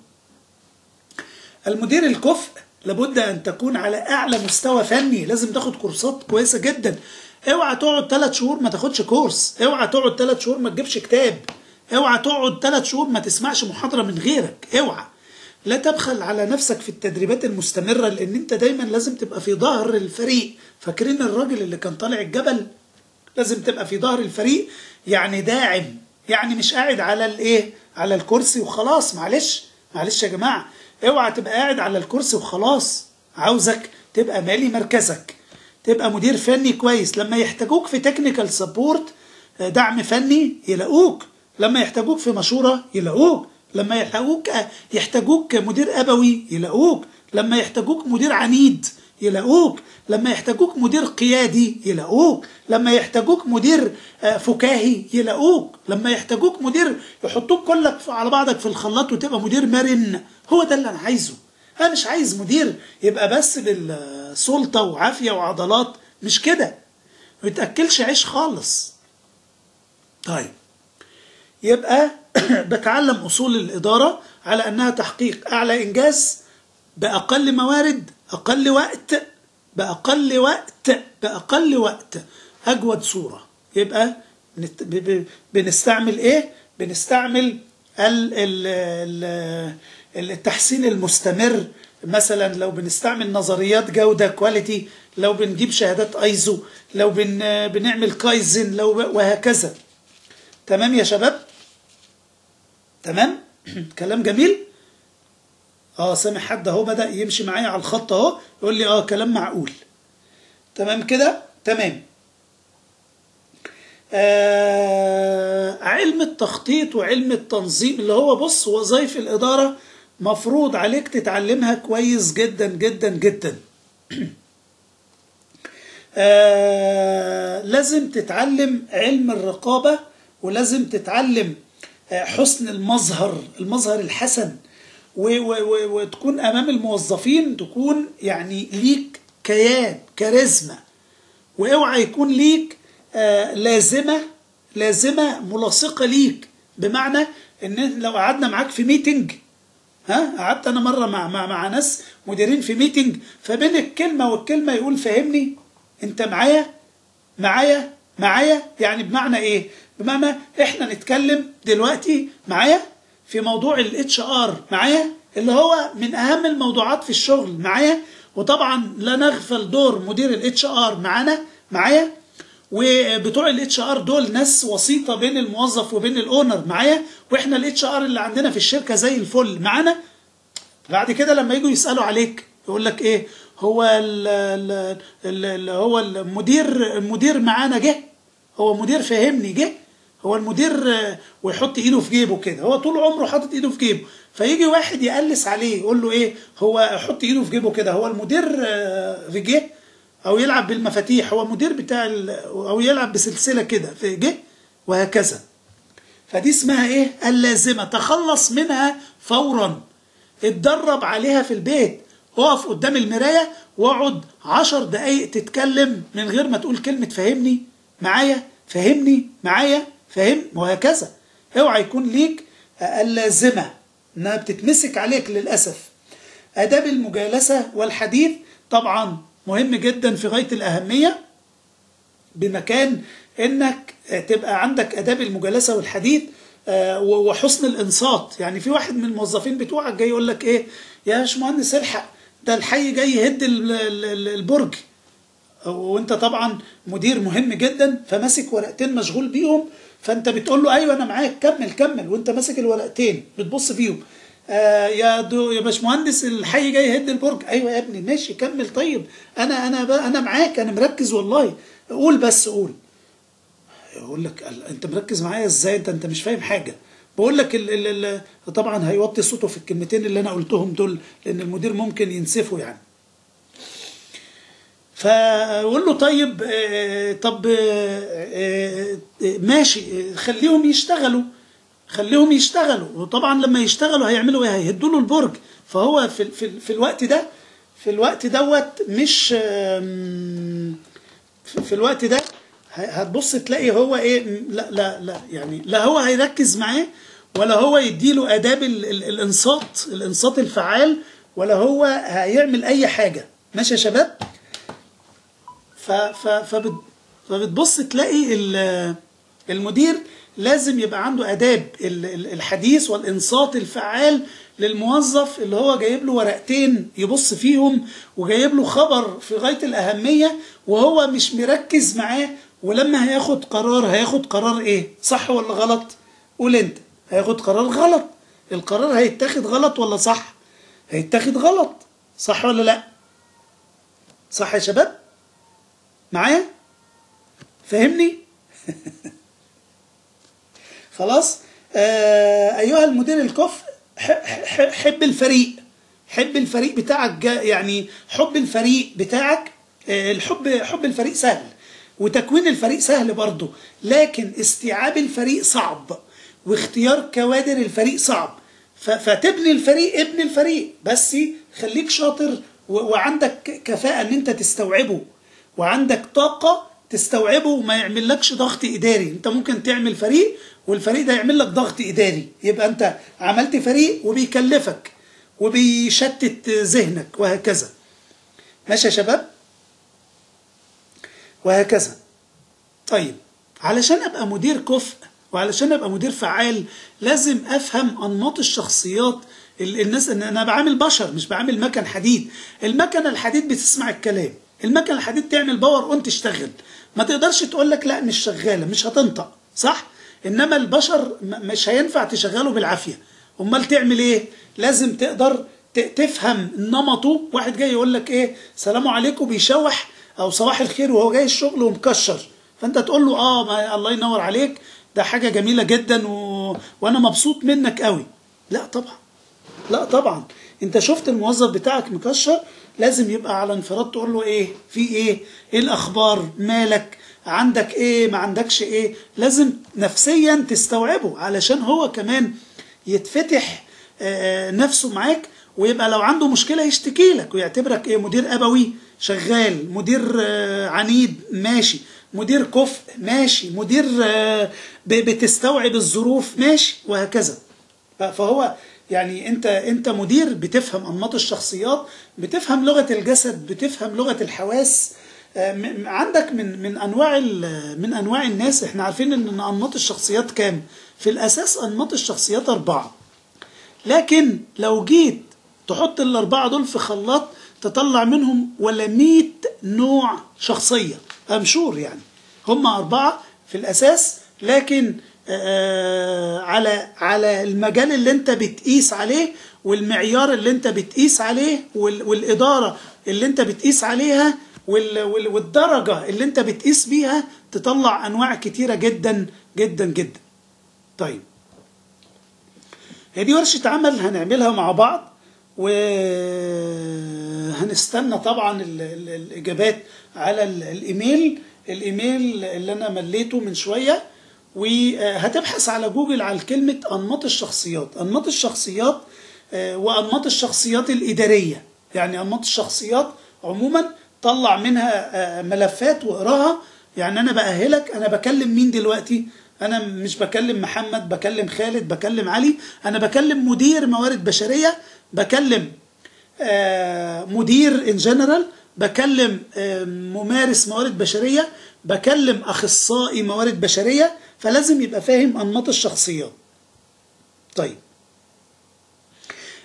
المدير الكفء لابد أن تكون على أعلى مستوى فني، لازم تاخد كورسات كويسة جدا. اوعى تقعد 3 شهور ما تاخدش كورس، اوعى تقعد 3 شهور ما تجيبش كتاب، اوعى تقعد 3 شهور ما تسمعش محاضرة من غيرك، اوعى. لا تبخل على نفسك في التدريبات المستمرة، لأن أنت دايما لازم تبقى في ظهر الفريق. فاكرين الراجل اللي كان طالع الجبل؟ لازم تبقى في ظهر الفريق، يعني داعم، يعني مش قاعد على الكرسي وخلاص. معلش يا جماعة، اوعى تبقى قاعد على الكرسي وخلاص. عاوزك تبقى مالي مركزك، تبقى مدير فني كويس. لما يحتاجوك في تكنيكال سبورت، دعم فني، يلاقوك. لما يحتاجوك في مشورة يلاقوك. لما يحتاجوك مدير أبوي يلاقوك. لما يحتاجوك مدير عنيد يلاقوك. لما يحتاجوك مدير قيادي يلاقوك. لما يحتاجوك مدير فكاهي يلاقوك. لما يحتاجوك مدير يحطوك كلك على بعضك في الخلاط وتبقى مدير مرن. هو ده اللي أنا عايزه. أنا مش عايز مدير يبقى بس بالسلطة وعافية وعضلات، مش كده، ما يتأكلش عيش خالص. طيب، يبقى بتعلم أصول الإدارة على أنها تحقيق أعلى إنجاز بأقل موارد، أقل وقت، بأقل وقت، أجود صورة. يبقى بنستعمل إيه؟ بنستعمل التحسين المستمر. مثلا لو بنستعمل نظريات جودة كواليتي، لو بنجيب شهادات ايزو، لو بنعمل كايزن، وهكذا. تمام يا شباب؟ تمام؟ كلام جميل. سامع حد اهو بدأ يمشي معايا على الخط اهو، يقول لي كلام معقول. تمام كده؟ تمام. علم التخطيط وعلم التنظيم اللي هو بص وظائف الإدارة مفروض عليك تتعلمها كويس جدا جدا جدا. لازم تتعلم علم الرقابة، ولازم تتعلم حسن المظهر الحسن، وتكون أمام الموظفين تكون يعني ليك كيان كاريزما، واوعى يكون ليك لازمة ملاصقة ليك، بمعنى ان لو قعدنا معاك في ميتنج، قعدت انا مرة مع ناس مديرين في ميتنج، فبين الكلمة والكلمة يقول فهمني انت معايا، يعني بمعنى ايه؟ بمعنى احنا نتكلم دلوقتي معايا في موضوع الاتش ار معايا، اللي هو من اهم الموضوعات في الشغل معايا، وطبعا لا نغفل دور مدير الاتش ار معايا، وبتوع الاتش ار دول ناس وسيطه بين الموظف وبين الاونر معايا، واحنا الاتش ار اللي عندنا في الشركه زي الفل معانا. بعد كده لما يجوا يسالوا عليك يقول لك ايه؟ هو هو المدير معانا جه، هو مدير فهمني جه، هو المدير، ويحط ايده في جيبه كده، هو طول عمره حاطط ايده في جيبه، فيجي واحد يقلس عليه يقول له ايه؟ هو يحط ايده في جيبه كده، هو المدير في جه، او يلعب بالمفاتيح، هو مدير بتاع او يلعب بسلسله كده في جه، وهكذا. فدي اسمها ايه؟ اللازمه، تخلص منها فورا، اتدرب عليها في البيت، اقف قدام المرايه واقعد 10 دقايق تتكلم من غير ما تقول كلمه فهمني معايا، فهمني معايا، فهم، وهكذا. اوعى يكون ليك اللازمه انها بتتمسك عليك للاسف. اداب المجالسه والحديث طبعا مهم جدا في غايه الاهميه، بمكان انك تبقى عندك اداب المجالسه والحديث وحسن الانصات. يعني في واحد من الموظفين بتوعك جاي يقول لك ايه؟ يا باشمهندس الحق، ده الحي جاي يهد البرج، وانت طبعا مدير مهم جدا فماسك ورقتين مشغول بيهم، فانت بتقول له ايوه انا معاك، كمل، وانت ماسك الورقتين بتبص فيهم. يا باشمهندس الحي جاي يهد البرج، ايوه يا ابني ماشي كمل، طيب انا معاك، انا مركز والله، قول بس قول. يقول لك انت مركز معايا ازاي؟ انت مش فاهم حاجه. بقول لك طبعا هيوطي صوته في الكلمتين اللي انا قلتهم دول، لان المدير ممكن ينسفه يعني. فقول له طيب طب ماشي، خليهم يشتغلوا، وطبعا لما يشتغلوا هيعملوا ايه؟ هيهدوا له البرج. فهو في الوقت دوت مش في الوقت ده هتبص تلاقي هو ايه؟ لا يعني لا هو هيركز معاه، ولا هو يديله اداب الانصات الفعال، ولا هو هيعمل اي حاجه. ماشي يا شباب؟ فبتبص تلاقي المدير لازم يبقى عنده اداب الحديث والانصات الفعال للموظف اللي هو جايب له ورقتين يبص فيهم، وجايب له خبر في غايه الاهميه وهو مش مركز معاه، ولما هياخد قرار ايه؟ صح ولا غلط؟ قول انت. هياخد قرار غلط، القرار هيتاخد غلط ولا صح؟ هيتاخد غلط، صح ولا لا؟ صح يا شباب؟ معايا؟ فهمني؟ خلاص؟ ايها المدير الكفء، حب الفريق بتاعك، يعني حب الفريق بتاعك، حب الفريق سهل، وتكوين الفريق سهل برضه، لكن استيعاب الفريق صعب، واختيار كوادر الفريق صعب. فتبني الفريق، ابن الفريق، بس خليك شاطر وعندك كفاءة ان انت تستوعبه، وعندك طاقة تستوعبه، وما يعملكش ضغط إداري. انت ممكن تعمل فريق والفريق ده يعمل لك ضغط إداري، يبقى انت عملت فريق وبيكلفك وبيشتت ذهنك، وهكذا. ماشي يا شباب؟ وهكذا. طيب، علشان ابقى مدير كفء وعلشان ابقى مدير فعال لازم افهم انماط الشخصيات. الناس، ان انا بعامل بشر مش بعامل مكن حديد. المكنه الحديد بتسمع الكلام، المكنه الحديد تعمل باور اون تشتغل، ما تقدرش تقول لك لا مش شغاله، مش هتنطق، صح؟ انما البشر مش هينفع تشغله بالعافيه. امال تعمل ايه؟ لازم تقدر تفهم نمطه. واحد جاي يقول لك ايه؟ سلام عليكم، بيشوح، او صباح الخير وهو جاي الشغل ومكشر، فانت تقول له الله ينور عليك، ده حاجه جميله جدا وانا مبسوط منك قوي. لا طبعا، لا طبعا. انت شفت الموظف بتاعك مكشر، لازم يبقى على انفراد تقول له ايه في ايه الاخبار، مالك، عندك ايه، ما عندكش ايه. لازم نفسيا تستوعبه علشان هو كمان يتفتح نفسه معاك، ويبقى لو عنده مشكلة يشتكي لك ويعتبرك ايه، مدير ابوي شغال، مدير عنيد ماشي، مدير كفء ماشي، مدير بتستوعب الظروف ماشي، وهكذا. فهو يعني انت مدير بتفهم انماط الشخصيات، بتفهم لغة الجسد، بتفهم لغة الحواس. عندك من انواع الناس. احنا عارفين ان انماط الشخصيات كام؟ في الاساس انماط الشخصيات 4، لكن لو جيت تحط الاربعة دول في خلاط تطلع منهم ولا 100 نوع شخصية. امشور يعني هم 4 في الاساس، لكن على المجال اللي انت بتقيس عليه، والمعيار اللي انت بتقيس عليه، والإدارة اللي انت بتقيس عليها، والدرجة اللي انت بتقيس بيها، تطلع انواع كتيرة جدا جدا جدا. طيب دي ورشة عمل هنعملها مع بعض، وهنستنى طبعا الإجابات على الإيميل اللي أنا مليته من شوية. وهتبحث على جوجل على كلمة أنماط الشخصيات، أنماط الشخصيات وأنماط الشخصيات الإدارية، يعني أنماط الشخصيات عموما، طلع منها ملفات واقراها. يعني أنا بأهلك، أنا بكلم مين دلوقتي؟ أنا مش بكلم محمد، بكلم خالد، بكلم علي، أنا بكلم مدير موارد بشرية، بكلم مدير إن جنرال، بكلم ممارس موارد بشرية، بكلم أخصائي موارد بشرية. فلازم يبقى فاهم أنماط الشخصيات. طيب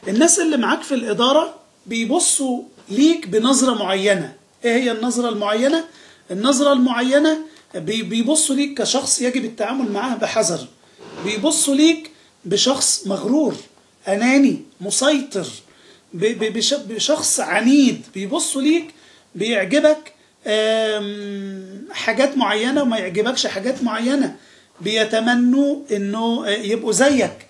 الناس اللي معاك في الإدارة بيبصوا ليك بنظرة معينة. إيه هي النظرة المعينة؟ النظرة المعينة بيبصوا ليك كشخص يجب التعامل معاه بحذر، بيبصوا ليك بشخص مغرور، أناني، مسيطر، بشخص عنيد. بيبصوا ليك بيعجبك حاجات معينة وما يعجبكش حاجات معينة. بيتمنوا انه يبقوا زيك،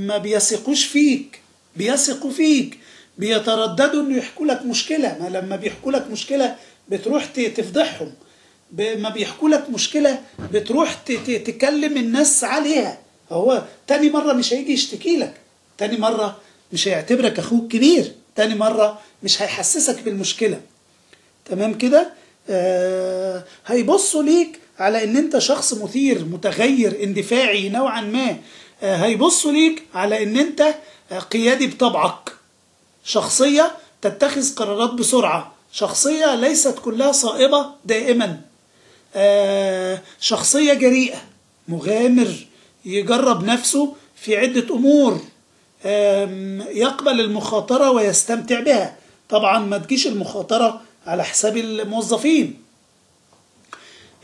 ما بيثقوش فيك، بيثقوا فيك، بيترددوا انه يحكوا لك مشكلة. ما لما بيحكوا لك مشكلة بتروح تفضحهم، ما بيحكوا لك مشكلة بتروح تكلم الناس عليها. هو تاني مرة مش هيجي يشتكي لك، تاني مرة مش هيعتبرك اخوك كبير، تاني مرة مش هيحسسك بالمشكلة. تمام كده؟ هيبصوا ليك على ان انت شخص مثير، متغير، اندفاعي نوعا ما. هيبصوا ليك على ان انت قيادي بطبعك، شخصية تتخذ قرارات بسرعة، شخصية ليست كلها صائبة دائما، شخصية جريئة، مغامر، يجرب نفسه في عدة أمور، يقبل المخاطرة ويستمتع بها. طبعا ما تجيش المخاطرة على حساب الموظفين.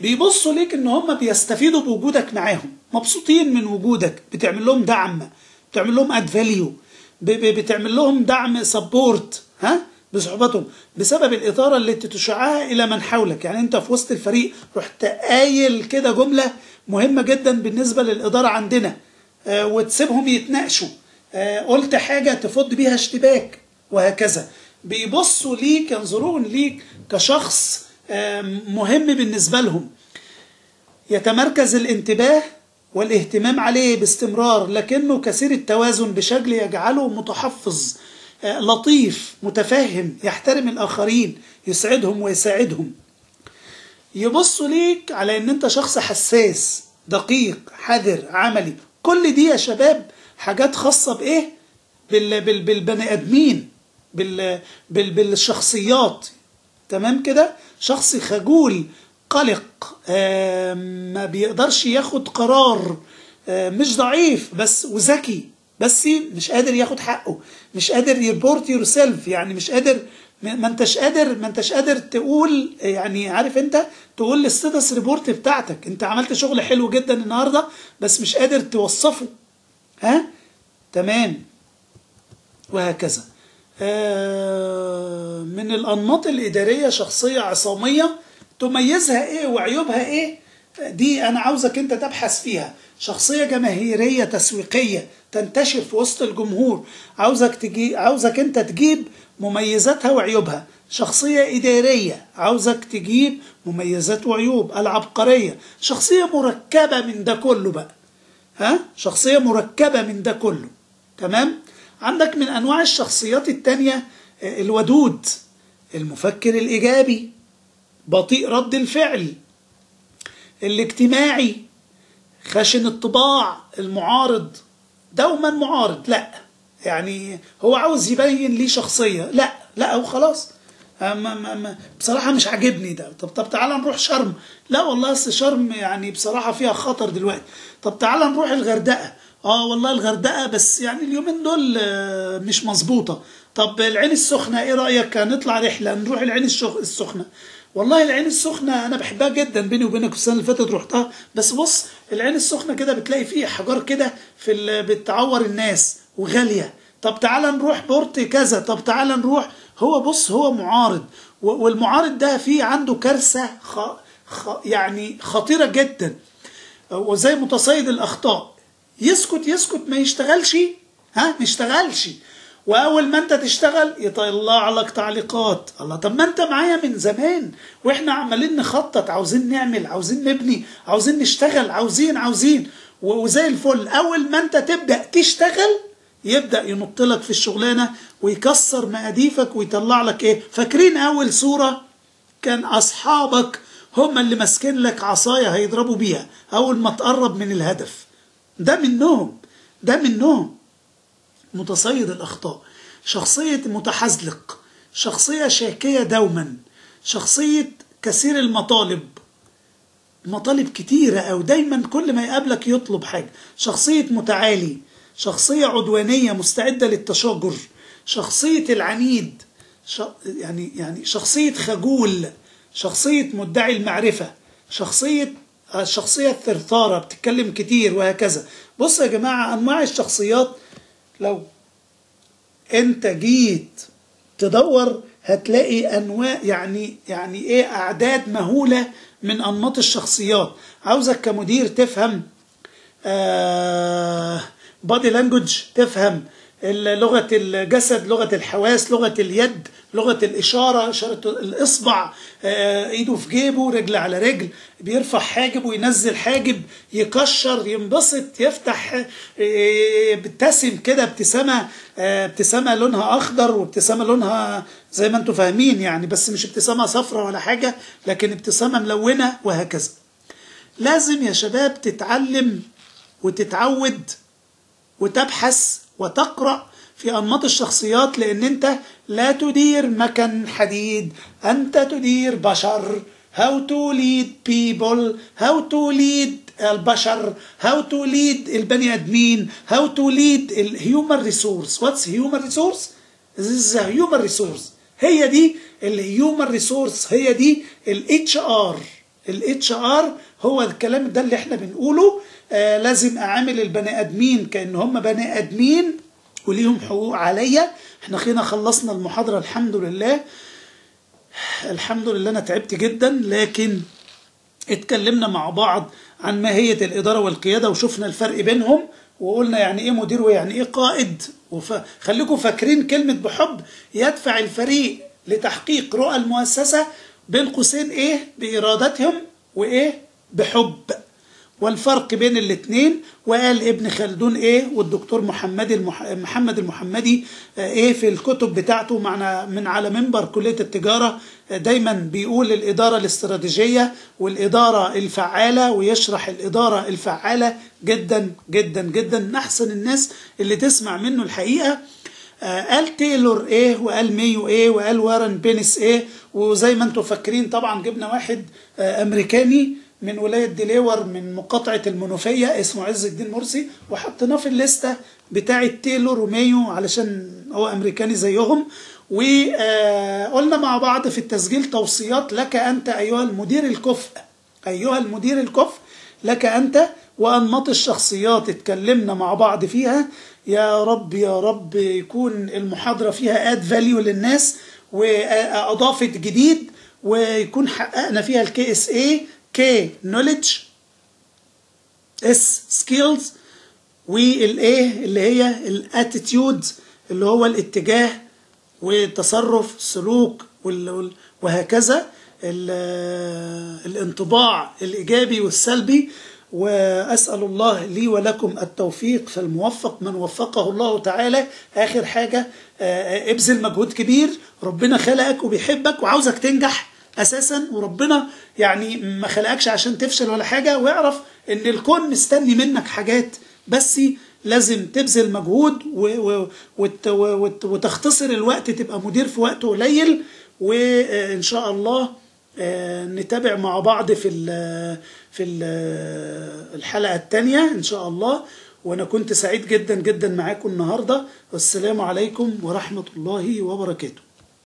بيبصوا ليك ان هم بيستفيدوا بوجودك معاهم، مبسوطين من وجودك، بتعمل لهم دعم، بتعمل لهم اد فاليو، بتعمل لهم دعم سبورت بصحبتهم، بسبب الإثارة اللي تشعها إلى من حولك. يعني أنت في وسط الفريق رحت قايل كده جملة مهمة جدا بالنسبة للإدارة عندنا، وتسيبهم يتناقشوا، قلت حاجة تفض بيها اشتباك، وهكذا. بيبصوا ليك، ينظرون ليك كشخص مهم بالنسبة لهم، يتمركز الانتباه والاهتمام عليه باستمرار، لكنه كثير التوازن بشكل يجعله متحفظ، لطيف، متفهم، يحترم الآخرين، يسعدهم ويساعدهم. يبصوا ليك على ان انت شخص حساس، دقيق، حذر، عملي. كل دي يا شباب حاجات خاصة بايه؟ بالبني ادمين، بالشخصيات. تمام كده؟ شخص خجول، قلق، ما بيقدرش ياخد قرار، مش ضعيف بس وذكي، بس مش قادر ياخد حقه، مش قادر يبورت يور سيلف، يعني مش قادر، ما انتش قادر تقول، يعني عارف انت تقول الستاتس ريبورت بتاعتك، انت عملت شغل حلو جدا النهارده بس مش قادر توصفه. تمام، وهكذا. من الأنماط الإدارية شخصية عصامية. تميزها ايه وعيوبها ايه؟ دي أنا عاوزك أنت تبحث فيها. شخصية جماهيرية تسويقية تنتشر في وسط الجمهور، عاوزك أنت تجيب مميزاتها وعيوبها. شخصية إدارية، عاوزك تجيب مميزات وعيوب. العبقرية، شخصية مركبة من ده كله بقى، شخصية مركبة من ده كله. تمام. عندك من أنواع الشخصيات التانية الودود، المفكر الإيجابي، بطيء رد الفعل، الاجتماعي، خشن الطباع، المعارض، دوما معارض، لا يعني هو عاوز يبين ليه شخصية، لا وخلاص، بصراحة مش عاجبني ده. طب تعالى نروح شرم، لا والله اصل شرم يعني بصراحة فيها خطر دلوقتي. طب تعالى نروح الغردقة، والله الغردقة بس يعني اليومين دول مش مظبوطة. طب العين السخنة ايه رأيك نطلع رحلة نروح العين السخنة؟ والله العين السخنة أنا بحبها جدا، بيني وبينك السنة اللي فاتت رحتها، بس بص العين السخنة كده بتلاقي فيه حجار كده بتعور الناس وغالية. طب تعالى نروح بورت كذا، طب تعالى نروح. هو معارض، والمعارض ده فيه عنده كارثة يعني خطيرة جدا، وزي متصيد الأخطاء، يسكت ما يشتغلش، ما يشتغلش، واول ما انت تشتغل يطلع لك تعليقات. الله، طب ما انت معايا من زمان واحنا عمالين نخطط، عاوزين نعمل، عاوزين نبني، عاوزين نشتغل، عاوزين وزي الفل. اول ما انت تبدأ تشتغل يبدأ ينط لك في الشغلانة ويكسر مقاديفك ويطلع لك ايه. فاكرين اول صورة كان اصحابك هم اللي ماسكين لك عصاية هيضربوا بيها اول ما تقرب من الهدف. ده منهم متصيد الأخطاء، شخصية متحزلق، شخصية شاكية دوما، شخصية كثير المطالب كتيرة، أو دايما كل ما يقابلك يطلب حاجة. شخصية متعالي، شخصية عدوانية مستعدة للتشاجر، شخصية العنيد، يعني شخصية خجول، شخصية مدعي المعرفة، شخصية الثرثارة بتتكلم كتير، وهكذا. بص يا جماعة، أنواع الشخصيات لو انت جيت تدور هتلاقي انواع، يعني ايه، اعداد مهولة من انماط الشخصيات. عاوزك كمدير تفهم بادي لانجوج، تفهم لغة الجسد، لغة الحواس، لغة اليد، لغة الإشارة، إشارة الإصبع، إيده في جيبه، رجل على رجل، بيرفع حاجب وينزل حاجب، يكشر، ينبسط، يفتح، بيبتسم كده ابتسامة لونها أخضر، وابتسامة لونها زي ما انتم فاهمين يعني، بس مش ابتسامة صفرة ولا حاجة، لكن ابتسامة ملونة، وهكذا. لازم يا شباب تتعلم وتتعود وتبحث وتقرأ في أنماط الشخصيات، لأن أنت لا تدير مكن حديد، أنت تدير بشر. how to lead people، how to lead البشر، how to lead البني آدمين، how to lead human resource. what's human resource؟ this is a human resource. هي دي الhuman resource، هي دي HR. HR هو الكلام ده اللي احنا بنقوله. لازم أعامل البني آدمين كأن هم بني آدمين وليهم حقوق عليا. احنا خلصنا المحاضرة الحمد لله. أنا تعبت جدا، لكن اتكلمنا مع بعض عن ماهية الإدارة والقيادة، وشفنا الفرق بينهم، وقلنا يعني ايه مدير ويعني ايه قائد. خليكم فاكرين كلمة بحب يدفع الفريق لتحقيق رؤى المؤسسة، بين قوسين ايه، بإرادتهم، وايه، بحب، والفرق بين الاثنين. وقال ابن خلدون ايه، والدكتور محمد المحمدي ايه في الكتب بتاعته من على منبر كلية التجارة، دايما بيقول الإدارة الاستراتيجية والإدارة الفعالة، ويشرح الإدارة الفعالة جدا جدا جدا، من أحسن الناس اللي تسمع منه الحقيقة. قال تايلور ايه، وقال مايو ايه، وقال وارن بينس ايه. وزي ما انتم فاكرين طبعا جبنا واحد امريكاني من ولاية ديليور من مقاطعة المنوفية اسمه عز الدين مرسي، وحطيناه في الليستة بتاعة تايلور ومايو علشان هو امريكاني زيهم. وقلنا مع بعض في التسجيل توصيات لك انت ايها المدير الكفء، لك انت. وانماط الشخصيات اتكلمنا مع بعض فيها. يا رب يكون المحاضرة فيها اد فاليو للناس، واضافت جديد، ويكون حققنا فيها الKSA K knowledge، S skills، والايه اللي هي الاتيتيود اللي هو الاتجاه والتصرف السلوك وهكذا، الانطباع الإيجابي والسلبي. وأسأل الله لي ولكم التوفيق، فالموفق من وفقه الله تعالى. آخر حاجة، ابذل مجهود كبير، ربنا خلقك وبيحبك وعاوزك تنجح أساسا، وربنا يعني ما خلقكش عشان تفشل ولا حاجة، واعرف إن الكون مستني منك حاجات، بس لازم تبذل مجهود وتختصر الوقت، تبقى مدير في وقت قليل. وإن شاء الله نتابع مع بعض في الحلقة الثانية إن شاء الله. وأنا كنت سعيد جدا جدا معاكم النهاردة، والسلام عليكم ورحمة الله وبركاته.